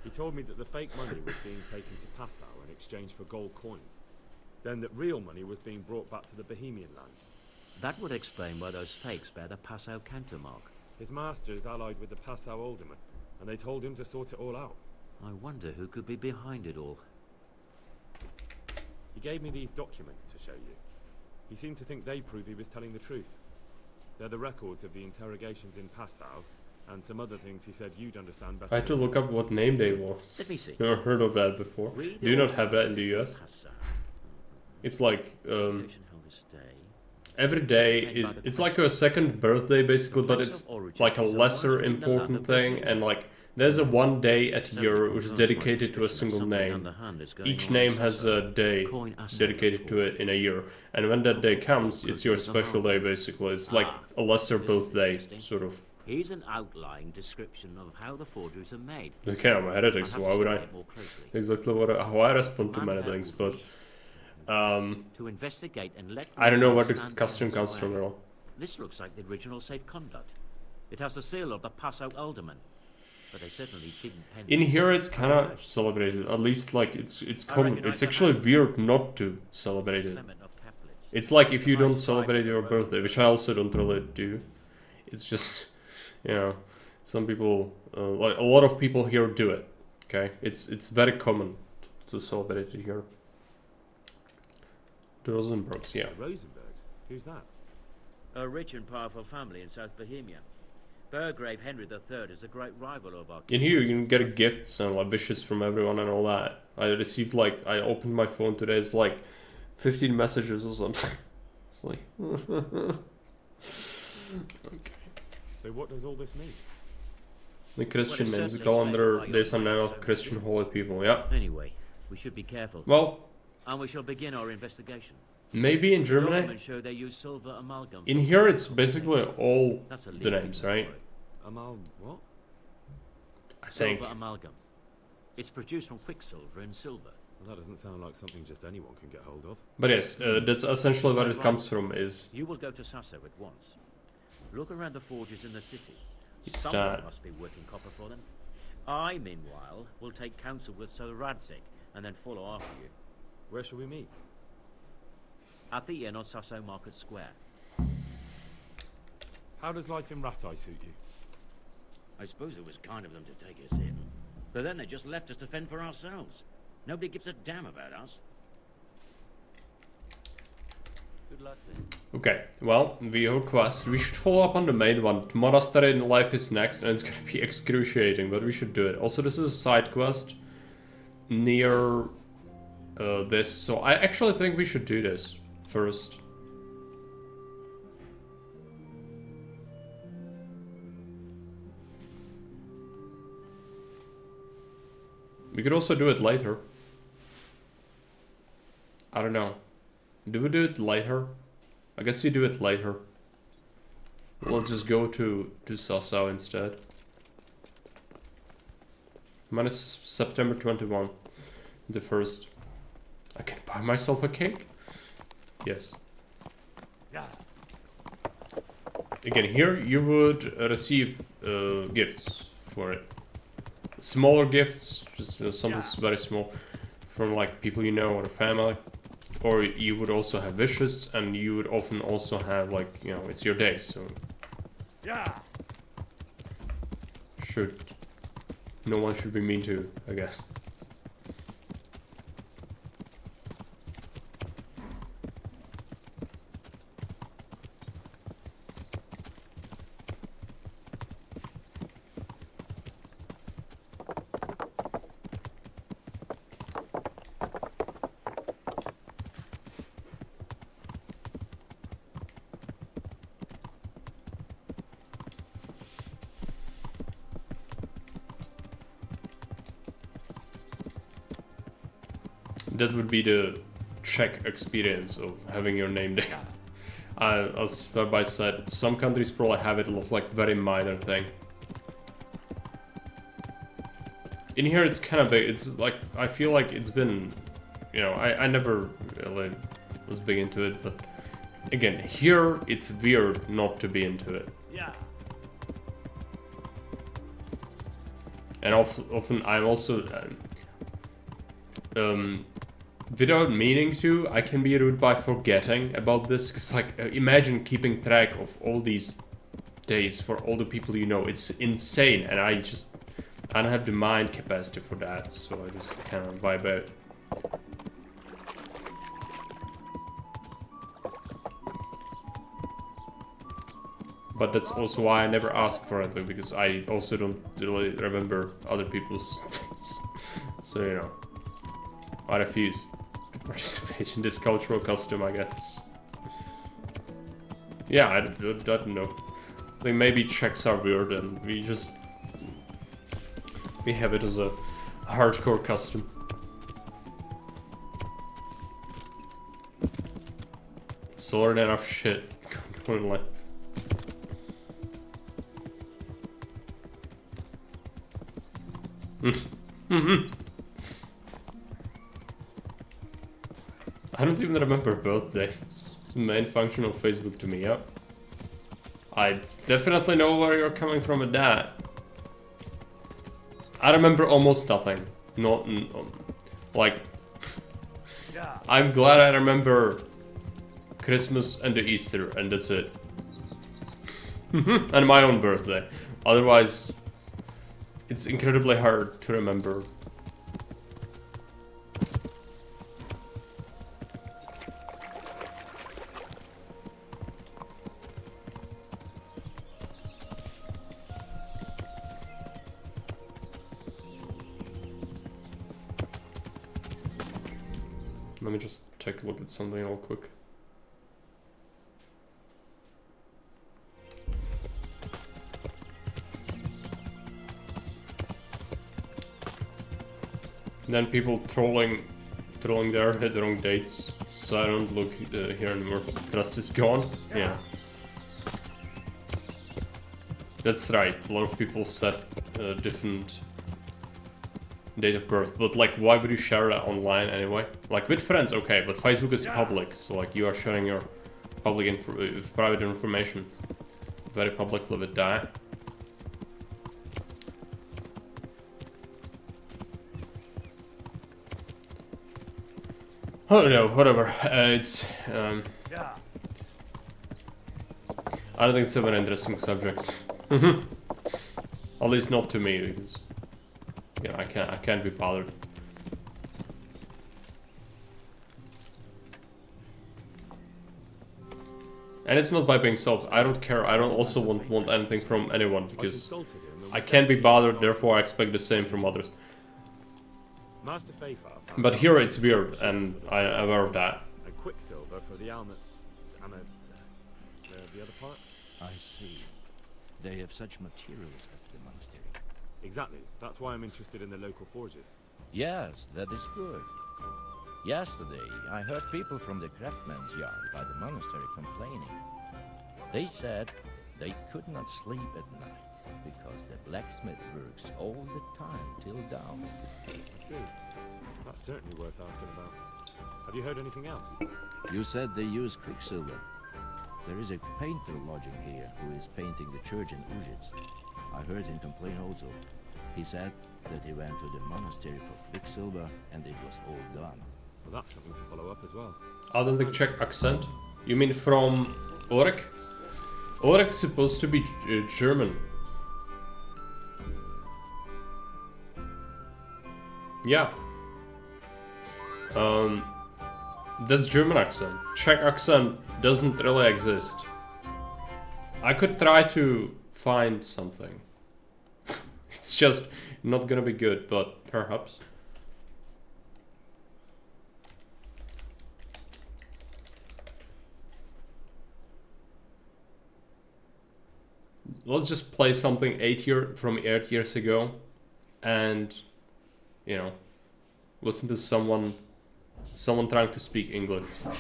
He told me that the fake money was being taken to Passau in exchange for gold coins. Then that real money was being brought back to the Bohemian lands. That would explain why those fakes bear the Passau countermark. His master is allied with the Passau alderman, and they told him to sort it all out. I wonder who could be behind it all. He gave me these documents to show you. He seemed to think they prove he was telling the truth. They're the records of the interrogations in Passau, and some other things he said you'd understand better. I had to look up what name day was. Let me see. Never heard of that before. Do you not have that in the US? It's like every day is it's like a second birthday basically, but it's like a lesser important thing, and like there's a one day at a year which is dedicated to a single name. Each name has a day dedicated to it in a year, and when that day comes, it's your special day basically. It's like a lesser birthday, sort of. Here's an outline description of how the forgeries are made. Okay, I'm a heretic, so why would I? Exactly how I respond to many things, but to investigate and let I don't know where the custom comes from at all. This looks like the original safe conduct. It has the seal of the Passau alderman, but they certainly didn't pen in here it's kind of celebrated, at least like it's common. It's actually weird not to celebrate it. It's like if you don't celebrate your birthday, which I also don't really do. It's just, you know, some people, like a lot of people here do it. Okay, it's very common to celebrate it here. The Rosenbergs, yeah. Rosenbergs? Who's that? A rich and powerful family in South Bohemia. Burgrave Henry III is a great rival of our in here you can get gifts and like wishes from everyone and all that. I received like, I opened my phone today, it's like 15 messages or something. It's like okay. So what does all this mean? The Christian names, the calendar, there's a name of Christian holy people, yeah. Anyway, we should be careful. Well, and we shall begin our investigation. Maybe in Germany. Documents show they use silver amalgam. In here it's basically all the names, right? What? I think. Silver amalgam. It's produced from quicksilver and silver. Well, that doesn't sound like something just anyone can get hold of. But yes, that's essentially where it comes from. Is you will go to Sasso at once. Look around the forges in the city. It's Someone must be working copper for them. I, meanwhile, will take counsel with Sir Radzig and then follow after you. Where shall we meet? At the inn on Sasso Market Square. How does life in Rattay suit you? I suppose it was kind of them to take us in. But then they just left us to fend for ourselves. Nobody gives a damn about us. Good luck then. okay, well, we have a quest. We should follow up on the main one. The monastery in life is next, and it's gonna be excruciating, but we should do it. Also, this is a side quest near this, so I actually think we should do this first. We could also do it later. I don't know. Do we do it later? I guess we do it later. Let's just go to Sasso instead. Mine is September 21. The first. I can buy myself a cake? Yes. Again, here you would receive gifts for it. Smaller gifts, just something very small, from like people you know or the family. Or you would also have wishes, and you would often also have like, you know, it's your day, so no one should be mean to, I guess. That would be the Czech experience of having your name there. As Verby said, some countries probably have it as like very minor thing. In here it's kind of big, it's like, I feel like it's been, you know, I never really was big into it, but again, here it's weird not to be into it. Yeah. And often I'm also, without meaning to, I can be rude by forgetting about this, because like, imagine keeping track of all these days for all the people you know. It's insane, and I don't have the mind capacity for that, so I just kind of vibe out. But that's also why I never ask for it, because I also don't really remember other people's days. So, you know, I refuse to participate in this cultural custom, I guess. Yeah, I don't know. I think maybe Czechs are weird and we have it as a hardcore custom. So learn enough shit going on in life. I don't even remember birthdays. The main function of Facebook to me, yeah. I definitely know where you're coming from with that. I remember almost nothing. Not like. I'm glad I remember Christmas and the Easter, and that's it. And my own birthday. Otherwise, it's incredibly hard to remember. Let me just take a look at something real quick. Then people trolling there hit the wrong dates, so I don't look here anymore. Trust is gone. Yeah, that's right. A lot of people set different date of birth, but like, why would you share that online anyway? Like with friends, okay, but Facebook is public, so like you are sharing your public private information very publicly with that. Oh no, whatever. It's I don't think it's a very interesting subject. At least not to me, because you know, I can't be bothered. And it's not by being selfish. I don't care. I don't also want anything from anyone, because I can't be bothered. Therefore, I expect the same from others. But here it's weird, and I'm aware of that. A quicksilver for the armor, and the other part. I see. They have such materials at the monastery. Exactly. That's why I'm interested in the local forges. Yes, that is good. Yesterday, I heard people from the craftsman's yard by the monastery complaining. They said they could not sleep at night because the blacksmith works all the time till dawn. I see. That's certainly worth asking about. Have you heard anything else? You said they use quicksilver. There is a painter lodging here who is painting the church in Ujits. I heard him complain also. He said that he went to the monastery for quicksilver and it was all gone. Well, that's something to follow up as well. Other than the Czech accent? You mean from Ulrich? Ulrich's supposed to be German. Yeah. That's German accent. Czech accent doesn't really exist. I could try to find something. It's just not gonna be good, but perhaps. Let's just play something 8 years ago, and you know, listen to someone trying to speak English. Hello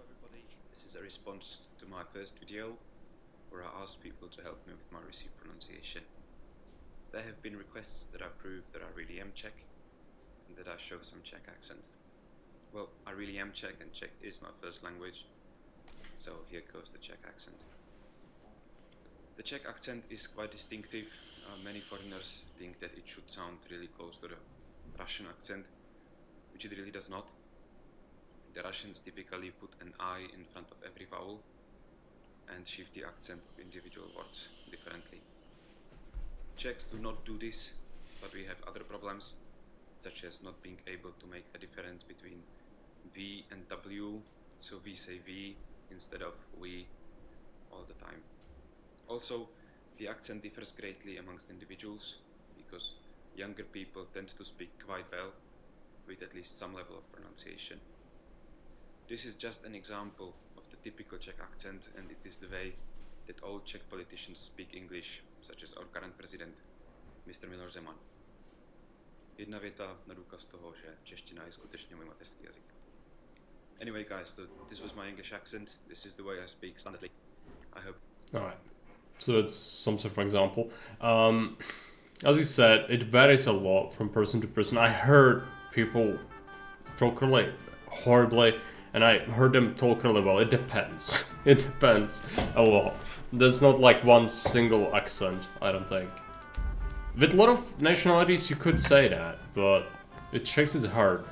everybody, this is a response to my first video where I asked people to help me with my received pronunciation. There have been requests that I prove that I really am Czech and that I show some Czech accent. Well, I really am Czech and Czech is my first language, so here goes the Czech accent. The Czech accent is quite distinctive. Many foreigners think that it should sound really close to the Russian accent, which it really does not. The Russians typically put an I in front of every vowel and shift the accent of individual words differently. Czechs do not do this, but we have other problems, such as not being able to make a difference between V and W, so we say V instead of we all the time. Also, the accent differs greatly amongst individuals, because younger people tend to speak quite well, with at least some level of pronunciation. This is just an example of the typical Czech accent, and it is the way that all Czech politicians speak English, such as our current president, Mr. Miloš Zeman. Jedna věta na důkaz toho, že čeština je skutečně můj mateřský jazyk. Anyway guys, so this was my English accent, this is the way I speak standardly. I hope... Alright, so that's some sort of example. As you said, it varies a lot from person to person. I heard people talk really horribly, and I heard them talk really well. It depends. It depends a lot. There's not like one single accent, I don't think. With a lot of nationalities you could say that, but with Czechs it's hard.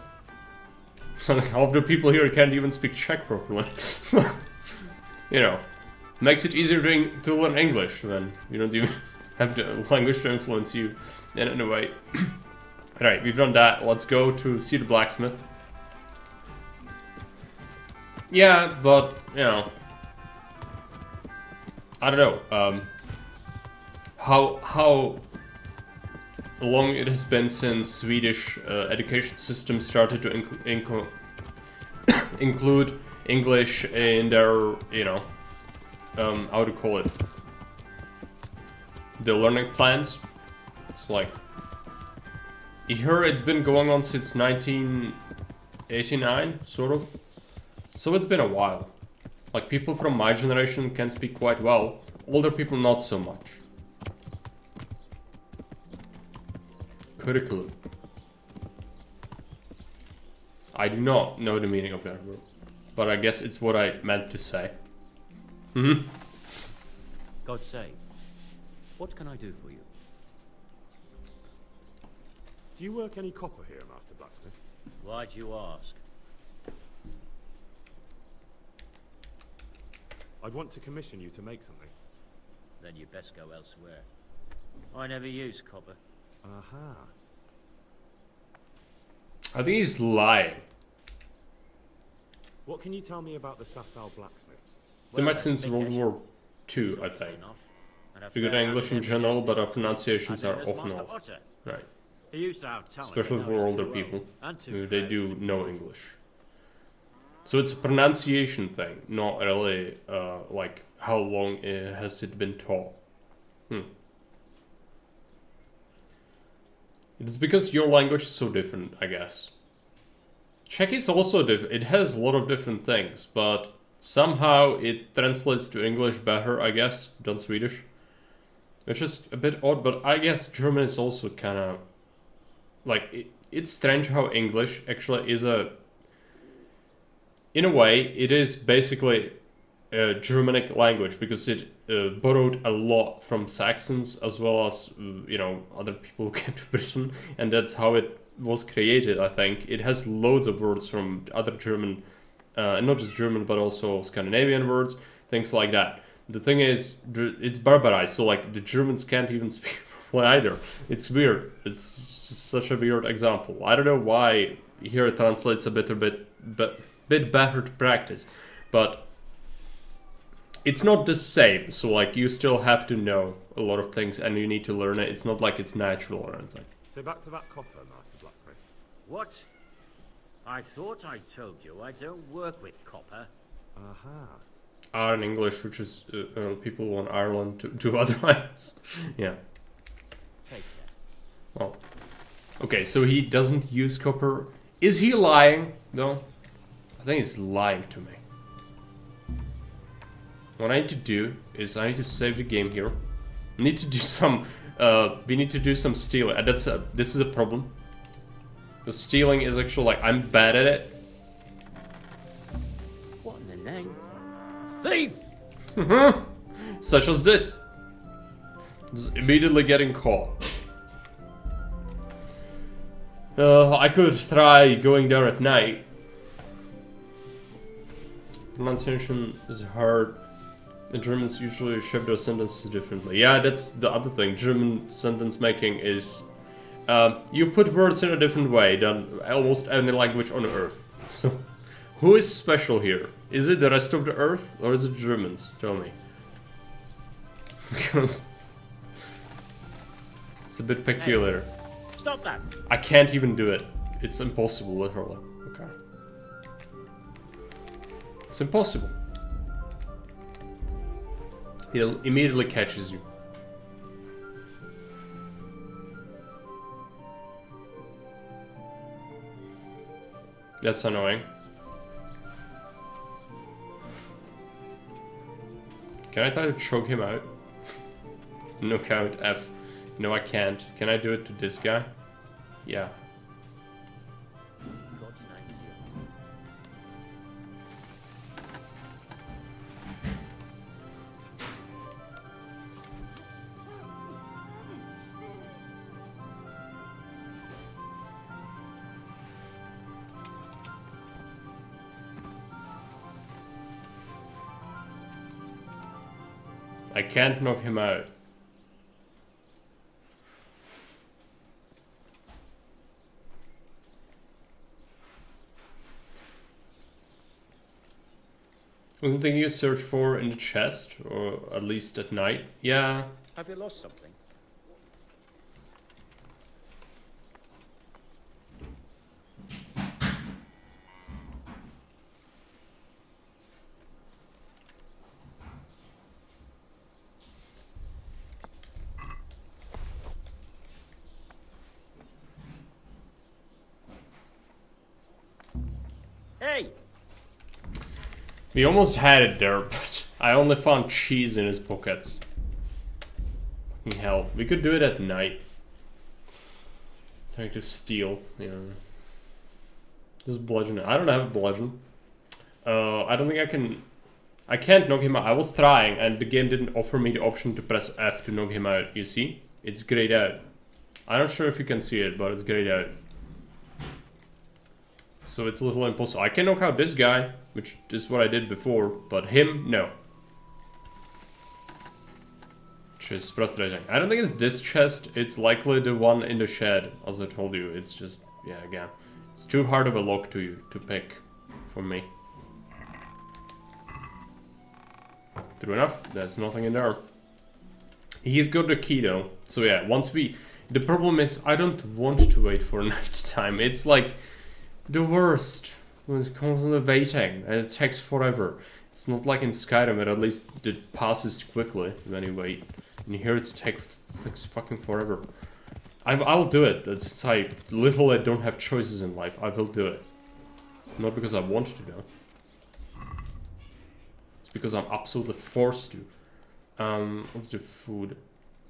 Half the people here can't even speak Czech properly. You know, makes it easier to learn English when you don't even have the language to influence you in any way. Alright, we've done that. Let's go to see the blacksmith. Yeah, but, you know, I don't know, how long it has been since Swedish education system started to include English in their, you know, how to call it, the learning plans. It's like, here it's been going on since 1989, sort of. So it's been a while. Like, people from my generation can speak quite well, older people not so much. Curriculum. I do not know the meaning of that word, but I guess it's what I meant to say. God sake, what can I do for you? Do you work any copper here, Master Blacksmith? Why'd you ask? I'd want to commission you to make something. Then you best go elsewhere. I never use copper. Aha. I think he's lying. What can you tell me about the Sasau blacksmiths? They might since World War II, I think. We good English in general, but our pronunciations are often off. Right. He used to have talent, Especially but for now he's older too people. old and too Who they proud do to know admit it. English. So it's a pronunciation thing, not really like how long has it been taught. It's because your language is so different, I guess. Czech is also different. It has a lot of different things, but somehow it translates to English better, I guess, than Swedish. Which is a bit odd, but I guess German is also kind of... Like, it's strange how English actually is a... In a way, it is basically Germanic language because it borrowed a lot from Saxons as well as you know, other people who came to Britain, and that's how it was created. I think it has loads of words from other German, and not just German but also Scandinavian words, things like that. The thing is, it's barbarized, so like the Germans can't even speak properly either. It's weird. It's just such a weird example. I don't know why here it translates a bit better to practice, but it's not the same. So like you still have to know a lot of things and you need to learn it. It's not like it's natural or anything. So back to that copper, Master Blacksmith. What? I thought I told you I don't work with copper. Iron English, which is people in Ireland to do other items. Yeah. Take care. Well, okay, so he doesn't use copper. Is he lying? No. I think he's lying to me. What I need to do is I need to save the game here. I need to do some. We need to do some stealing. This is a problem. The stealing is actually like I'm bad at it. What in the name? Thief! Such as this. Just immediately getting caught. I could try going there at night. Pronunciation is hard. The Germans usually shape their sentences differently. Yeah, that's the other thing. German sentence making is you put words in a different way than almost any language on earth. So, who is special here? Is it the rest of the earth or is it Germans? Tell me. Because it's a bit peculiar. Hey, stop that! I can't even do it. It's impossible, literally. Okay. It's impossible. He immediately catches you. That's annoying. Can I try to choke him out? Knockout F. No, I can't. Can I do it to this guy? Yeah. I can't knock him out. Wasn't thinking you search for in the chest, or at least at night? Yeah. Have you lost something? Hey! We almost had it there, but I only found cheese in his pockets. Fucking hell. We could do it at night. Trying to steal, you know. Just bludgeon it. I don't have a bludgeon. I don't think I can... I can't knock him out. I was trying, and the game didn't offer me the option to press F to knock him out. You see? It's grayed out. I'm not sure if you can see it, but it's grayed out. So it's a little impossible. I can knock out this guy, which is what I did before, but him, no. Which is frustrating. I don't think it's this chest, it's likely the one in the shed, as I told you. It's just, yeah, again. It's too hard of a lock to pick for me. True enough, there's nothing in there. He's got the key though. So yeah, once we... The problem is, I don't want to wait for night time. It's like... the worst. It's constantly waiting and it takes forever. It's not like in Skyrim where at least it passes quickly when you wait. And here it takes fucking forever. I'll do it. It's I literally don't have choices in life. I will do it. Not because I want to though. It's because I'm absolutely forced to. Let's do food.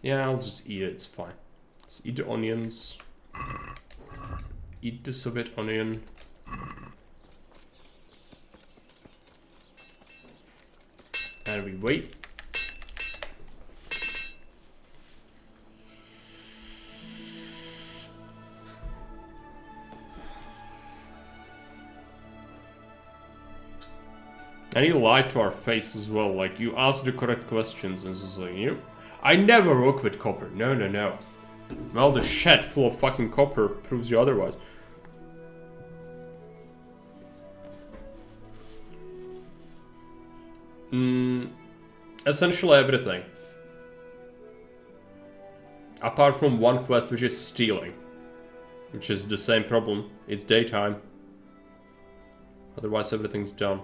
Yeah, I'll just eat it. It's fine. Let's eat the onions. Eat the Soviet onion. And we wait. And he lied to our face as well, like, you ask the correct questions, and it's just like, you... I never work with copper, no, no, no. Well, the shed full of fucking copper proves you otherwise. Essentially everything. Apart from one quest, which is stealing. Which is the same problem, it's daytime. Otherwise everything's done.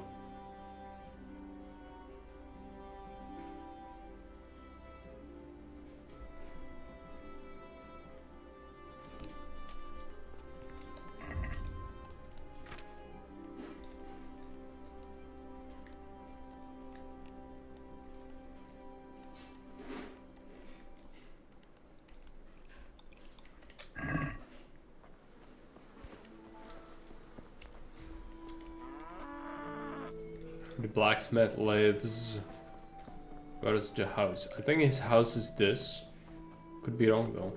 The blacksmith lives... Where is the house? I think his house is this. Could be wrong though.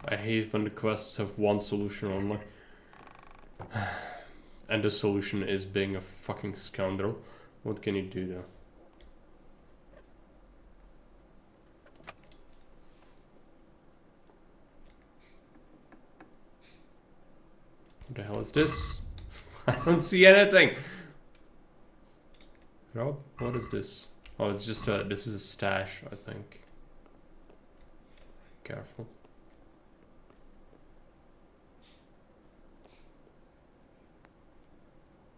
I hate when the quests have one solution only. And the solution is being a fucking scoundrel. What can you do though? What the hell is this? I don't see anything! Rob, what is this? Oh, it's just a... this is a stash, I think. Careful.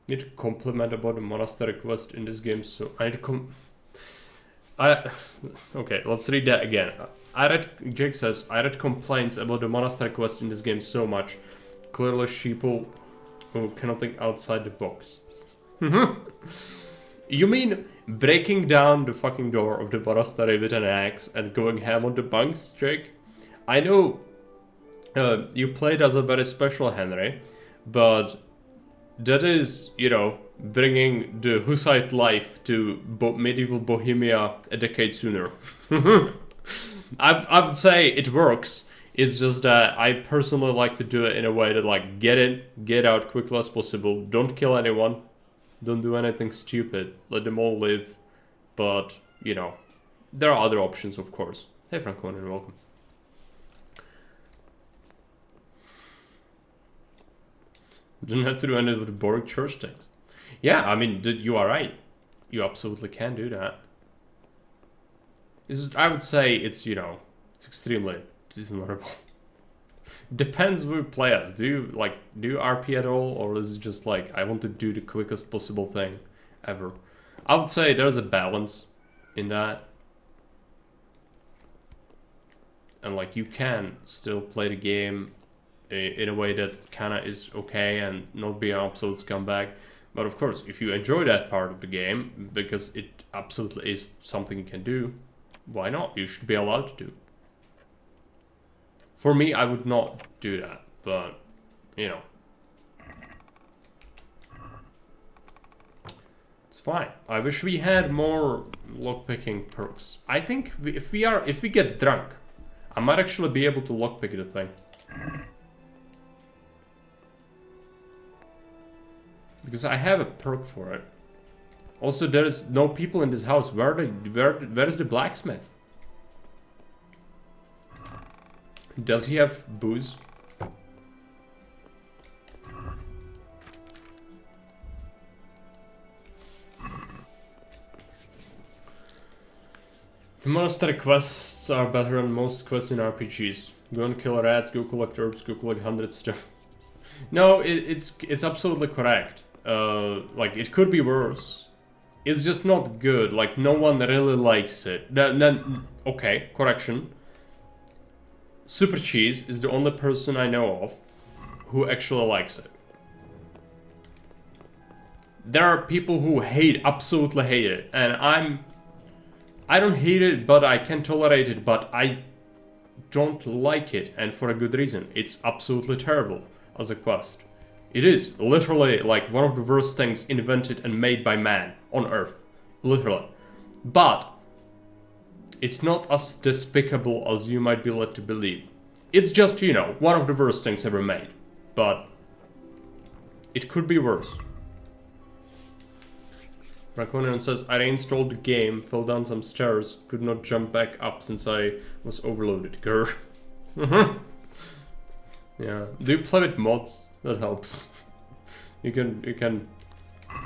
Need to compliment about the monastery quest in this game, so I need to okay, let's read that again. Jake says, I read complaints about the monastery quest in this game so much. Clearly sheeple who cannot think outside the box. You mean breaking down the fucking door of the monastery with an axe and going ham on the bunks, Jake? I know you played as a very special Henry, but that is, you know, bringing the Hussite life to medieval Bohemia a decade sooner. I would say it works. It's just that I personally like to do it in a way that, like, get in, get out quickly as possible. Don't kill anyone. Don't do anything stupid. Let them all live. But, you know, there are other options, of course. Hey, Frank Conan, welcome. Don't have to do any of the boring church things. Yeah, I mean, you are right. You absolutely can do that. It's just, I would say it's, you know, it's extremely dishonorable. Depends who you play as. Do you RP at all, or is it just like, I want to do the quickest possible thing ever? I would say there's a balance in that. And like, you can still play the game in a way that kinda is okay and not be an absolute scumbag. But of course, if you enjoy that part of the game, because it absolutely is something you can do, why not? You should be allowed to do. For me, I would not do that, but, you know. It's fine. I wish we had more lockpicking perks. I think if we get drunk, I might actually be able to lockpick the thing. Because I have a perk for it. Also, there is no people in this house. Where is the blacksmith? Does he have booze? Monastery quests are better than most quests in RPGs. Go and kill rats, go collect herbs, go collect 100 stuff. No, it's absolutely correct. Like, it could be worse. It's just not good. Like, no one really likes it. Then, okay, correction. Super Cheese is the only person I know of who actually likes it. There are people who absolutely hate it, and I don't hate it, but I can tolerate it, but I don't like it, and for a good reason. It's absolutely terrible as a quest. It is literally like one of the worst things invented and made by man on Earth. Literally. But it's not as despicable as you might be led to believe. It's just, you know, one of the worst things ever made. But it could be worse. Raccoonian says, I reinstalled the game, fell down some stairs, could not jump back up since I was overloaded. Grr. Yeah. Do you play with mods? That helps. You can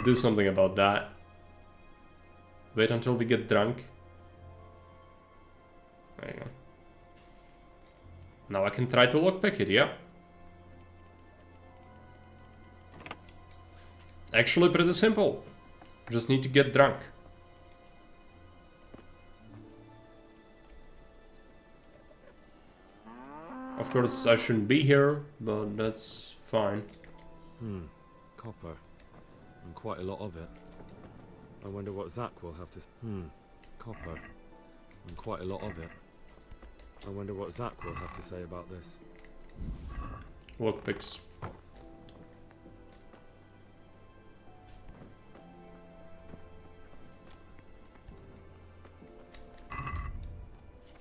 do something about that. Wait until we get drunk. There you go. Now I can try to lockpick it, yeah. Actually pretty simple. Just need to get drunk. Of course I shouldn't be here, but that's fine. Copper. And quite a lot of it. I wonder what Zach will have to... Copper. And quite a lot of it. I wonder what Zach will have to say about this. Lockpicks.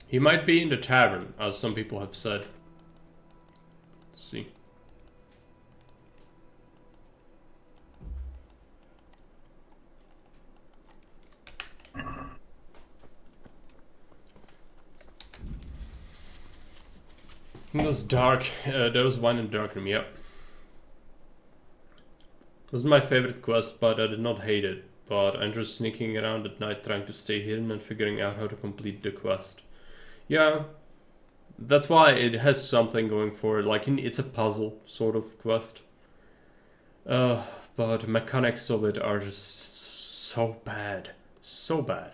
He might be in the tavern, as some people have said. Let's see. It was dark. There was wine in the dark room, yep. It was my favorite quest, but I did not hate it. But I'm just sneaking around at night trying to stay hidden and figuring out how to complete the quest. Yeah, that's why it has something going for it. Like, it's a puzzle sort of quest. But mechanics of it are just so bad. So bad.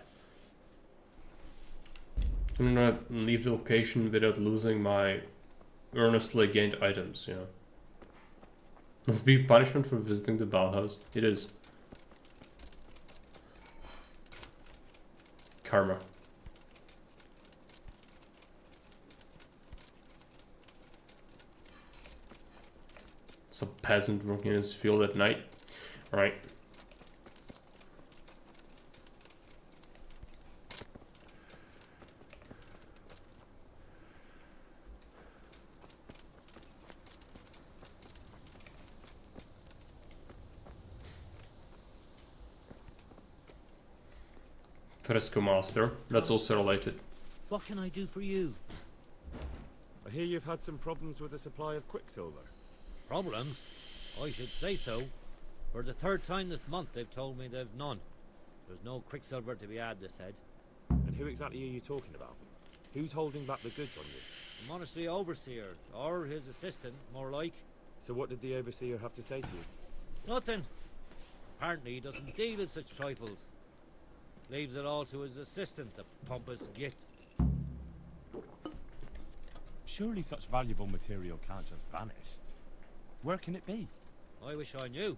I'm gonna leave the location without losing my earnestly gained items, yeah. Must be punishment for visiting the Bauhaus. It is. Karma. Some peasant working in his field at night. Alright. Fresco Master. That's also related. What can I do for you? I hear you've had some problems with the supply of quicksilver. Problems? I should say so. For the third time this month they've told me they've none. There's no quicksilver to be had, they said. And who exactly are you talking about? Who's holding back the goods on you? The monastery overseer, or his assistant, more like. So what did the overseer have to say to you? Nothing. Apparently he doesn't deal in such trifles. Leaves it all to his assistant, the pompous git. Surely such valuable material can't just vanish. Where can it be? I wish I knew.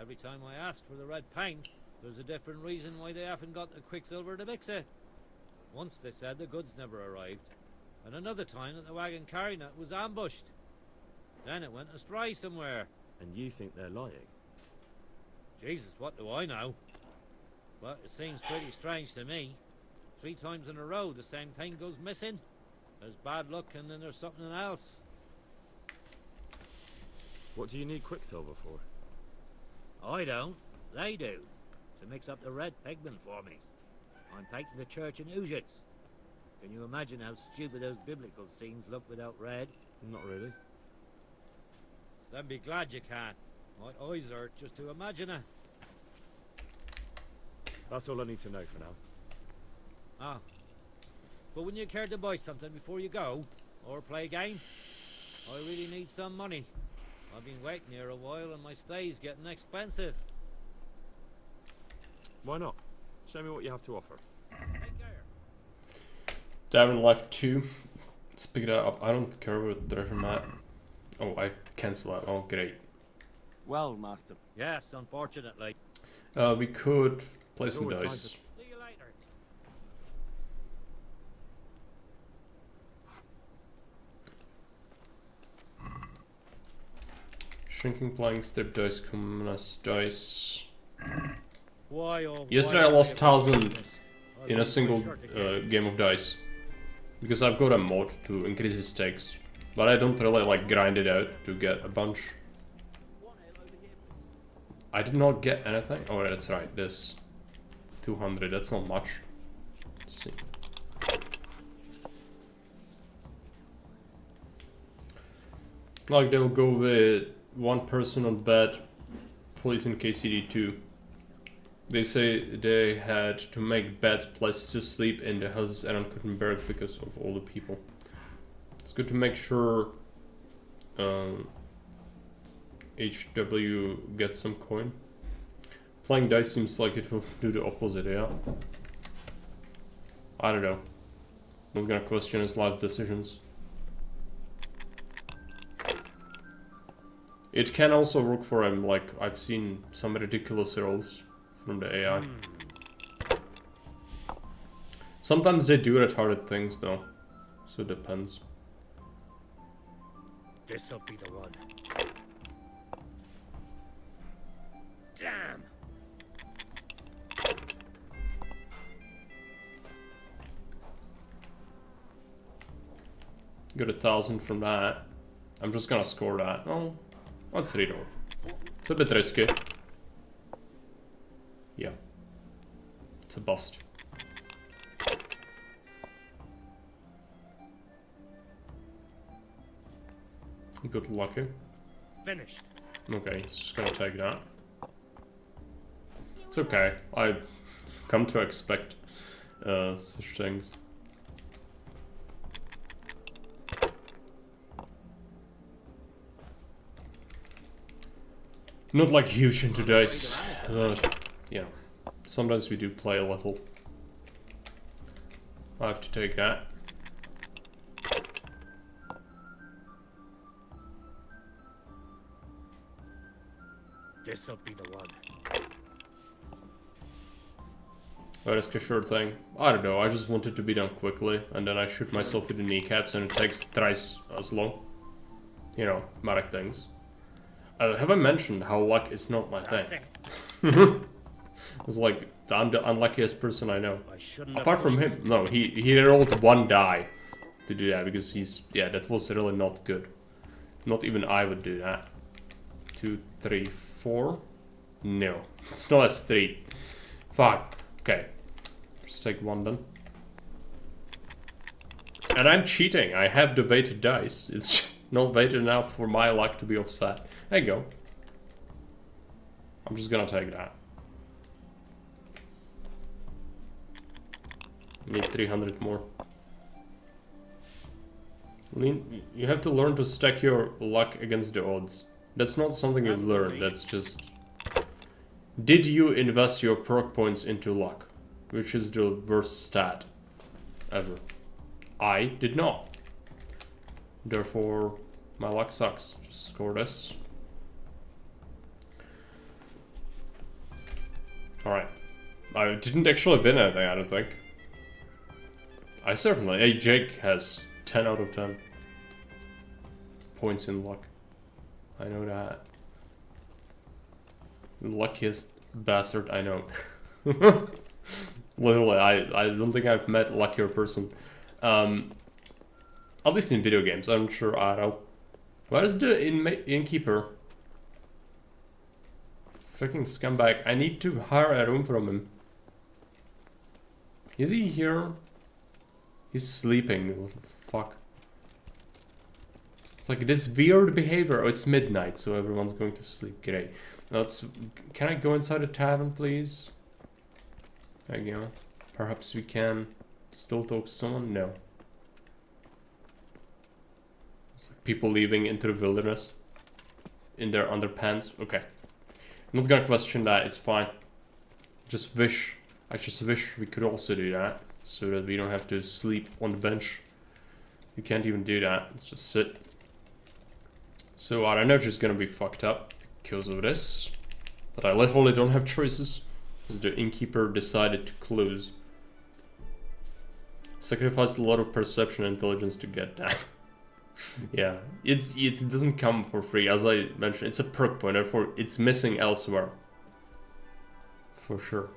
Every time I ask for the red paint, there's a different reason why they haven't got the quicksilver to mix it. Once they said the goods never arrived, and another time that the wagon carrying it was ambushed. Then it went astray somewhere. And you think they're lying? Jesus, what do I know? But it seems pretty strange to me. 3 times in a row the same thing goes missing. There's bad luck and then there's something else. What do you need quicksilver for? I don't. They do. To mix up the red pigment for me. I'm painting the church in Ujits. Can you imagine how stupid those biblical scenes look without red? Not really. Then be glad you can. My eyes hurt just to imagine it. That's all I need to know for now. Ah, But wouldn't you care to buy something before you go? Or play a game? I really need some money. I've been waiting here a while and my stay's getting expensive. Why not? Show me what you have to offer. Tavern Life 2. Let's pick it up. I don't care about the treasure map. Oh, I cancel that. Oh, great. Well, master. Yes, unfortunately. We could play some Always time dice. See you later. Shrinking planks, step dice, commonest dice. Why, oh, Yesterday I lost 1,000 in a single game of dice. Because I've got a mod to increase the stakes. But I don't really like grind it out to get a bunch. I did not get anything. Oh, that's right. This 200. That's not much. Let's see. Like they'll go with one person on bed, police in KCD 2. They say they had to make beds places to sleep in the houses around Gutenberg because of all the people. It's good to make sure HW gets some coin. Playing dice seems like it will do the opposite, yeah. I don't know. I'm gonna question his life decisions. It can also work for him, like I've seen some ridiculous rolls from the AI. Sometimes they do retarded things though, so it depends. This'll be the one. Damn! Got 1,000 from that. I'm just gonna score that. Oh, let's reroll. It's a bit risky. Yeah. It's a bust. Good lucky. Finished. Okay, he's just gonna take that. It's okay. I've come to expect such things. Not like huge into dice. Yeah. Sometimes we do play a little. I have to take that. This'll be the one. That is a sure thing. I don't know, I just want it to be done quickly, and then I shoot myself with the kneecaps and it takes thrice as long. You know, Marek things. Have I mentioned how luck is not my thing? It's like, I'm the unluckiest person I know. Apart from him, no, he rolled one die to do that, because yeah, that was really not good. Not even I would do that. 2, 3, 4? No, it's not a street. Fuck. Okay. Just take one then. And I'm cheating. I have the weighted dice. It's not weighted enough for my luck to be offset. There you go. I'm just gonna take that. Need 300 more. You have to learn to stack your luck against the odds. That's not something you learn, that's just... Did you invest your perk points into luck? Which is the worst stat ever. I did not. Therefore, my luck sucks. Just score this. Alright. I didn't actually win anything, I don't think. I certainly... Hey, Jake has 10 out of 10 points in luck. I know that. The luckiest bastard I know. Literally, I don't think I've met a luckier person. At least in video games, I'm sure I don't. Where is the innkeeper? Freaking scumbag. I need to hire a room from him. Is he here? He's sleeping. What the fuck? Like this weird behavior. Oh, it's midnight, so everyone's going to sleep. Great. Can I go inside the tavern, please? There you go. Perhaps we can Still talk to someone? No. It's like people leaving into the wilderness in their underpants. Okay. I'm not gonna question that, it's fine. I just wish we could also do that, so that we don't have to sleep on the bench. You can't even do that, let's just sit. So our energy is gonna be fucked up because of this. But I literally don't have choices, because the innkeeper decided to close. Sacrificed a lot of perception and intelligence to get that. Yeah, it doesn't come for free, as I mentioned. It's a perk point, therefore it's missing elsewhere. For sure.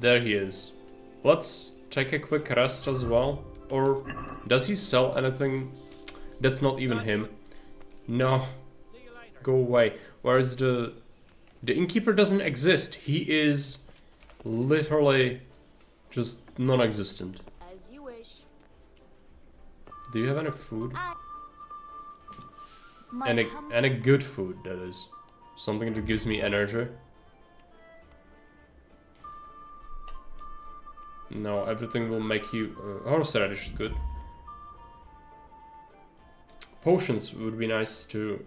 There he is. Let's take a quick rest as well. Or does he sell anything? That's not even him. No. Go away. Whereas the innkeeper doesn't exist. He is literally just non-existent. As you wish. Do you have any food? Any good food, that is. Something that gives me energy. No, everything will make you... horseradish is good. Potions would be nice to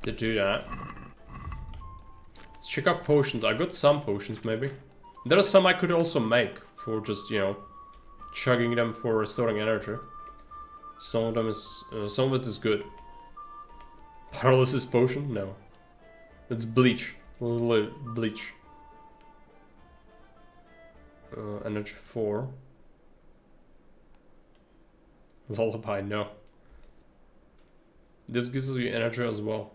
do that. Let's check out potions. I got some potions, maybe. There are some I could also make for just, you know, chugging them for restoring energy. Some of them is... some of it is good. Paralysis potion? No. It's bleach. Literally bleach. Energy 4. Lullaby, no. This gives you energy as well.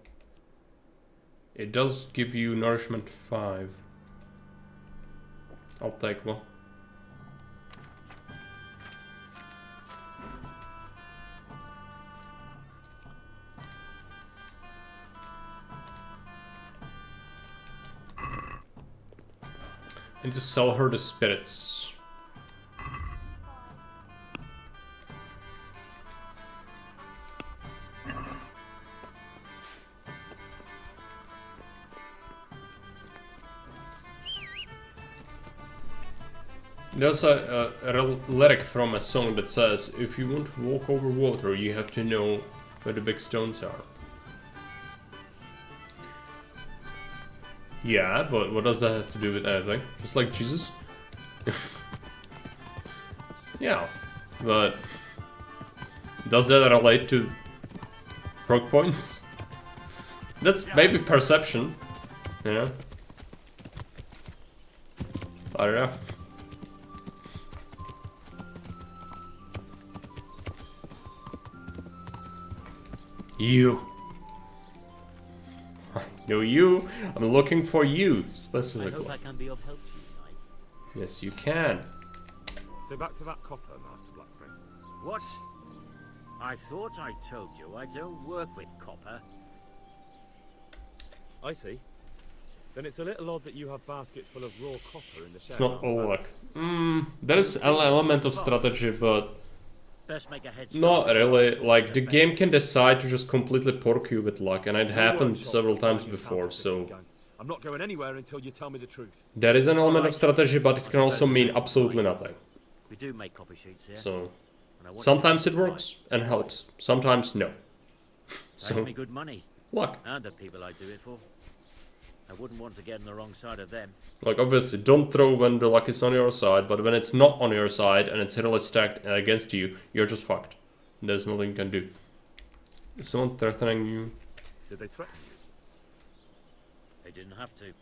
It does give you nourishment 5. I'll take one. And to sell her the spirits. There's a lyric from a song that says, if you want to walk over water, you have to know where the big stones are. Yeah, but what does that have to do with anything? Just like Jesus? Yeah, but does that relate to proc points? That's maybe perception, you know? I don't know. You. No, you. I'm looking for you specifically. I hope I can be of help to you, Knight. Yes, you can. So back to that copper, Master Blacksmith. What? I thought I told you I don't work with copper. I see. Then it's a little odd that you have baskets full of raw copper in the shed. It's not all luck. There is an element of strategy, but Best make a head not really. Like, the game can decide to just completely pork you with luck, and it happened several times before, so... I'm not going anywhere until you tell me the truth. There is an element of strategy, but it can also mean absolutely nothing. We do make copper sheets here. So, sometimes it works and helps. Sometimes no. So, me good money. Luck. And the people I do it for. I wouldn't want to get on the wrong side of them. Like, obviously, don't throw when the luck is on your side, but when it's not on your side and it's really stacked against you, you're just fucked. There's nothing you can do. Is someone threatening you? Did they threaten you? They didn't have to.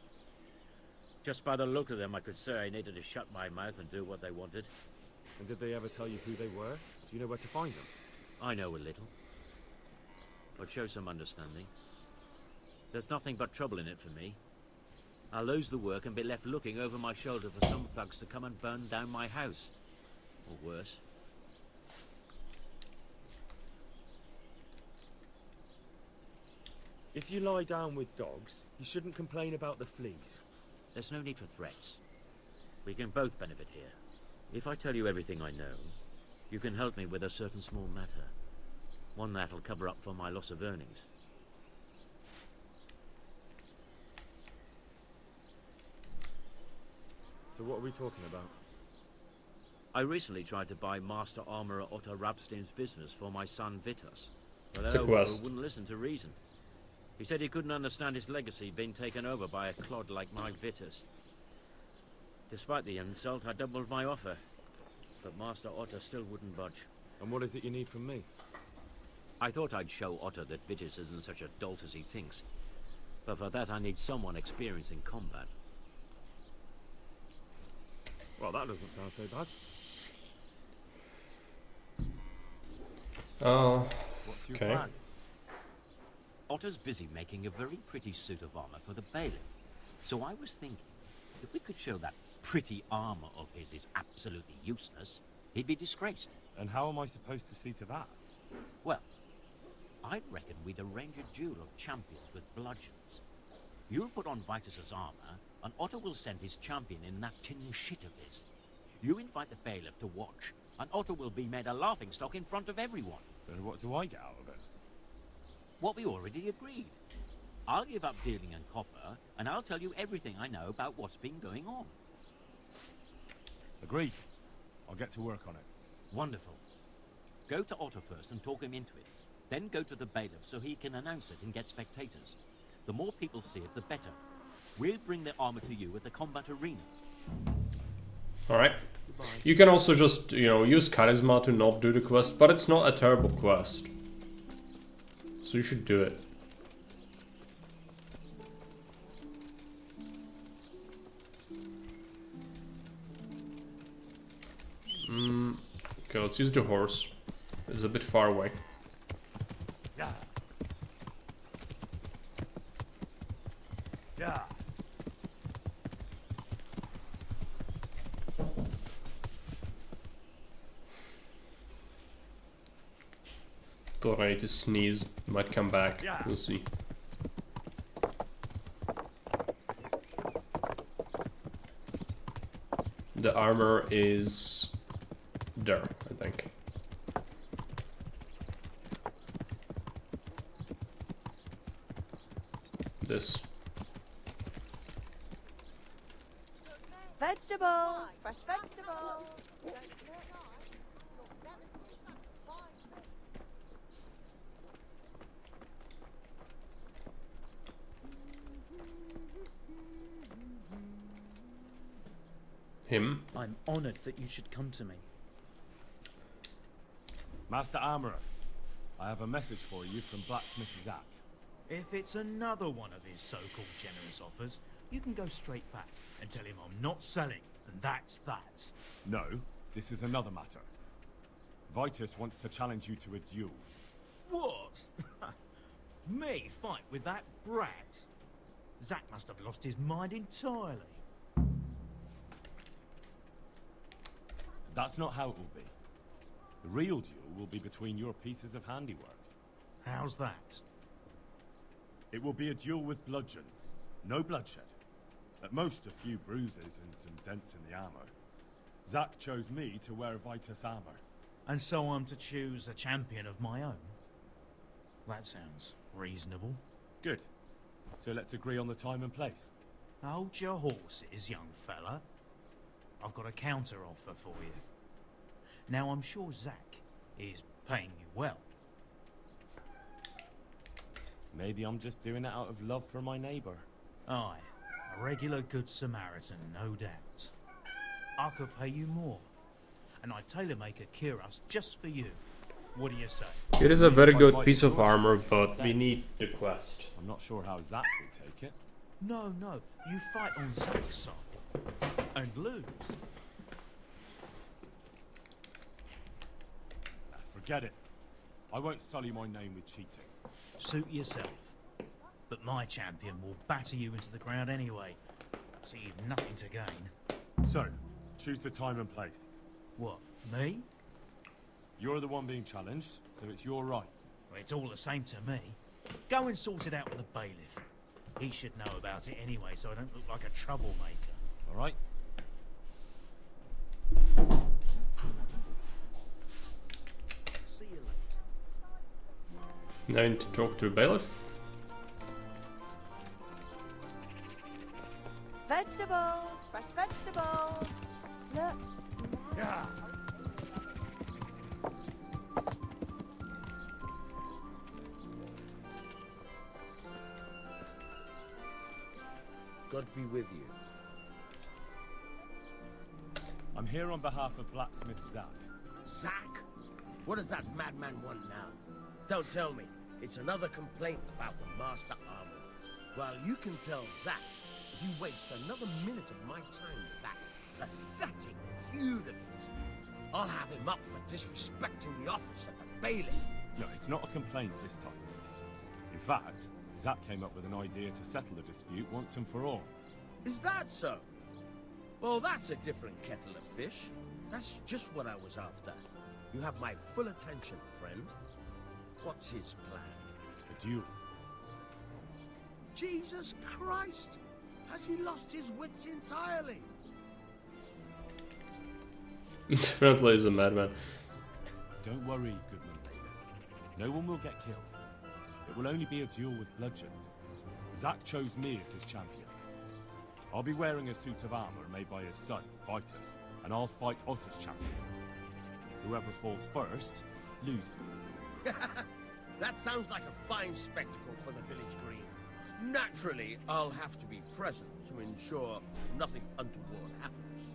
Just by the look of them, I could say I needed to shut my mouth and do what they wanted. And did they ever tell you who they were? Do you know where to find them? I know a little. But show some understanding. There's nothing but trouble in it for me. I'll lose the work and be left looking over my shoulder for some thugs to come and burn down my house. Or worse. If you lie down with dogs, you shouldn't complain about the fleas. There's no need for threats. We can both benefit here. If I tell you everything I know, you can help me with a certain small matter. One that'll cover up for my loss of earnings. So what are we talking about? I recently tried to buy Master Armourer Otto Rabstein's business for my son Vitus, but It's a that quest. wouldn't listen to reason. He said he couldn't understand his legacy being taken over by a clod like my Vitus. Despite the insult, I doubled my offer, but Master Otto still wouldn't budge. And what is it you need from me? I thought I'd show Otto that Vitus isn't such a dolt as he thinks, but for that I need someone experienced in combat. Well, that doesn't sound so bad. What's your plan? Otto's busy making a very pretty suit of armor for the bailiff. So I was thinking, if we could show that pretty armor of his is absolutely useless, he'd be disgraced. And how am I supposed to see to that? Well, I'd reckon we'd arrange a duel of champions with bludgeons. You'll put on Vitus's armor, and Otto will send his champion in that tin shit of his. You invite the bailiff to watch, and Otto will be made a laughingstock in front of everyone. Then what do I get out of it? What we already agreed. I'll give up dealing in copper, and I'll tell you everything I know about what's been going on. Agreed. I'll get to work on it. Wonderful. Go to Otto first and talk him into it. Then go to the bailiff so he can announce it and get spectators. The more people see it, the better. We'll bring the armor to you at the combat arena. Alright. You can also just, use charisma to not do the quest, but it's not a terrible quest. So you should do it. Okay, let's use the horse. It's a bit far away. Yeah. Yeah. Thought I need to sneeze. Might come back. Yeah. We'll see. The armor is there, I think. This. Vegetables! Fresh vegetables! Him? I'm honored that you should come to me. Master Armourer, I have a message for you from Blacksmith Zack. If it's another one of his so-called generous offers, you can go straight back and tell him I'm not selling, and that's that. No, this is another matter. Vitus wants to challenge you to a duel. What? Me fight with that brat? Zack must have lost his mind entirely. That's not how it will be. The real duel will be between your pieces of handiwork. How's that? It will be a duel with bludgeons. No bloodshed. At most, a few bruises and some dents in the armor. Zack chose me to wear Vitus armor. And so I'm to choose a champion of my own? That sounds reasonable. Good. So let's agree on the time and place. Hold your horses, young fella. I've got a counter offer for you. Now, I'm sure Zack is paying you well. Maybe I'm just doing it out of love for my neighbor. Aye, a regular good Samaritan, no doubt. I could pay you more, and I'd tailor-make a cuirass just for you. What do you say? It is a very good piece of armor, but we need the quest. I'm not sure how Zack will take it. No, you fight on Zack's side. And lose. Forget it. I won't sully my name with cheating. Suit yourself. But my champion will batter you into the ground anyway, so you've nothing to gain. So, choose the time and place. What, me? You're the one being challenged, so it's your right. Well, it's all the same to me. Go and sort it out with the bailiff. He should know about it anyway, so I don't look like a troublemaker. All right? See you later. Now I need to talk to a bailiff. Vegetables, fresh vegetables. Look. Yeah. God be with you. I'm here on behalf of blacksmith Zack. Zack? What does that madman want now? Don't tell me. It's another complaint about the Master Armorer. Well, you can tell Zack if you waste another minute of my time with that pathetic feud of his, I'll have him up for disrespecting the office of the bailiff. No, it's not a complaint this time. In fact, Zack came up with an idea to settle the dispute once and for all. Is that so? Well, that's a different kettle of fish. That's just what I was after. You have my full attention, friend. What's his plan? A duel. Jesus Christ! Has he lost his wits entirely? Definitely is a madman. Don't worry, Goodman Bailiff. No one will get killed. It will only be a duel with bludgeons. Zack chose me as his champion. I'll be wearing a suit of armor made by his son, Vitus, and I'll fight Otter's champion. Whoever falls first, loses. That sounds like a fine spectacle for the village green. Naturally, I'll have to be present to ensure nothing untoward happens.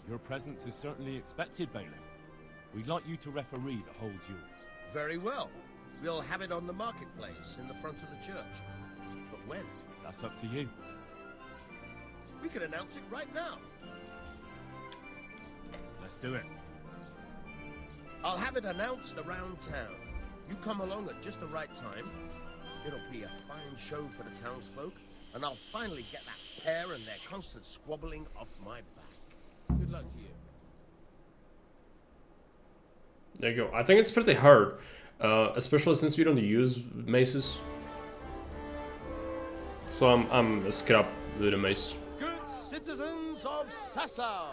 Your presence is certainly expected, Bailiff. We'd like you to referee the whole duel. Very well. We'll have it on the marketplace in the front of the church. But when? That's up to you. We could announce it right now. Let's do it. I'll have it announced around town. You come along at just the right time. It'll be a fine show for the townsfolk, and I'll finally get that pair and their constant squabbling off my back. Good luck to you. There you go. I think it's pretty hard, especially since we don't use maces. So I'm a scrap with a mace. Good citizens of Sasau,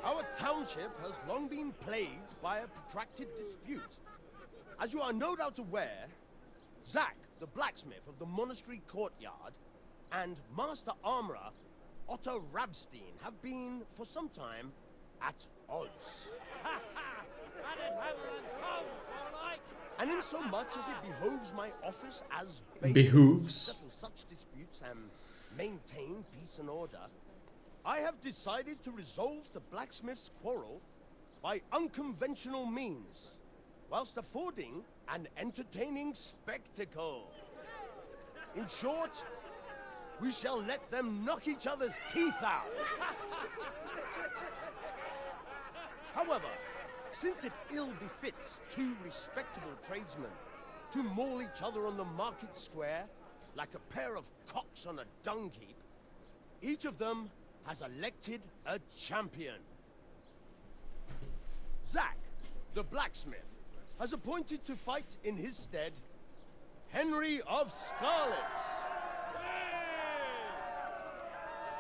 our township has long been plagued by a protracted dispute. As you are no doubt aware, Zack, the blacksmith of the monastery courtyard, and Master Armorer Otto Rabstein have been, for some time, at odds. And in so much as it behoves my office as bailiff to settle such disputes and maintain peace and order, I have decided to resolve the blacksmith's quarrel by unconventional means, whilst affording an entertaining spectacle. In short, we shall let them knock each other's teeth out. However, since it ill befits two respectable tradesmen to maul each other on the market square like a pair of cocks on a dung heap, each of them has elected a champion. Zack, the blacksmith, has appointed to fight in his stead Henry of Scarlet.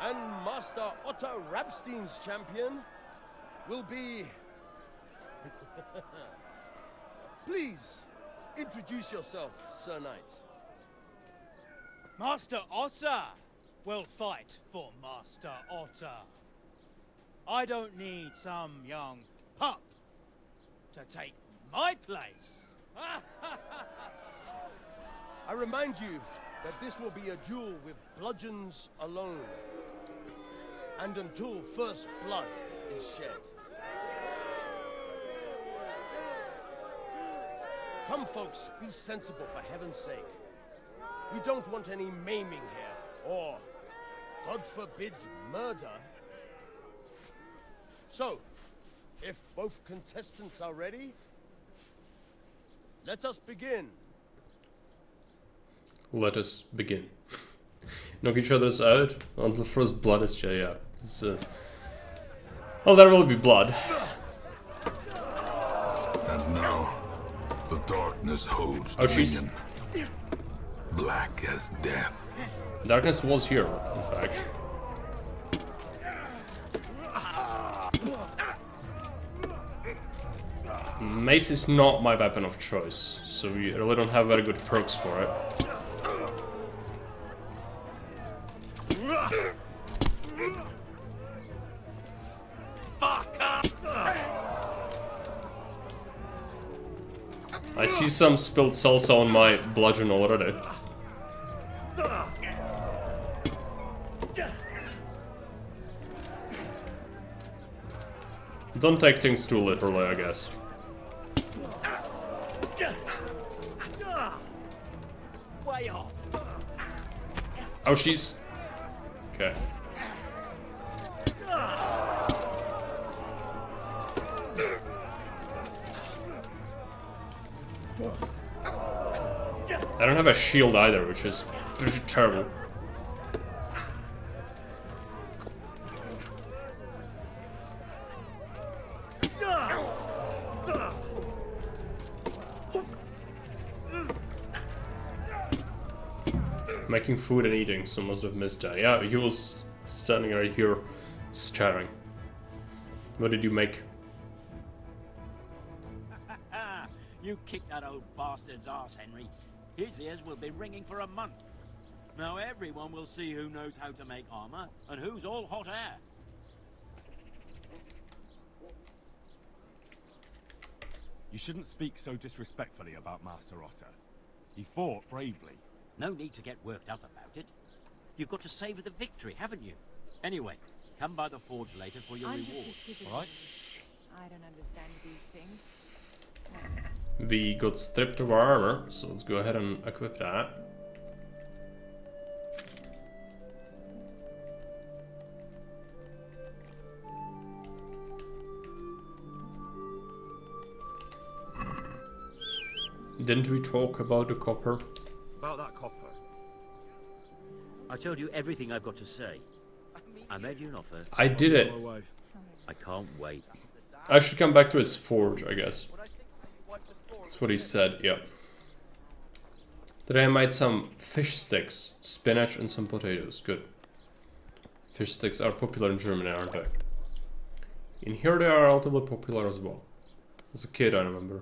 And Master Otto Rabstein's champion will be... Please, introduce yourself, Sir Knight. Master Otter will fight for Master Otter. I don't need some young pup to take my place. I remind you that this will be a duel with bludgeons alone, and until first blood is shed. Come, folks, be sensible for heaven's sake. We don't want any maiming here, or, God forbid, murder. So, if both contestants are ready, let us begin. Let us begin. knock each other's out until first blood is shed. Yeah, it's, well, there will be blood. And now, the darkness holds dominion. Black as death. Darkness was here, in fact. Mace is not my weapon of choice, so we really don't have very good perks for it. I see some spilled salsa on my bludgeon already. Don't take things too literally, I guess. Oh, she's... Okay. I don't have a shield either, which is pretty terrible. Making food and eating, so must have missed that. Yeah, he was standing right here, staring. What did you make? You kicked that old bastard's ass, Henry. His ears will be ringing for a month. Now everyone will see who knows how to make armor, and who's all hot air. You shouldn't speak so disrespectfully about Master Otter. He fought bravely. No need to get worked up about it. You've got to savor the victory, haven't you? Anyway, come by the forge later for your reward. Just a stupid all right? I don't understand these things. We got stripped of our armor, so let's go ahead and equip that. Didn't we talk about the copper? About that copper. I told you everything I've got to say. I made you an offer. I did it. I can't wait. I should come back to his forge, I guess. That's what he said, yeah. Today I made some fish sticks, spinach and some potatoes. Good. Fish sticks are popular in Germany, aren't they? In here they are relatively popular as well. As a kid, I remember.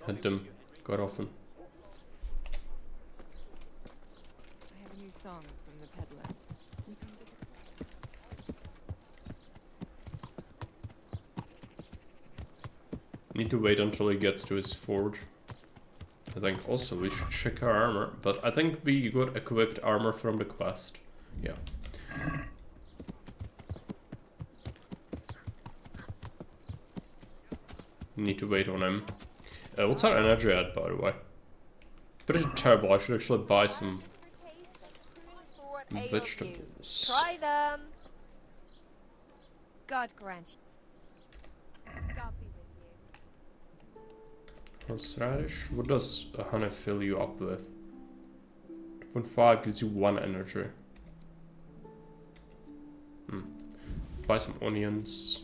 Had them quite often. I have a new song from the peddler. Need to wait until he gets to his forge. I think also we should check our armor, but I think we got equipped armor from the quest. Yeah. Need to wait on him. What's our energy at, by the way? Pretty terrible. I should actually buy some vegetables. Try them. God grant you. God be with you. Horseradish? What does a honey fill you up with? 2.5 gives you 1 energy. Buy some onions.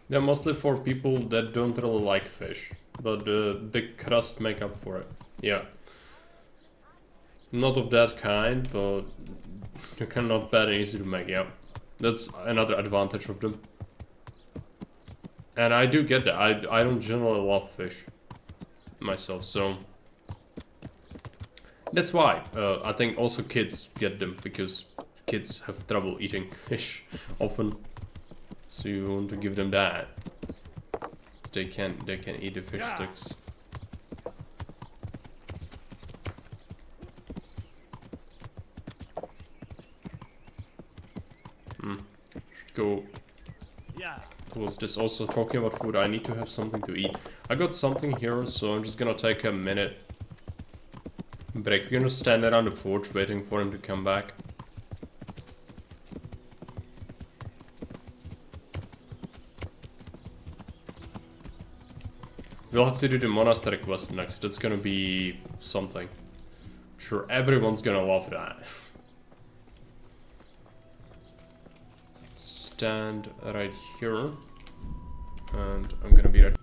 They're mostly for people that don't really like fish, but the big crust make up for it. Yeah. Not of that kind, but they're kind of not bad and easy to make, yeah. That's another advantage of them. And I do get that. I don't generally love fish myself, so that's why. I think also kids get them, because kids have trouble eating fish often. So you want to give them that. They can eat the fish sticks. Should go towards this. Also talking about food, I need to have something to eat. I got something here, so I'm just gonna take a minute break. We're gonna stand around the forge waiting for him to come back. We'll have to do the monastery quest next. That's gonna be something. I'm sure everyone's gonna love that. Stand right here. And I'm gonna be right.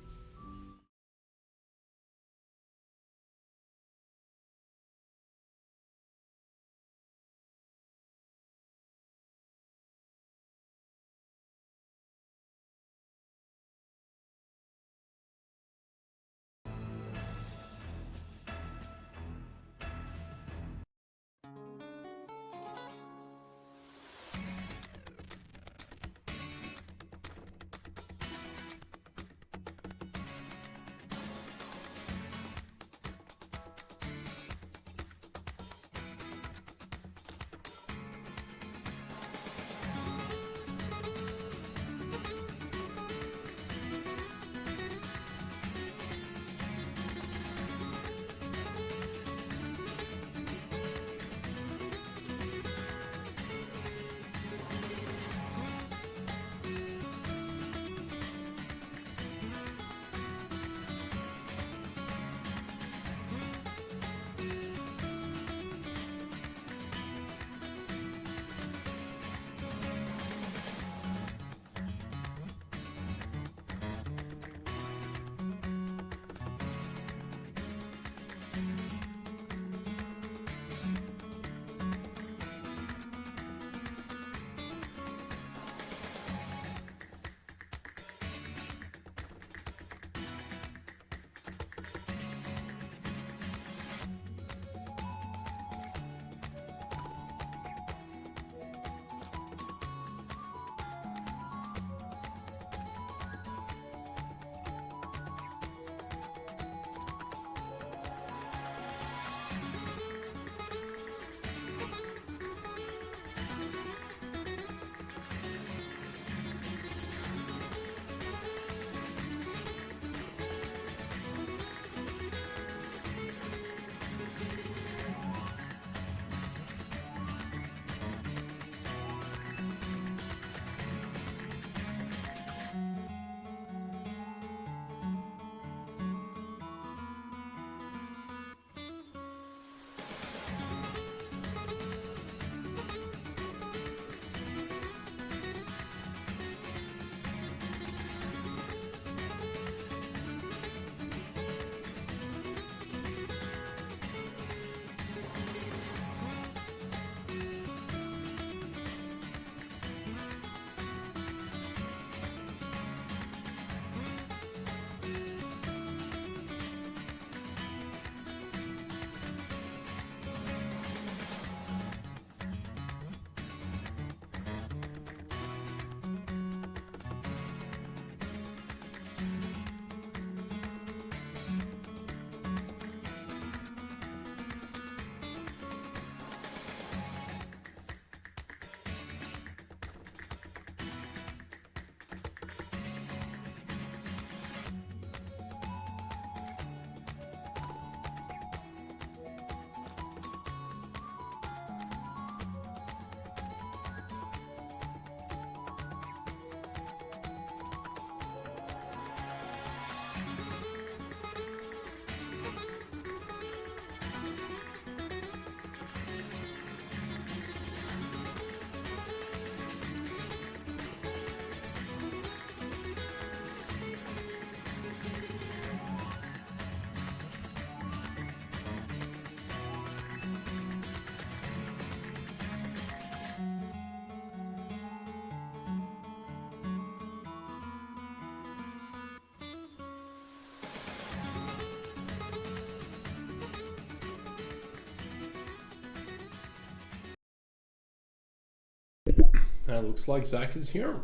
Looks like Zach is here.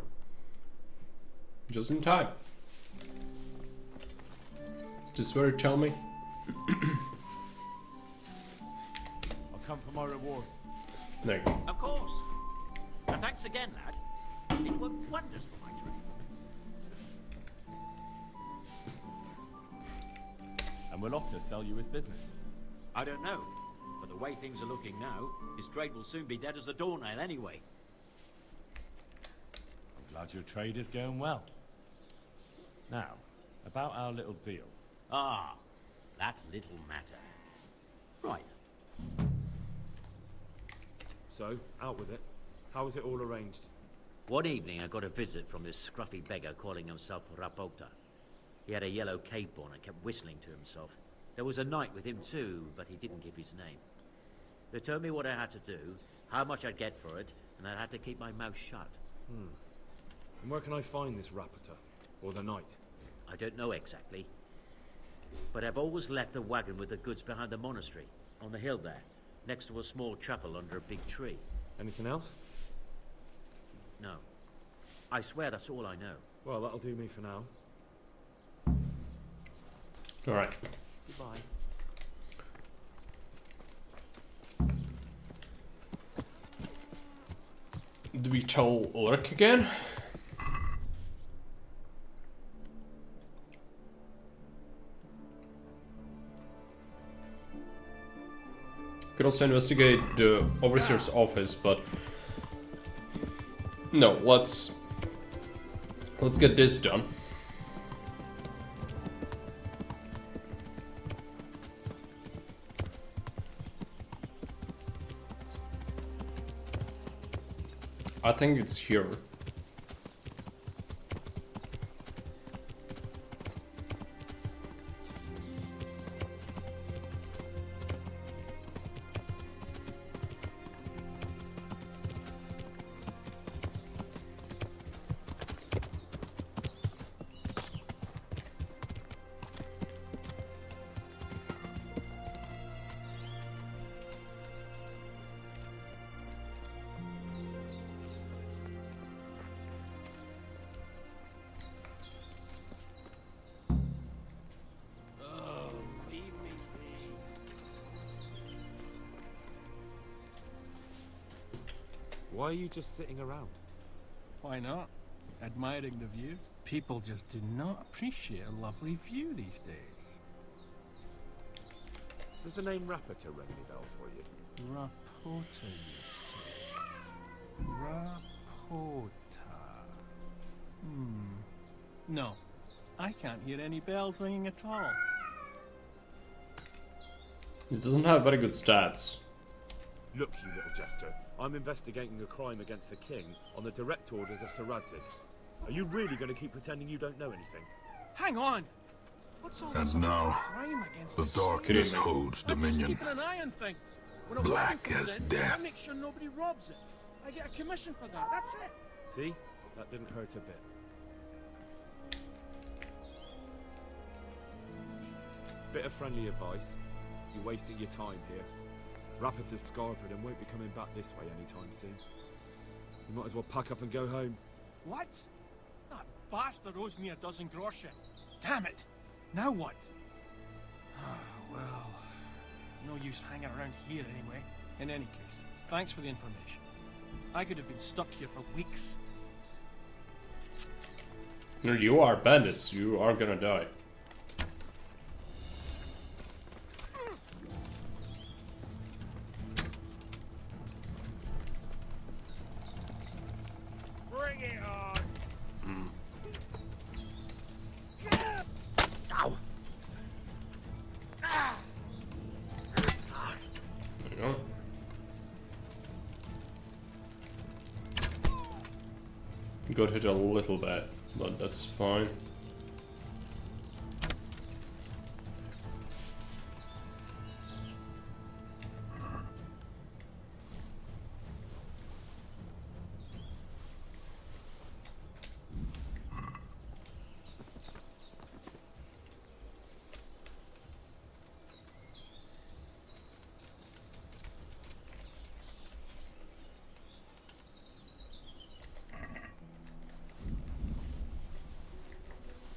Just in time. Is this where you tell me? I'll come for my reward. There you go. Of course. And thanks again, lad. It's worked wonders for my trade. And will Otter sell you his business? I don't know. But the way things are looking now, his trade will soon be dead as a doornail anyway. I'm glad your trade is going well. Now, about our little deal. Ah, that little matter. Right. So, out with it. How was it all arranged? One evening I got a visit from this scruffy beggar calling himself Rapota. He had a yellow cape on and kept whistling to himself. There was a knight with him too, but he didn't give his name. They told me what I had to do, how much I'd get for it, and I had to keep my mouth shut. And where can I find this Rapota? Or the knight? I don't know exactly. But I've always left the wagon with the goods behind the monastery, on the hill there, next to a small chapel under a big tree. Anything else? No. I swear that's all I know. Well, that'll do me for now. Alright. Goodbye. Do we tell Ulrich again? Could also investigate the overseer's office, but no, let's get this done. I think it's here. Why are you just sitting around? Why not? Admiring the view? People just do not appreciate a lovely view these days. Does the name Rapota ring any bells for you? Rapota, you say? Rapota. No. I can't hear any bells ringing at all. He doesn't have very good stats. Look, you little jester. I'm investigating a crime against the king on the direct orders of Sir Radzig. Are you really going to keep pretending you don't know anything? Hang on! What's all this And now, crime against the darkness holds dominion. Keeping an eye on things. When a Black weapon comes as in, death. I make sure nobody robs it. I get a commission for that, that's it. See? That didn't hurt a bit. Bit of friendly advice. You're wasting your time here. Rapota's scarpered and won't be coming back this way anytime soon. You might as well pack up and go home. What? That bastard owes me a dozen groschen. Damn it! Now what? Well, no use hanging around here anyway. In any case, thanks for the information. I could have been stuck here for weeks. You are bandits. You are gonna die. Bring it on! Ow! There you go. Got hit a little bit, but that's fine.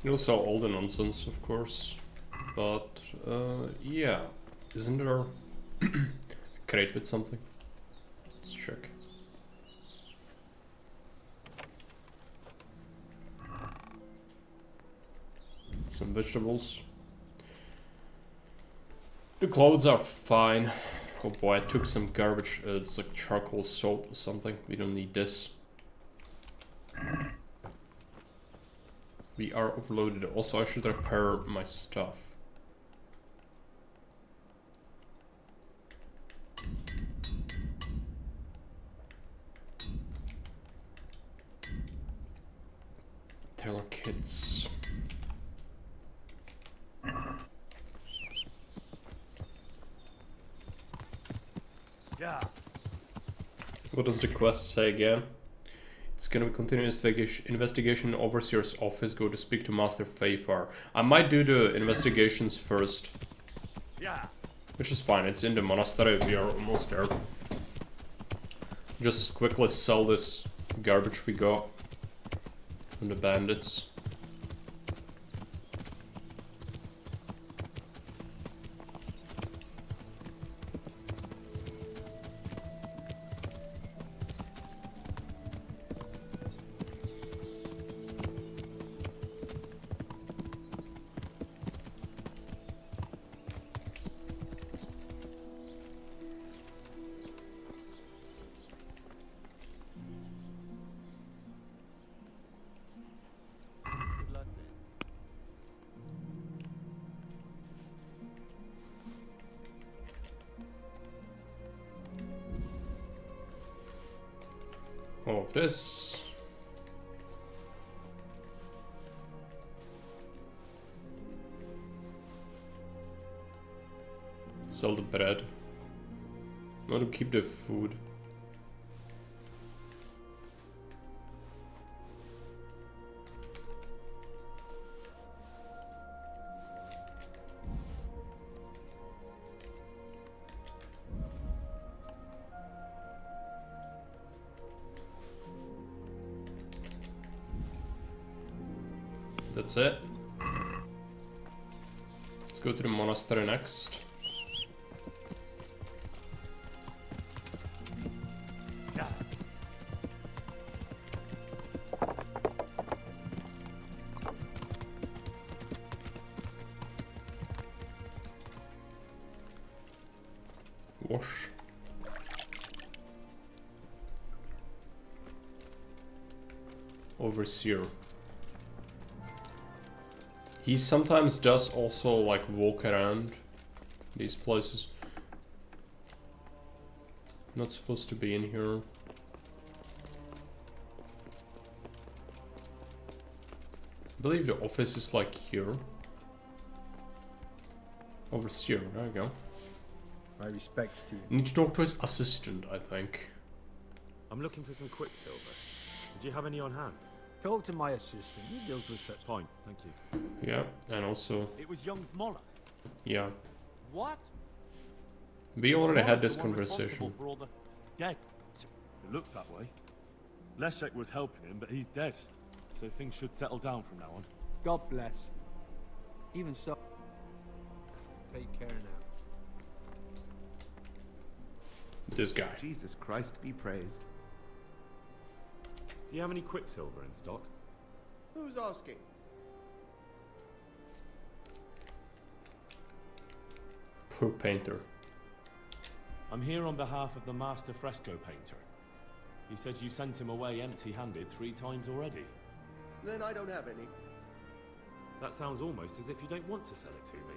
Also all the nonsense, of course, but yeah, isn't there a crate with something? Let's check. Some vegetables. The clothes are fine. Oh boy, I took some garbage. It's like charcoal soap or something. We don't need this. We are overloaded. Also, I should repair my stuff. Taylor kids. Yeah. What does the quest say again? It's gonna be continuous investigation in Overseer's office. Go to speak to Master Fayfar. I might do the investigations first. Yeah. Which is fine, it's in the monastery, we are almost there. Just quickly sell this garbage we got from the bandits. All of this. Sell the bread. Not to keep the food. That's it. Let's go to the monastery next. Wash. Overseer. He sometimes does also like walk around these places. Not supposed to be in here. I believe the office is like here. Overseer, there you go. My respects to you. Need to talk to his assistant, I think. I'm looking for some quicksilver. Did you have any on hand? Talk to my assistant. He deals with such. Fine, thank you. Yeah, and also... It was young Smoller. Yeah. What? We already had Smoller's this the one conversation. responsible for all the dead. It looks that way. Leszek was helping him, but he's dead. So things should settle down from now on. God bless. Even so. Take care now. This guy. Jesus Christ be praised. Do you have any quicksilver in stock? Who's asking? Poor painter. I'm here on behalf of the master fresco painter. He said you sent him away empty-handed 3 times already. Then I don't have any. That sounds almost as if you don't want to sell it to me.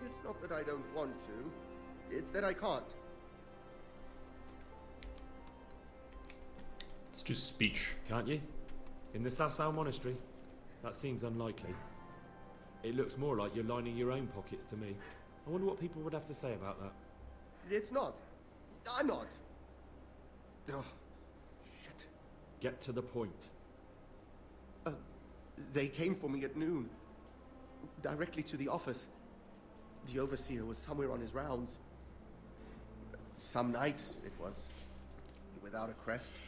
It's not that I don't want to. It's that I can't. Let's do speech. Can't you? In the Sasau monastery? That seems unlikely. It looks more like you're lining your own pockets to me. I wonder what people would have to say about that. It's not. I'm not. Oh, shit. Get to the point. They came for me at noon. Directly to the office. The overseer was somewhere on his rounds. Some night, it was. Without a crest.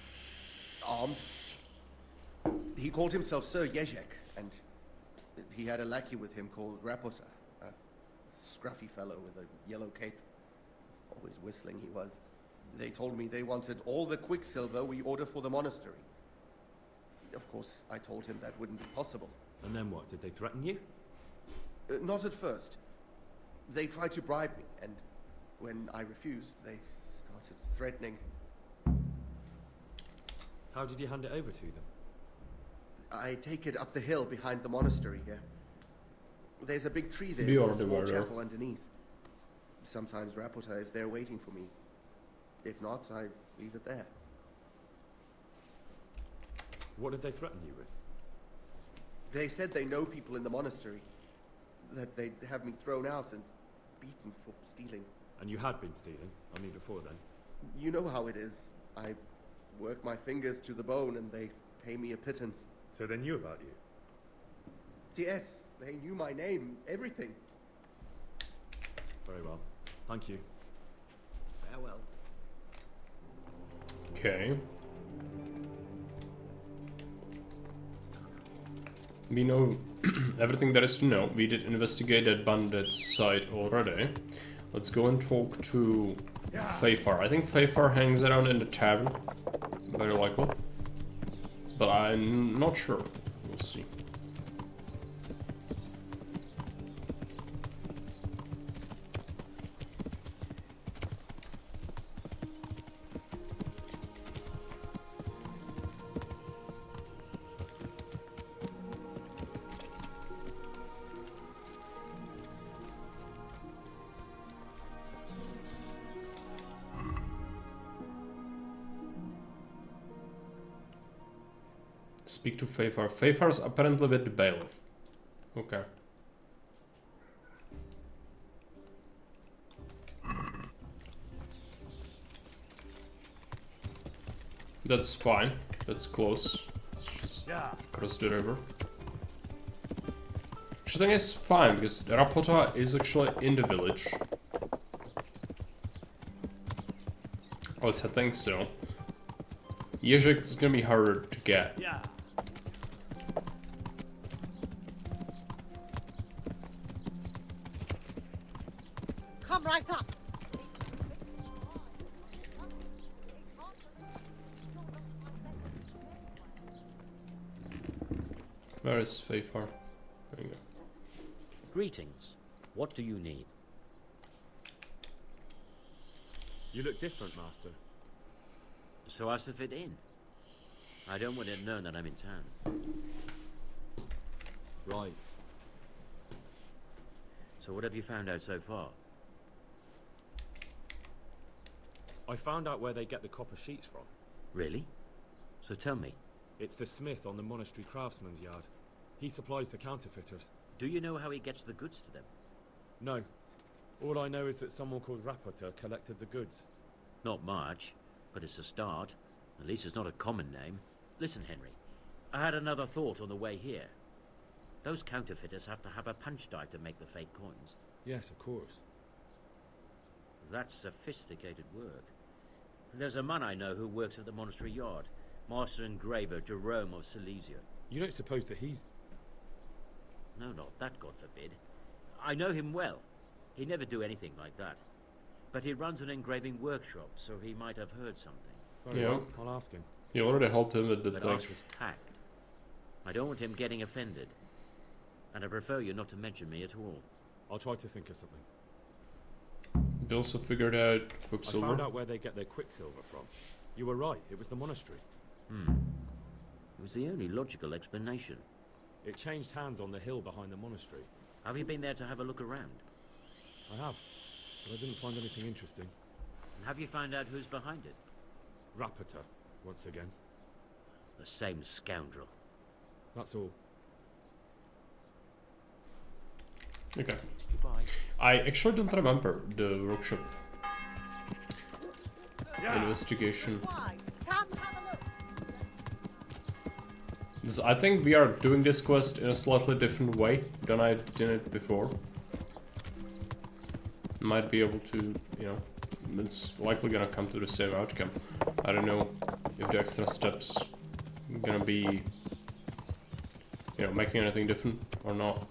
Armed. He called himself Sir Jezek, and he had a lackey with him called Rapota. A scruffy fellow with a yellow cape. Always whistling he was. They told me they wanted all the quicksilver we order for the monastery. Of course, I told him that wouldn't be possible. And then what? Did they threaten you? Not at first. They tried to bribe me, and when I refused, they started threatening. How did you hand it over to them? I take it up the hill behind the monastery here. There's a big tree there Be with a already small aware. chapel underneath. Sometimes Rapota is there waiting for me. If not, I leave it there. What did they threaten you with? They said they know people in the monastery. That they'd have me thrown out and beaten for stealing. And you had been stealing? I mean, before then? You know how it is. I work my fingers to the bone and they pay me a pittance. So they knew about you? Yes, they knew my name, everything. Very well. Thank you. Farewell. Okay. We know everything there is to know. We did investigate that bandit's site already. Let's go and talk to Fayfar. I think Fayfar hangs around in the tavern. Very likely. But I'm not sure. We'll see. Speak to Fayfar. Fayfar's apparently with the bailiff. Okay. That's fine. That's close. Let's just cross the river. Which I think is fine, because Rapota is actually in the village. At least I think so. Ježek is gonna be harder to get. Yeah. Come right up. Where is Fayfar? There you go. Greetings. What do you need? You look different, Master. So as to fit in. I don't want it known that I'm in town. Right. So what have you found out so far? I found out where they get the copper sheets from. Really? So tell me. It's the smith on the monastery craftsman's yard. He supplies the counterfeiters. Do you know how he gets the goods to them? No. All I know is that someone called Rapota collected the goods. Not much, but it's a start. At least it's not a common name. Listen, Henry. I had another thought on the way here. Those counterfeiters have to have a punch die to make the fake coins. Yes, of course. That's sophisticated work. There's a man I know who works at the monastery yard. Master engraver Jerome of Silesia. You don't suppose that he's... No, not that, God forbid. I know him well. He'd never do anything like that. But he runs an engraving workshop, so he might have heard something. Very well, I'll ask him. You already helped him with the But thing. ask with tact. I don't want him getting offended. And I prefer you not to mention me at all. I'll try to think of something. They also figured out I Quicksilver. found out where they get their quicksilver from. You were right, it was the monastery. It was the only logical explanation. It changed hands on the hill behind the monastery. Have you been there to have a look around? I have, but I didn't find anything interesting. And have you found out who's behind it? Rapota, once again. The same scoundrel. That's all. Okay. Goodbye. I actually don't remember the workshop investigation. I think we are doing this quest in a slightly different way than I did it before. Might be able to, you know, it's likely gonna come to the same outcome. I don't know if the extra steps gonna be, you know, making anything different or not.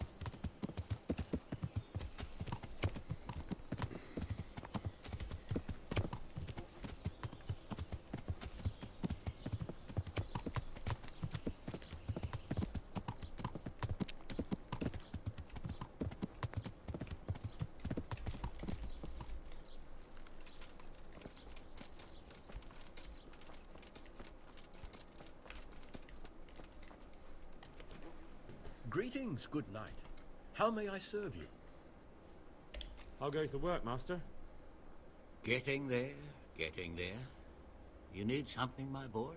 Greetings, good knight. How may I serve you? How goes the work, Master? Getting there, getting there. You need something, my boy?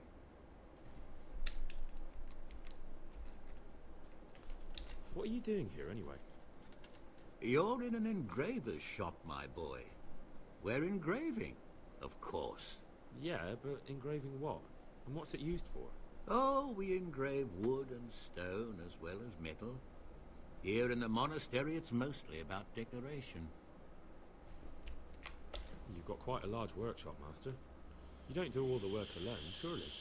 What are you doing here, anyway? You're in an engraver's shop, my boy. We're engraving, of course. Yeah, but engraving what? And what's it used for? Oh, we engrave wood and stone as well as metal. Here in the monastery, it's mostly about decoration. You've got quite a large workshop, Master. You don't do all the work alone, surely?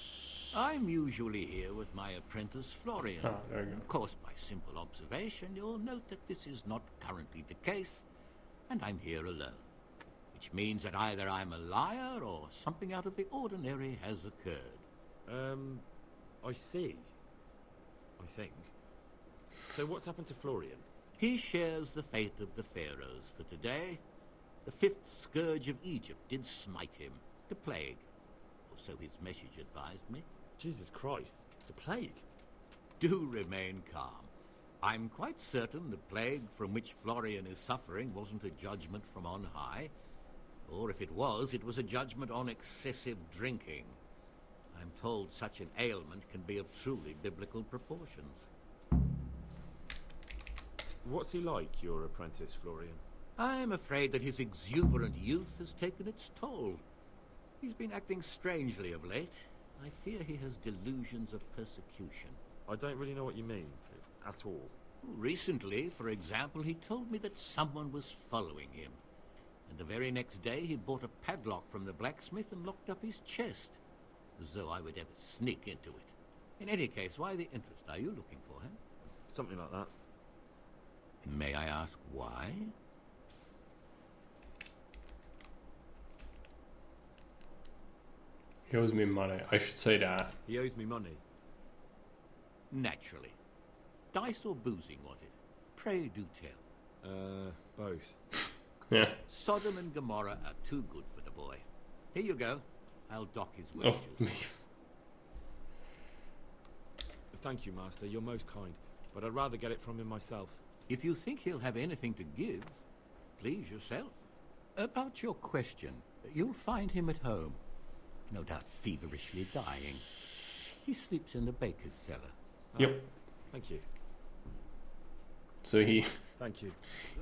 I'm usually here with my apprentice, Florian. Ah, there you go. Of course, by simple observation, you'll note that this is not currently the case, and I'm here alone. Which means that either I'm a liar or something out of the ordinary has occurred. I see. I think. So what's happened to Florian? He shares the fate of the pharaohs for today. The fifth scourge of Egypt did smite him, the plague. Or so his message advised me. Jesus Christ, the plague? Do remain calm. I'm quite certain the plague from which Florian is suffering wasn't a judgment from on high. Or if it was a judgment on excessive drinking. I'm told such an ailment can be of truly biblical proportions. What's he like, your apprentice, Florian? I'm afraid that his exuberant youth has taken its toll. He's been acting strangely of late. I fear he has delusions of persecution. I don't really know what you mean, at all. Recently, for example, he told me that someone was following him. And the very next day he bought a padlock from the blacksmith and locked up his chest. As though I would ever sneak into it. In any case, why the interest? Are you looking for him? Something like that. May I ask why? He owes me money. I should say that. He owes me money. Naturally. Dice or boozing, was it? Pray do tell. Both. Yeah. Sodom and Gomorrah are too good for the boy. Here you go. I'll dock his wages. Oh. Thank you, Master. You're most kind. But I'd rather get it from him myself. If you think he'll have anything to give, please yourself. About your question, you'll find him at home. No doubt feverishly dying. He sleeps in the baker's cellar. Yep. Thank you. So Thank you.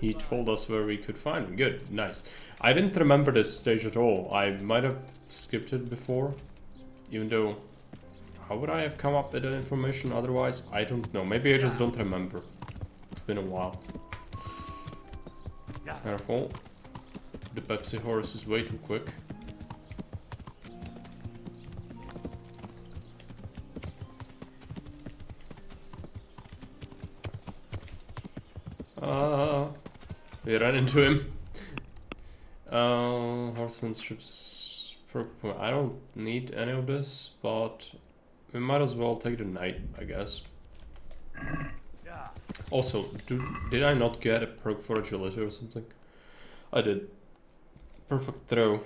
He told us where we could find him. Good, nice. I didn't remember this stage at all. I might have skipped it before. Even though... How would I have come up with the information otherwise? I don't know. Maybe I just don't remember. It's been a while. Careful. The Pepsi horse is way too quick. We ran into him. Horsemanship's... I don't need any of this, but we might as well take the knight, I guess. Also, did I not get a perk for agility or something? I did. Perfect throw.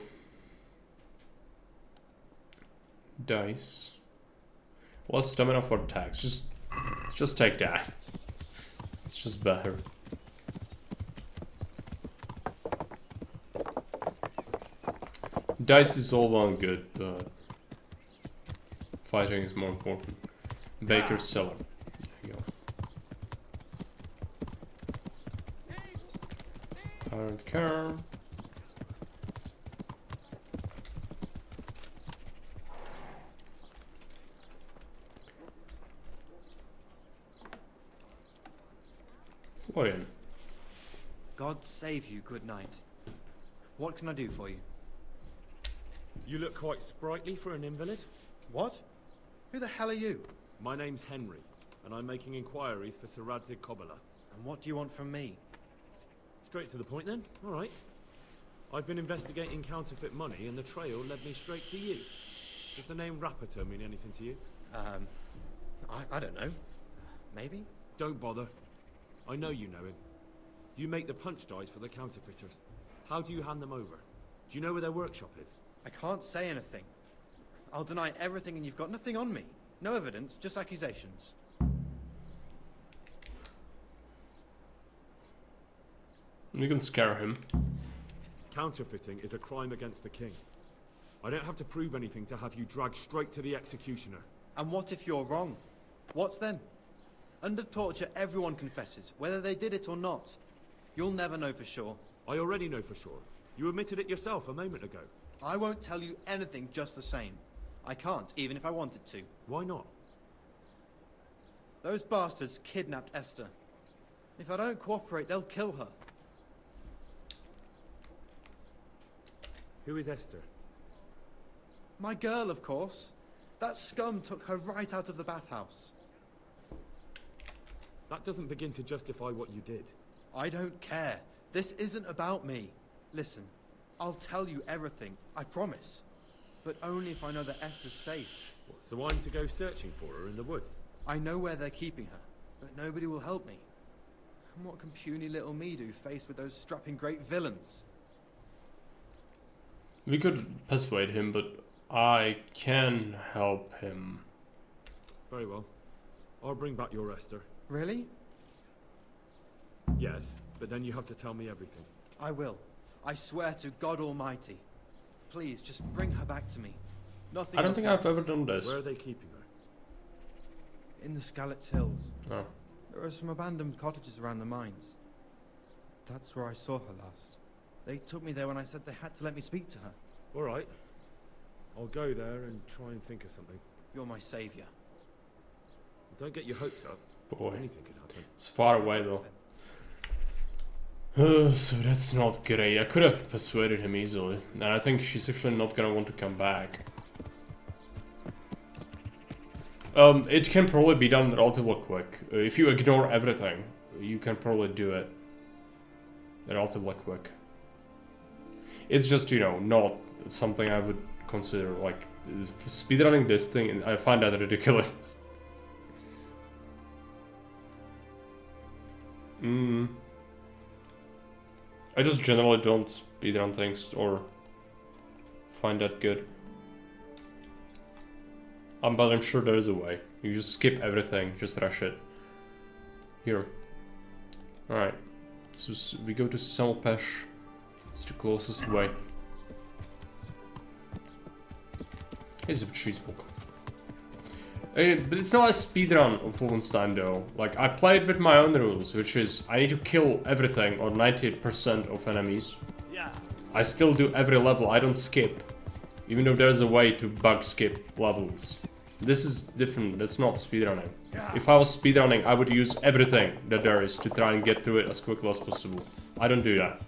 Dice. Less stamina for attacks. Just take that. It's just better. Dice is all well and good, but fighting is more important. Baker's cellar. There you go. I don't care. Florian. God save you, good knight. What can I do for you? You look quite sprightly for an invalid. What? Who the hell are you? My name's Henry, and I'm making inquiries for Sir Radzig Kobyla. And what do you want from me? Straight to the point then. All right. I've been investigating counterfeit money, and the trail led me straight to you. Does the name Rappator mean anything to you? I don't know. Maybe? Don't bother. I know you know him. You make the punch dice for the counterfeiters. How do you hand them over? Do you know where their workshop is? I can't say anything. I'll deny everything and you've got nothing on me. No evidence, just accusations. You can scare him. Counterfeiting is a crime against the king. I don't have to prove anything to have you dragged straight to the executioner. And what if you're wrong? What's then? Under torture, everyone confesses, whether they did it or not. You'll never know for sure. I already know for sure. You admitted it yourself a moment ago. I won't tell you anything just the same. I can't, even if I wanted to. Why not? Those bastards kidnapped Esther. If I don't cooperate, they'll kill her. Who is Esther? My girl, of course. That scum took her right out of the bathhouse. That doesn't begin to justify what you did. I don't care. This isn't about me. Listen, I'll tell you everything, I promise. But only if I know that Esther's safe. What, so I'm to go searching for her in the woods? I know where they're keeping her, but nobody will help me. And what can puny little me do faced with those strapping great villains? We could persuade him, but I can help him. Very well. I'll bring back your Esther. Really? Yes, but then you have to tell me everything. I will. I swear to God Almighty. Please, just bring her back to me. Nothing I don't else think I've matters. ever done this. Where are they keeping her? In the Skalitz Hills. Oh. There are some abandoned cottages around the mines. That's where I saw her last. They took me there when I said they had to let me speak to her. All right. I'll go there and try and think of something. You're my savior. Don't get your hopes up. Boy. Anything could happen. It's far away though. So that's not great. I could have persuaded him easily. And I think she's actually not gonna want to come back. It can probably be done relatively quick. If you ignore everything, you can probably do it relatively quick. It's just, you know, not something I would consider, like, speedrunning this thing, and I find that ridiculous. I just generally don't speedrun things or find that good. But I'm sure there is a way. You just skip everything, just rush it. Here. Alright. So we go to Selpesh. It's the closest way. Here's a cheese book. But it's not a speedrun of Wolfenstein though. Like, I played with my own rules, which is I need to kill everything or 98% of enemies. Yeah. I still do every level, I don't skip. Even though there's a way to bug skip levels. This is different, that's not speedrunning. If I was speedrunning, I would use everything that there is to try and get through it as quickly as possible. I don't do that.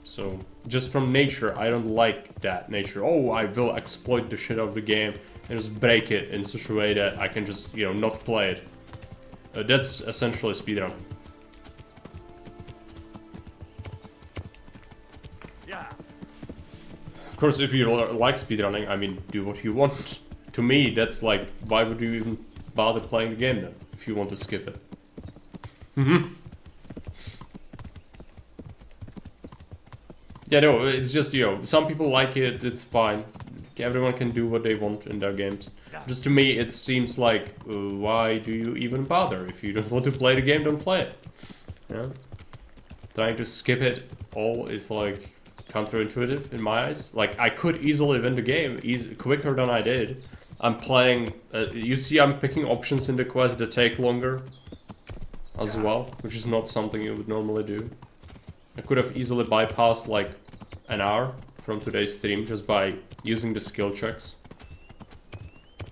So, just from nature, I don't like that nature. Oh, I will exploit the shit out of the game and just break it in such a way that I can just, you know, not play it. That's essentially a speedrun. Yeah. Of course, if you like speedrunning, I mean, do what you want. To me, that's like, why would you even bother playing the game then, if you want to skip it? Yeah, no, it's just, you know, some people like it, it's fine. Everyone can do what they want in their games. Just to me, it seems like, why do you even bother? If you don't want to play the game, don't play it. Yeah? Trying to skip it all is like counterintuitive in my eyes. Like, I could easily win the game quicker than I did. I'm playing, you see I'm picking options in the quest that take longer as well, which is not something you would normally do. I could have easily bypassed like an hour from today's stream just by using the skill checks.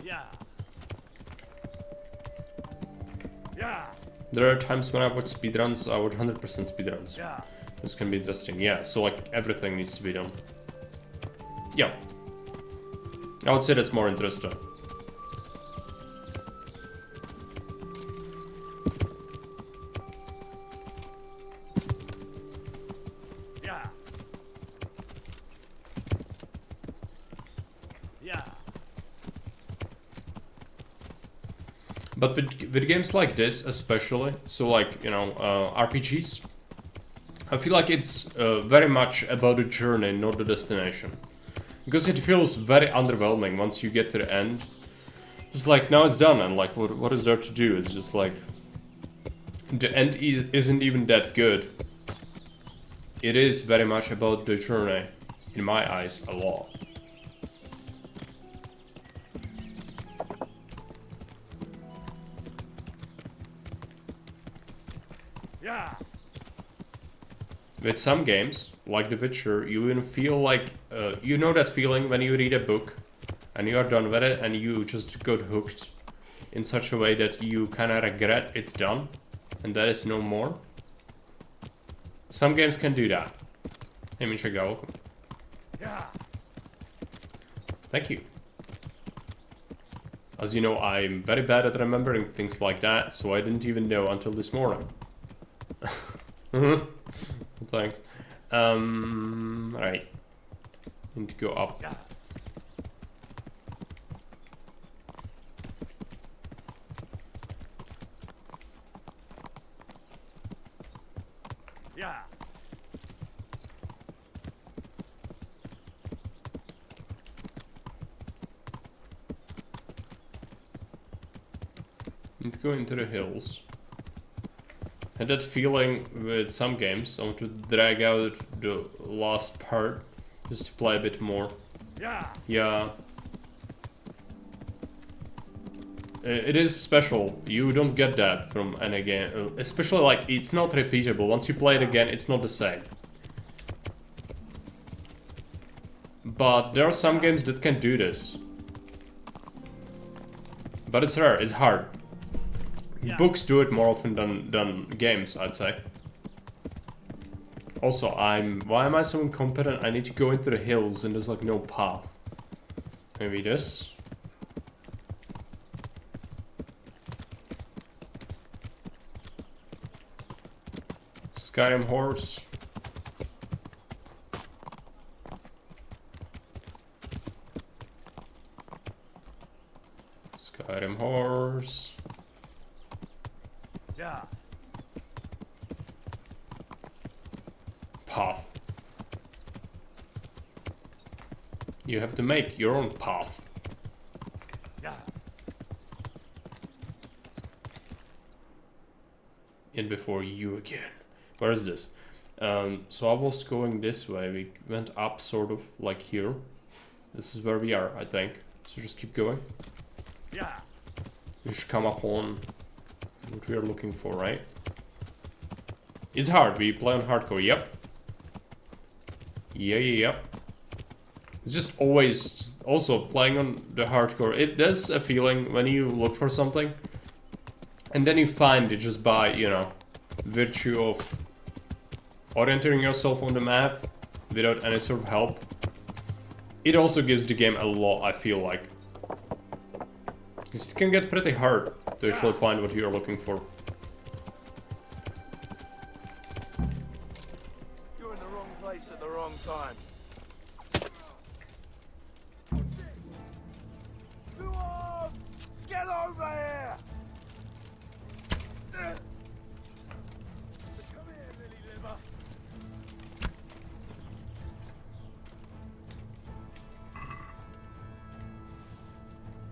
Yeah. Yeah. There are times when I watch speedruns, I watch 100% speedruns. Yeah. This can be interesting, yeah, so like everything needs to be done. Yeah. I would say that's more interesting. Yeah. Yeah. But with games like this especially, so like, you know, RPGs, I feel like it's very much about the journey, not the destination. Because it feels very underwhelming once you get to the end. It's like, now it's done, and like, what is there to do? It's just like, the end isn't even that good. It is very much about the journey, in my eyes, a lot. Yeah. With some games, like The Witcher, you even feel like, you know that feeling when you read a book and you are done with it and you just got hooked in such a way that you kind of regret it's done and there is no more? Some games can do that. Hey, Michiga, welcome. Yeah. Thank you. As you know, I'm very bad at remembering things like that, so I didn't even know until this morning. Thanks. Right. Need to go up. Yeah. Yeah. Need to go into the hills. And that feeling with some games, I want to drag out the last part just to play a bit more. Yeah. Yeah. It is special. You don't get that from any game. Especially like, it's not repeatable. Once you play it again, it's not the same. But there are some games that can do this. But it's rare, it's hard. Yeah. Books do it more often than games, I'd say. Also, why am I so incompetent? I need to go into the hills and there's like no path. Maybe this? Skyrim horse. Skyrim horse. Yeah. Path. You have to make your own path. Yeah. In before you again. Where is this? So I was going this way. We went up sort of like here. This is where we are, I think. So just keep going. Yeah. We should come up on what we are looking for, right? It's hard. We play on hardcore. Yep. Yep. It's just always also playing on the hardcore. It does a feeling when you look for something and then you find it just by, you know, virtue of orienting yourself on the map without any sort of help. It also gives the game a lot, I feel like. It can get pretty hard to actually find what you're looking for. You're in the wrong place at the wrong time. Two arms! Get over here! Come here, Lily Liver.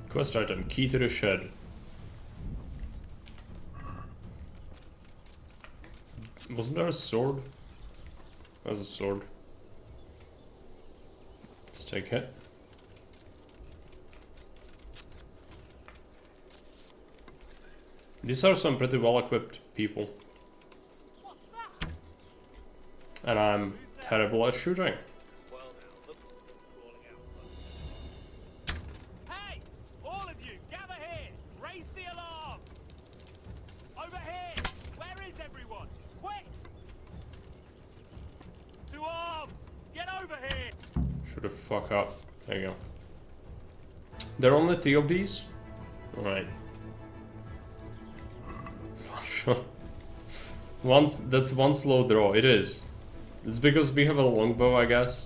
Quest item, key to the shed. Wasn't there a sword? There's a sword. Let's take it. These are some pretty well-equipped people. And I'm terrible at shooting. Hey! All of you, gather here! Raise the alarm! Over here! Where is everyone? Quick! Two arms! Get over here! Shut the fuck up. There you go. There are only 3 of these? Alright. That's one slow draw. It is. It's because we have a longbow, I guess.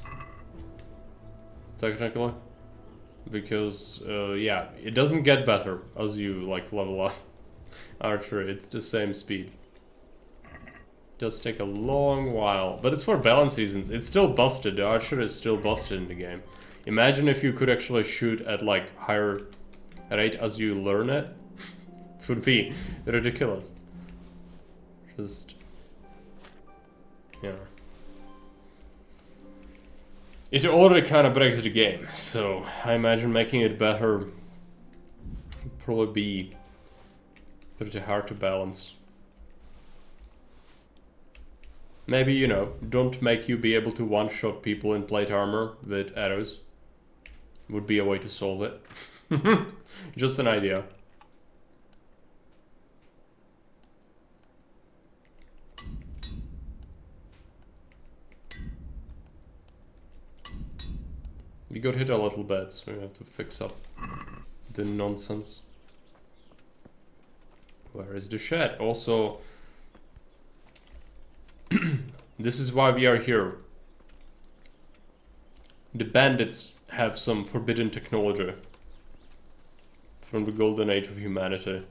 Technically. Because, yeah, it doesn't get better as you, like, level up archery. It's the same speed. It does take a long while. But it's for balance reasons. It's still busted. The archery is still busted in the game. Imagine if you could actually shoot at, like, higher rate as you learn it. It would be ridiculous. Just... yeah. It already kind of breaks the game, so I imagine making it better would probably be pretty hard to balance. Maybe, you know, don't make you be able to one-shot people in plate armor with arrows. Would be a way to solve it. Just an idea. We got hit a little bit, so we have to fix up the nonsense. Where is the shed? Also, this is why we are here. The bandits have some forbidden technology from the golden age of humanity.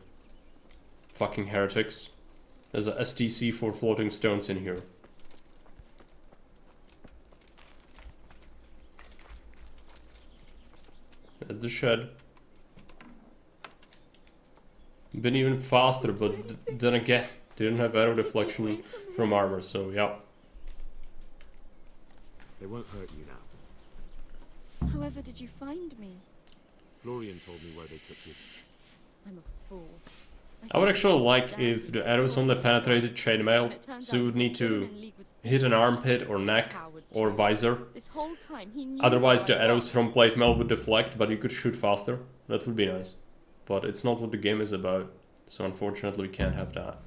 Fucking heretics. There's a STC for floating stones in here. There's the shed. Been even faster, but then again, they didn't have arrow deflection from armor, so yeah. They won't hurt you now. However did you find me? Florian told me where they took you. I'm a fool. I would actually like if the arrows only penetrated chainmail, so you would need to hit an armpit or neck or visor. Otherwise the arrows from plate mail would deflect, but you could shoot faster. That would be nice. But it's not what the game is about, so unfortunately we can't have that.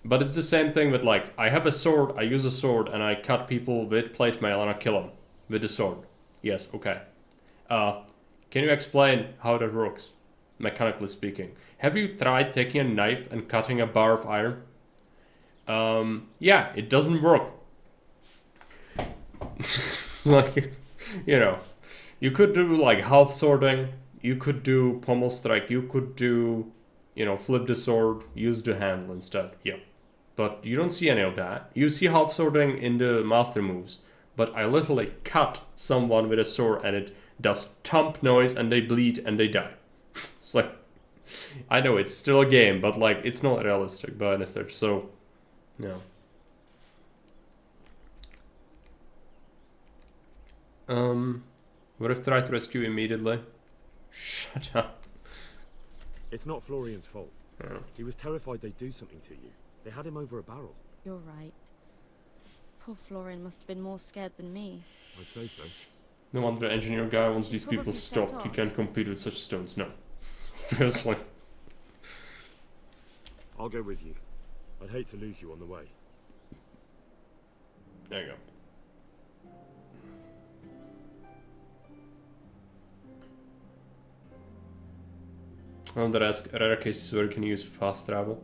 But it's the same thing with, like, I have a sword, I use a sword, and I cut people with plate mail and I kill them with the sword. Yes, okay. Can you explain how that works, mechanically speaking? Have you tried taking a knife and cutting a bar of iron? Yeah, it doesn't work. Like, you know, you could do like half swording, you could do pommel strike, you could do, you know, flip the sword, use the handle instead, yeah. But you don't see any of that. You see half swording in the master moves, but I literally cut someone with a sword and it does thump noise and they bleed and they die. It's like, I know it's still a game, but like, it's not realistic by any stretch, so, yeah. What if tried to rescue immediately? Shut up. It's not Florian's fault. Yeah. He was terrified they'd do something to you. They had him over a barrel. You're right. Poor Florian must have been more scared than me. I'd say so. No wonder the engineer guy wants these people Probably set stopped. He off. can't compete with such stones, no. Seriously. I'll go with you. I'd hate to lose you on the way. There you go. On the rare cases where you can use fast travel.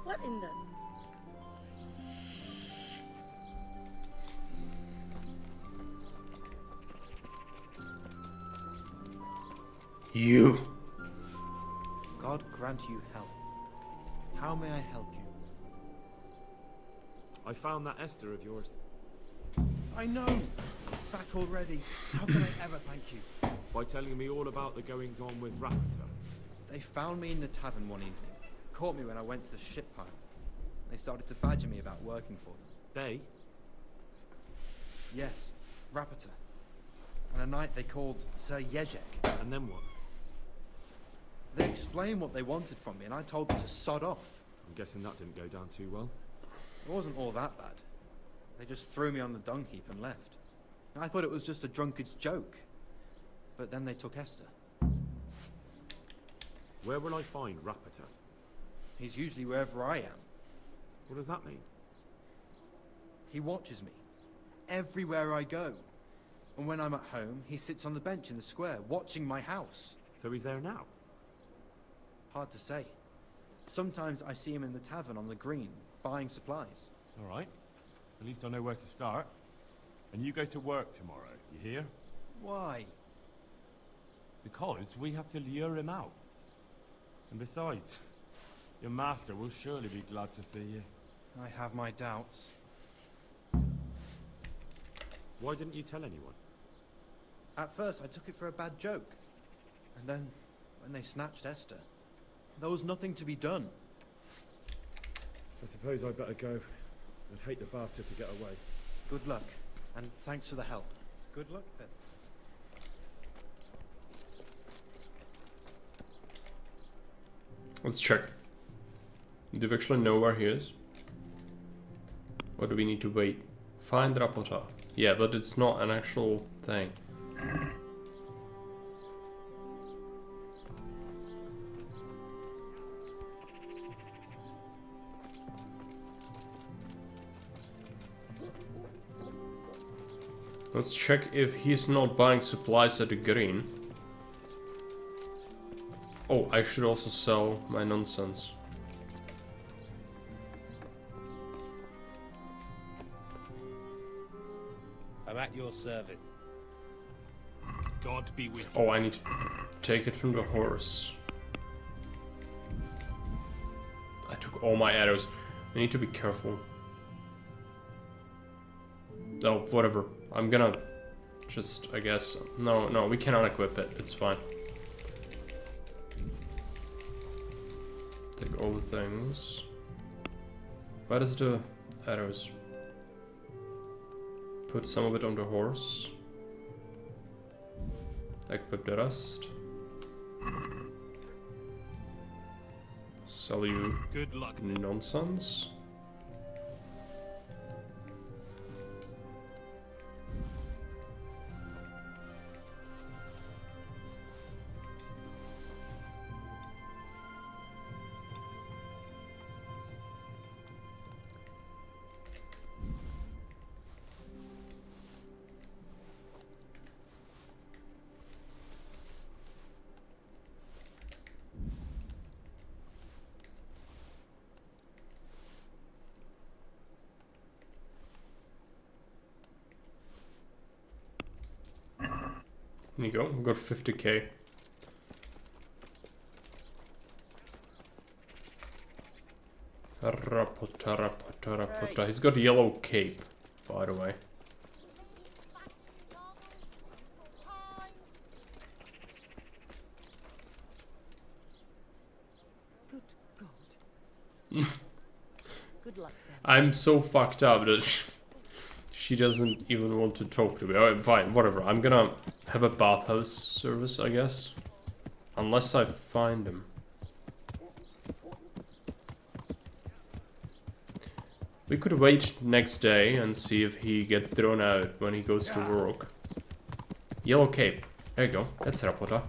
What in the... You. God grant you health. How may I help you? I found that Esther of yours. I know! Back already. How can I ever thank you? By telling me all about the goings-on with Rapita. They found me in the tavern one evening. Caught me when I went to the ship pile. They started to badger me about working for them. They? Yes, Rapita. And a knight they called Sir Jezek. And then what? They explained what they wanted from me, and I told them to sod off. I'm guessing that didn't go down too well. It wasn't all that bad. They just threw me on the dung heap and left. I thought it was just a drunkard's joke. But then they took Esther. Where will I find Rapita? He's usually wherever I am. What does that mean? He watches me. Everywhere I go. And when I'm at home, he sits on the bench in the square, watching my house. So he's there now? Hard to say. Sometimes I see him in the tavern on the green, buying supplies. All right. At least I know where to start. And you go to work tomorrow, you hear? Why? Because we have to lure him out. And besides, Your master will surely be glad to see you. I have my doubts. Why didn't you tell anyone? At first, I took it for a bad joke. And then, when they snatched Esther, there was nothing to be done. I suppose I'd better go. I'd hate the bastard to get away. Good luck, and thanks for the help. Good luck, then. Let's check. Do we actually know where he is? Or do we need to wait? Find Rapota. Yeah, but it's not an actual thing. Let's check if he's not buying supplies at the green. Oh, I should also sell my nonsense. I'm at your service. God be with you. Oh, I need to take it from the horse. I took all my arrows. I need to be careful. Oh, whatever. I'm gonna just, I guess... No, we cannot equip it. It's fine. Take all the things. Where does the arrows? Put some of it on the horse. Equip the rest. Sell you good luck. Nonsense. There you go, we got 50k. Rapota. He's got a yellow cape, by the way. Good God. Good luck then. I'm so fucked up that she doesn't even want to talk to me. Alright, fine, whatever. I'm gonna have a bathhouse service, I guess. Unless I find him. We could wait next day and see if he gets thrown out when he goes to work. Yellow cape. There you go. That's Rapota.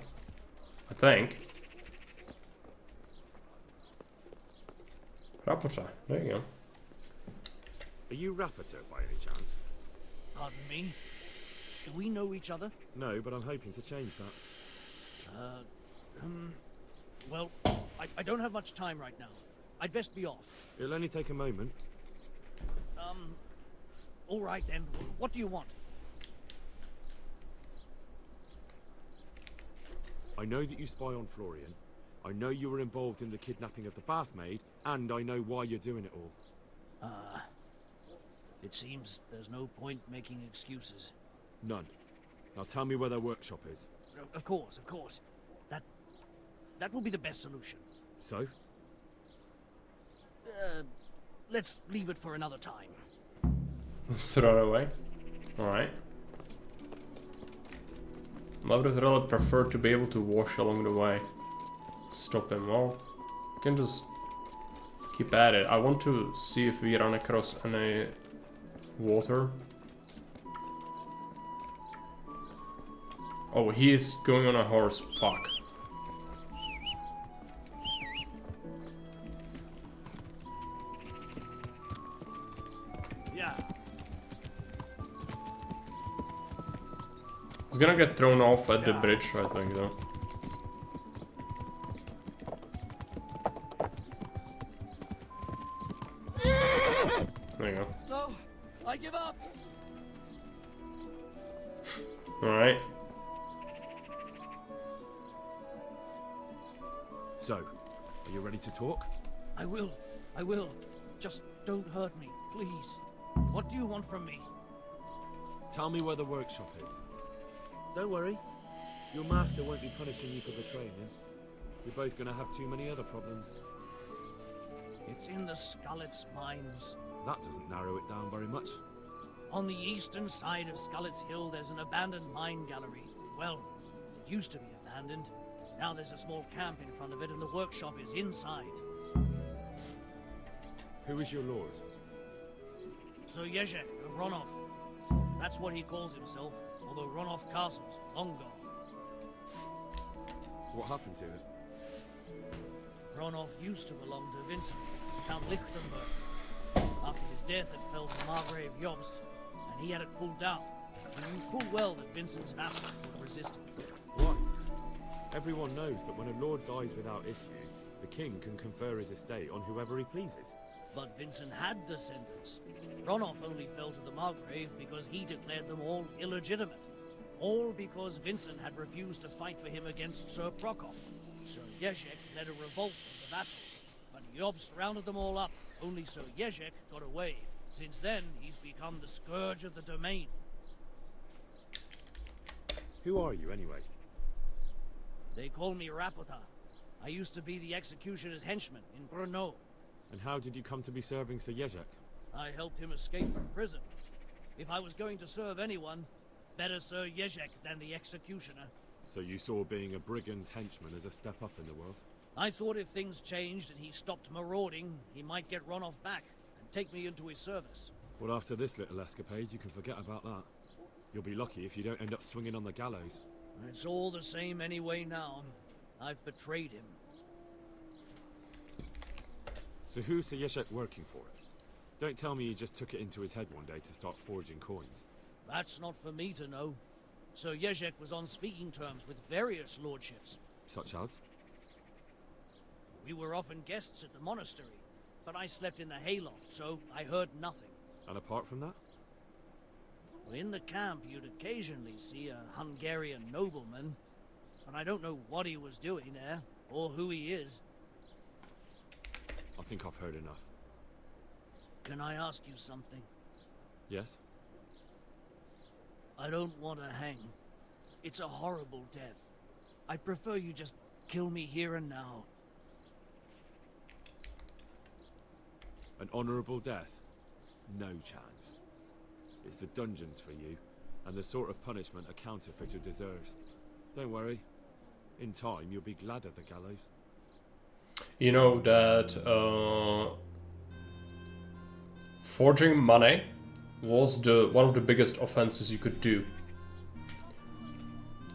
I think. Rapota. There you go. Are you Rapota by any chance? Pardon me? Do we know each other? No, but I'm hoping to change that. Well, I don't have much time right now. I'd best be off. It'll only take a moment. All right then. What do you want? I know that you spy on Florian. I know you were involved in the kidnapping of the bathmaid, and I know why you're doing it all. It seems there's no point making excuses. None. Now tell me where their workshop is. Of course. That will be the best solution. So? Let's leave it for another time. Throw it away. Alright. I would really prefer to be able to wash along the way. Stop him. Well, you can just keep at it. I want to see if we run across any water. Oh, he is going on a horse. Fuck. Yeah. He's gonna get thrown off at the bridge, I think, though. There you go. No, I give up. Alright. So, are you ready to talk? I will. I will. Just don't hurt me, please. What do you want from me? Tell me where the workshop is. Don't worry. Your master won't be punishing you for betraying him. You're both gonna have too many other problems. It's in the Skullet's mines. That doesn't narrow it down very much. On the eastern side of Skullet's Hill, there's an abandoned mine gallery. Well, it used to be abandoned. Now there's a small camp in front of it, and the workshop is inside. Who is your lord? Sir Yezhek of Ronov. That's what he calls himself, although Ronov Castle's long gone. What happened to it? Ronov used to belong to Vincent, Count Lichtenberg. After his death, it fell to Margrave Jobst, and he had it pulled down. He knew full well that Vincent's vassals would resist him. Why? Everyone knows that when a lord dies without issue, the king can confer his estate on whoever he pleases. But Vincent had descendants. Ronov only fell to the Margrave because he declared them all illegitimate. All because Vincent had refused to fight for him against Sir Prokop. Sir Yezhek led a revolt of the vassals, but Jobst rounded them all up. Only Sir Yezhek got away. Since then, he's become the scourge of the domain. Who are you, anyway? They call me Rapota. I used to be the executioner's henchman in Brno. And how did you come to be serving Sir Yezhek? I helped him escape from prison. If I was going to serve anyone, better Sir Yezhek than the executioner. So you saw being a brigand's henchman as a step up in the world? I thought if things changed and he stopped marauding, he might get Ronov back and take me into his service. Well, after this little escapade, you can forget about that. You'll be lucky if you don't end up swinging on the gallows. It's all the same anyway now. I've betrayed him. So who's Sir Yezhek working for? Don't tell me he just took it into his head one day to start forging coins. That's not for me to know. Sir Yezhek was on speaking terms with various lordships. Such as? We were often guests at the monastery, but I slept in the hayloft, so I heard nothing. And apart from that? In the camp, you'd occasionally see a Hungarian nobleman, but I don't know what he was doing there, or who he is. I think I've heard enough. Can I ask you something? Yes? I don't want to hang. It's a horrible death. I prefer you just kill me here and now. An honourable death? No chance. It's the dungeons for you, and the sort of punishment a counterfeiter deserves. Don't worry. In time, you'll be glad of the gallows. You know that forging money was one of the biggest offenses you could do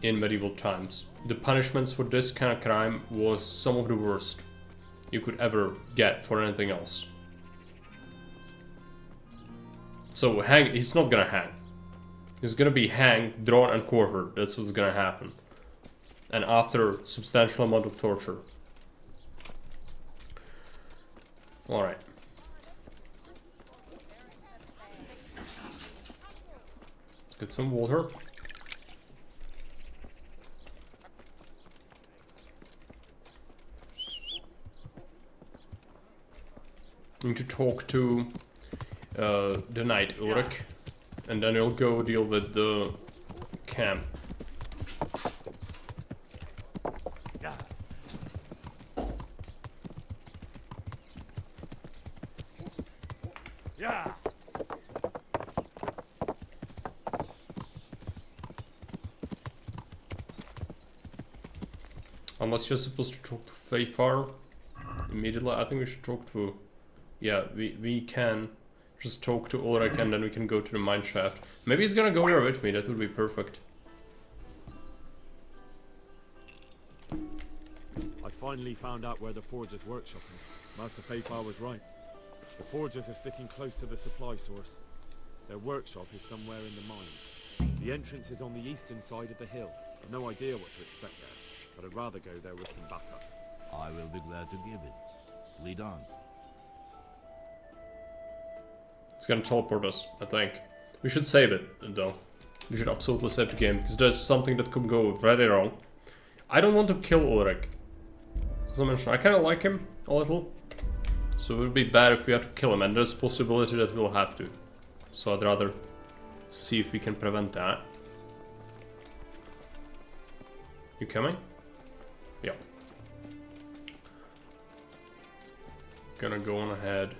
in medieval times. The punishments for this kind of crime was some of the worst you could ever get for anything else. So he's not gonna hang. He's gonna be hanged, drawn and quartered. That's what's gonna happen. And after substantial amount of torture. Alright. Let's get some water. Need to talk to the knight Ulrich, and then he'll go deal with the camp. Yeah. Unless you're supposed to talk to Fayfar immediately, I think we should talk to... Yeah, we can just talk to Ulrich and then we can go to the mine shaft. Maybe he's gonna go there with me, that would be perfect. I finally found out where the forger's workshop is. Master Fayfar was right. The forgers are sticking close to the supply source. Their workshop is somewhere in the mines. The entrance is on the eastern side of the hill. I've no idea what to expect there, but I'd rather go there with some backup. I will be glad to give it. Lead on. It's gonna teleport us, I think. We should save it, though. We should absolutely save the game, because there's something that could go very wrong. I don't want to kill Ulrich. As I mentioned, I kind of like him a little. So it would be bad if we had to kill him, and there's a possibility that we'll have to. So I'd rather see if we can prevent that. You coming? Yeah. Gonna go on ahead.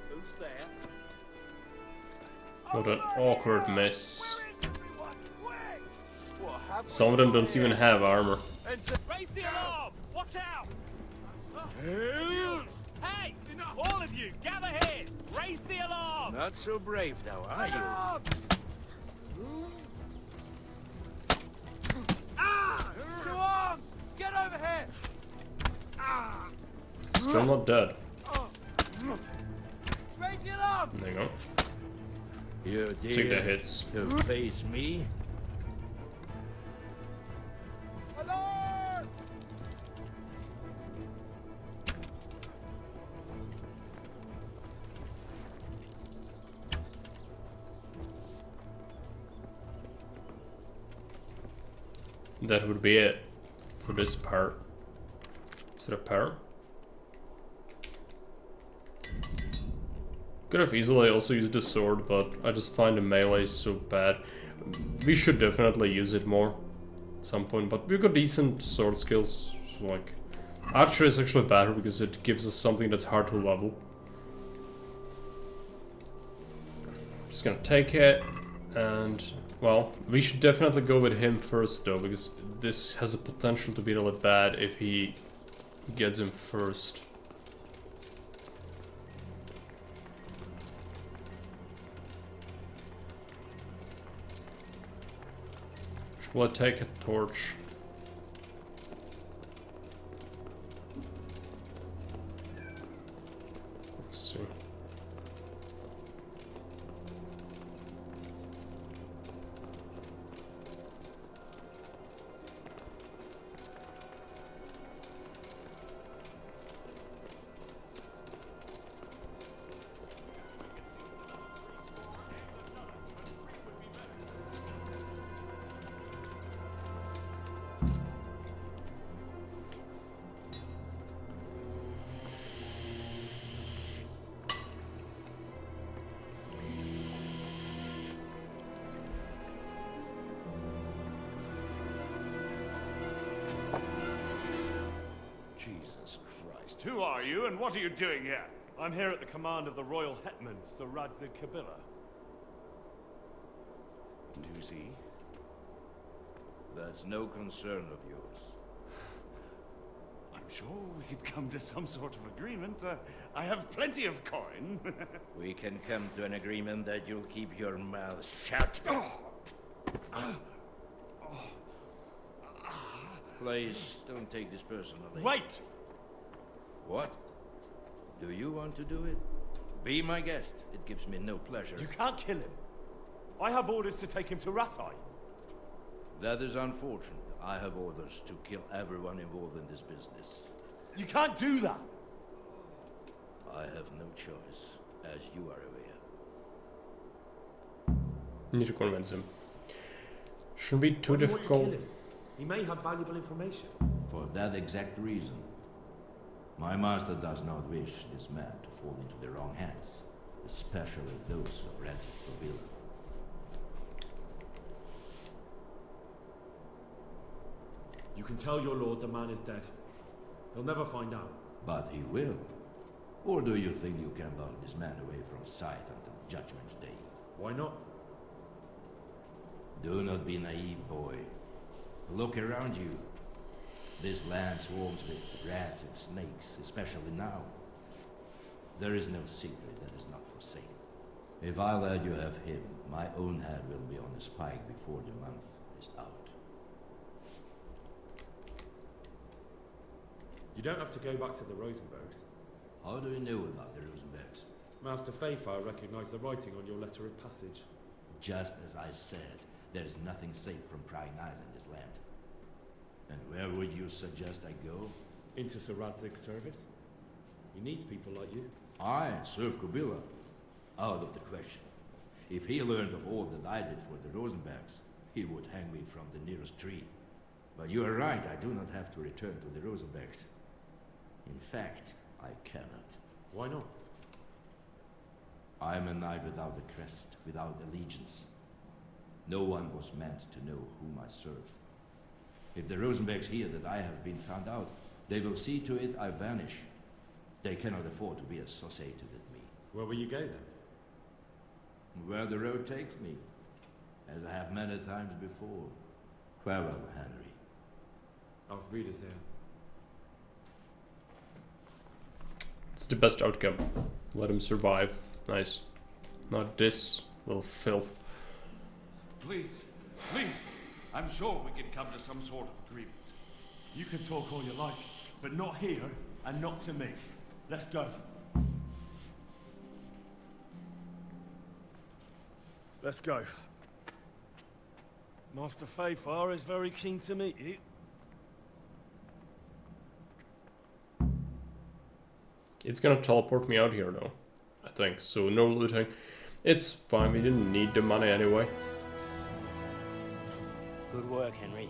Who's there? What an awkward miss. Some of them don't even have armor. Raise the alarm! Watch out! Hey! All of you, gather here! Raise the alarm! Not so brave now, are you? Ah! 2 arms! Get over here! Ah! Still not dead. Raise the alarm! There you go. You Let's take the hits. To face me? Alarm! That would be it for this part. Is it a part? Could have easily also used the sword, but I just find the melee so bad. We should definitely use it more at some point, but we've got decent sword skills. So like, archery is actually better because it gives us something that's hard to level. Just gonna take it, and well, we should definitely go with him first though, because this has a potential to be really bad if he gets him first. Will I take a torch? Let's see. Jesus Christ. Who are you and what are you doing here? I'm here at the command of the Royal Hetman, Sir Radzig Kabila. And who's he? That's no concern of yours. I'm sure we could come to some sort of agreement. I have plenty of coin. We can come to an agreement that you'll keep your mouth shut. Please, don't take this personally. Wait! What? Do you want to do it? Be my guest. It gives me no pleasure. You can't kill him. I have orders to take him to Ratai. That is unfortunate. I have orders to kill everyone involved in this business. You can't do that! I have no choice, as you are aware. Need to convince him. Shouldn't be too Why do you want to kill difficult. him? He may have valuable information. For that exact reason. My master does not wish this man to fall into the wrong hands, especially those of Radzig Kabila. You can tell your lord the man is dead. He'll never find out. But he will. Or do you think you can lock this man away from sight until Judgment Day? Why not? Do not be naive, boy. Look around you. This land swarms with rats and snakes, especially now. There is no secret that is not for sale. If I let you have him, my own head will be on a spike before the month is out. You don't have to go back to the Rosenbergs. How do you know about the Rosenbergs? Master Fayfire recognized the writing on your letter of passage. Just as I said, there is nothing safe from prying eyes in this land. And where would you suggest I go? Into Sir Radzig's service? He needs people like you. I serve Kubila. Out of the question. If he learned of all that I did for the Rosenbergs, he would hang me from the nearest tree. But you are right, I do not have to return to the Rosenbergs. In fact, I cannot. Why not? I am a knight without a crest, without allegiance. No one was meant to know whom I serve. If the Rosenbergs hear that I have been found out, they will see to it I vanish. They cannot afford to be associated with me. Where will you go then? Where the road takes me, as I have many times before. Farewell, Henry. Auf Wiedersehen. It's the best outcome. Let him survive. Nice. Not this little filth. Please, please. I'm sure we can come to some sort of agreement. You can talk all you like, but not here and not to me. Let's go. Let's go. Master Fayfar is very keen to meet you. It's gonna teleport me out here though, I think. So no looting. It's fine, we didn't need the money anyway. Good work, Henry.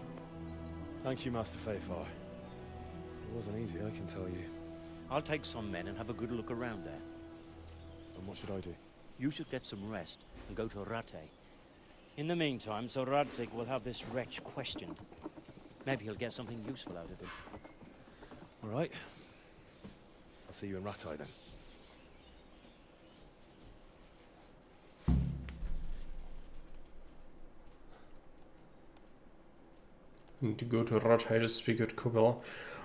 Thank you, Master Fayfar. It wasn't easy, I can tell you. I'll take some men and have a good look around there. And what should I do? You should get some rest and go to Rattay. In the meantime, Sir Radzig will have this wretch questioned. Maybe he'll get something useful out of him. All right. I'll see you in Rattay then. Need to go to Rattay to speak with Kubila.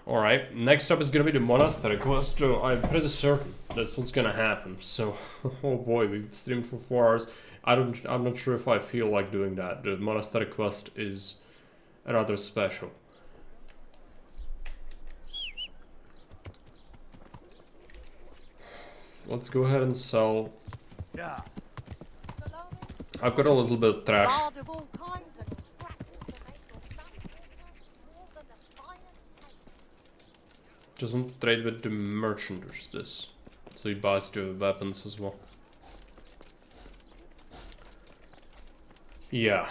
Alright, next up is gonna be the monastery quest. So I'm pretty certain that's what's gonna happen. So, oh boy, we've streamed for 4 hours. I'm not sure if I feel like doing that. The monastery quest is rather special. Let's go ahead and sell. Yeah. I've got a little bit of trash. Doesn't trade with the merchant, which is this. So he buys the weapons as well. Yeah.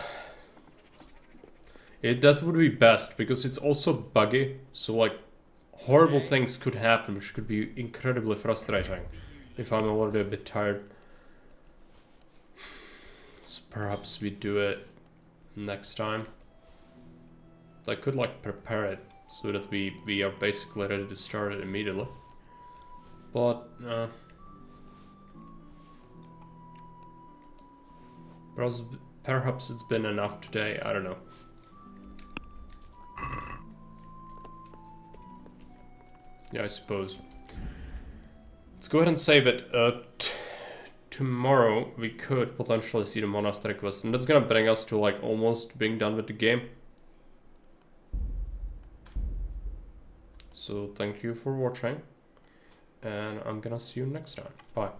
That would be best, because it's also buggy. So like, horrible things could happen, which could be incredibly frustrating. If I'm already a bit tired. So perhaps we do it next time. I could like prepare it so that we are basically ready to start it immediately. But perhaps it's been enough today, I don't know. Yeah, I suppose. Let's go ahead and save it. Tomorrow we could potentially see the monastery quest, and that's gonna bring us to like almost being done with the game. So thank you for watching, and I'm gonna see you next time. Bye.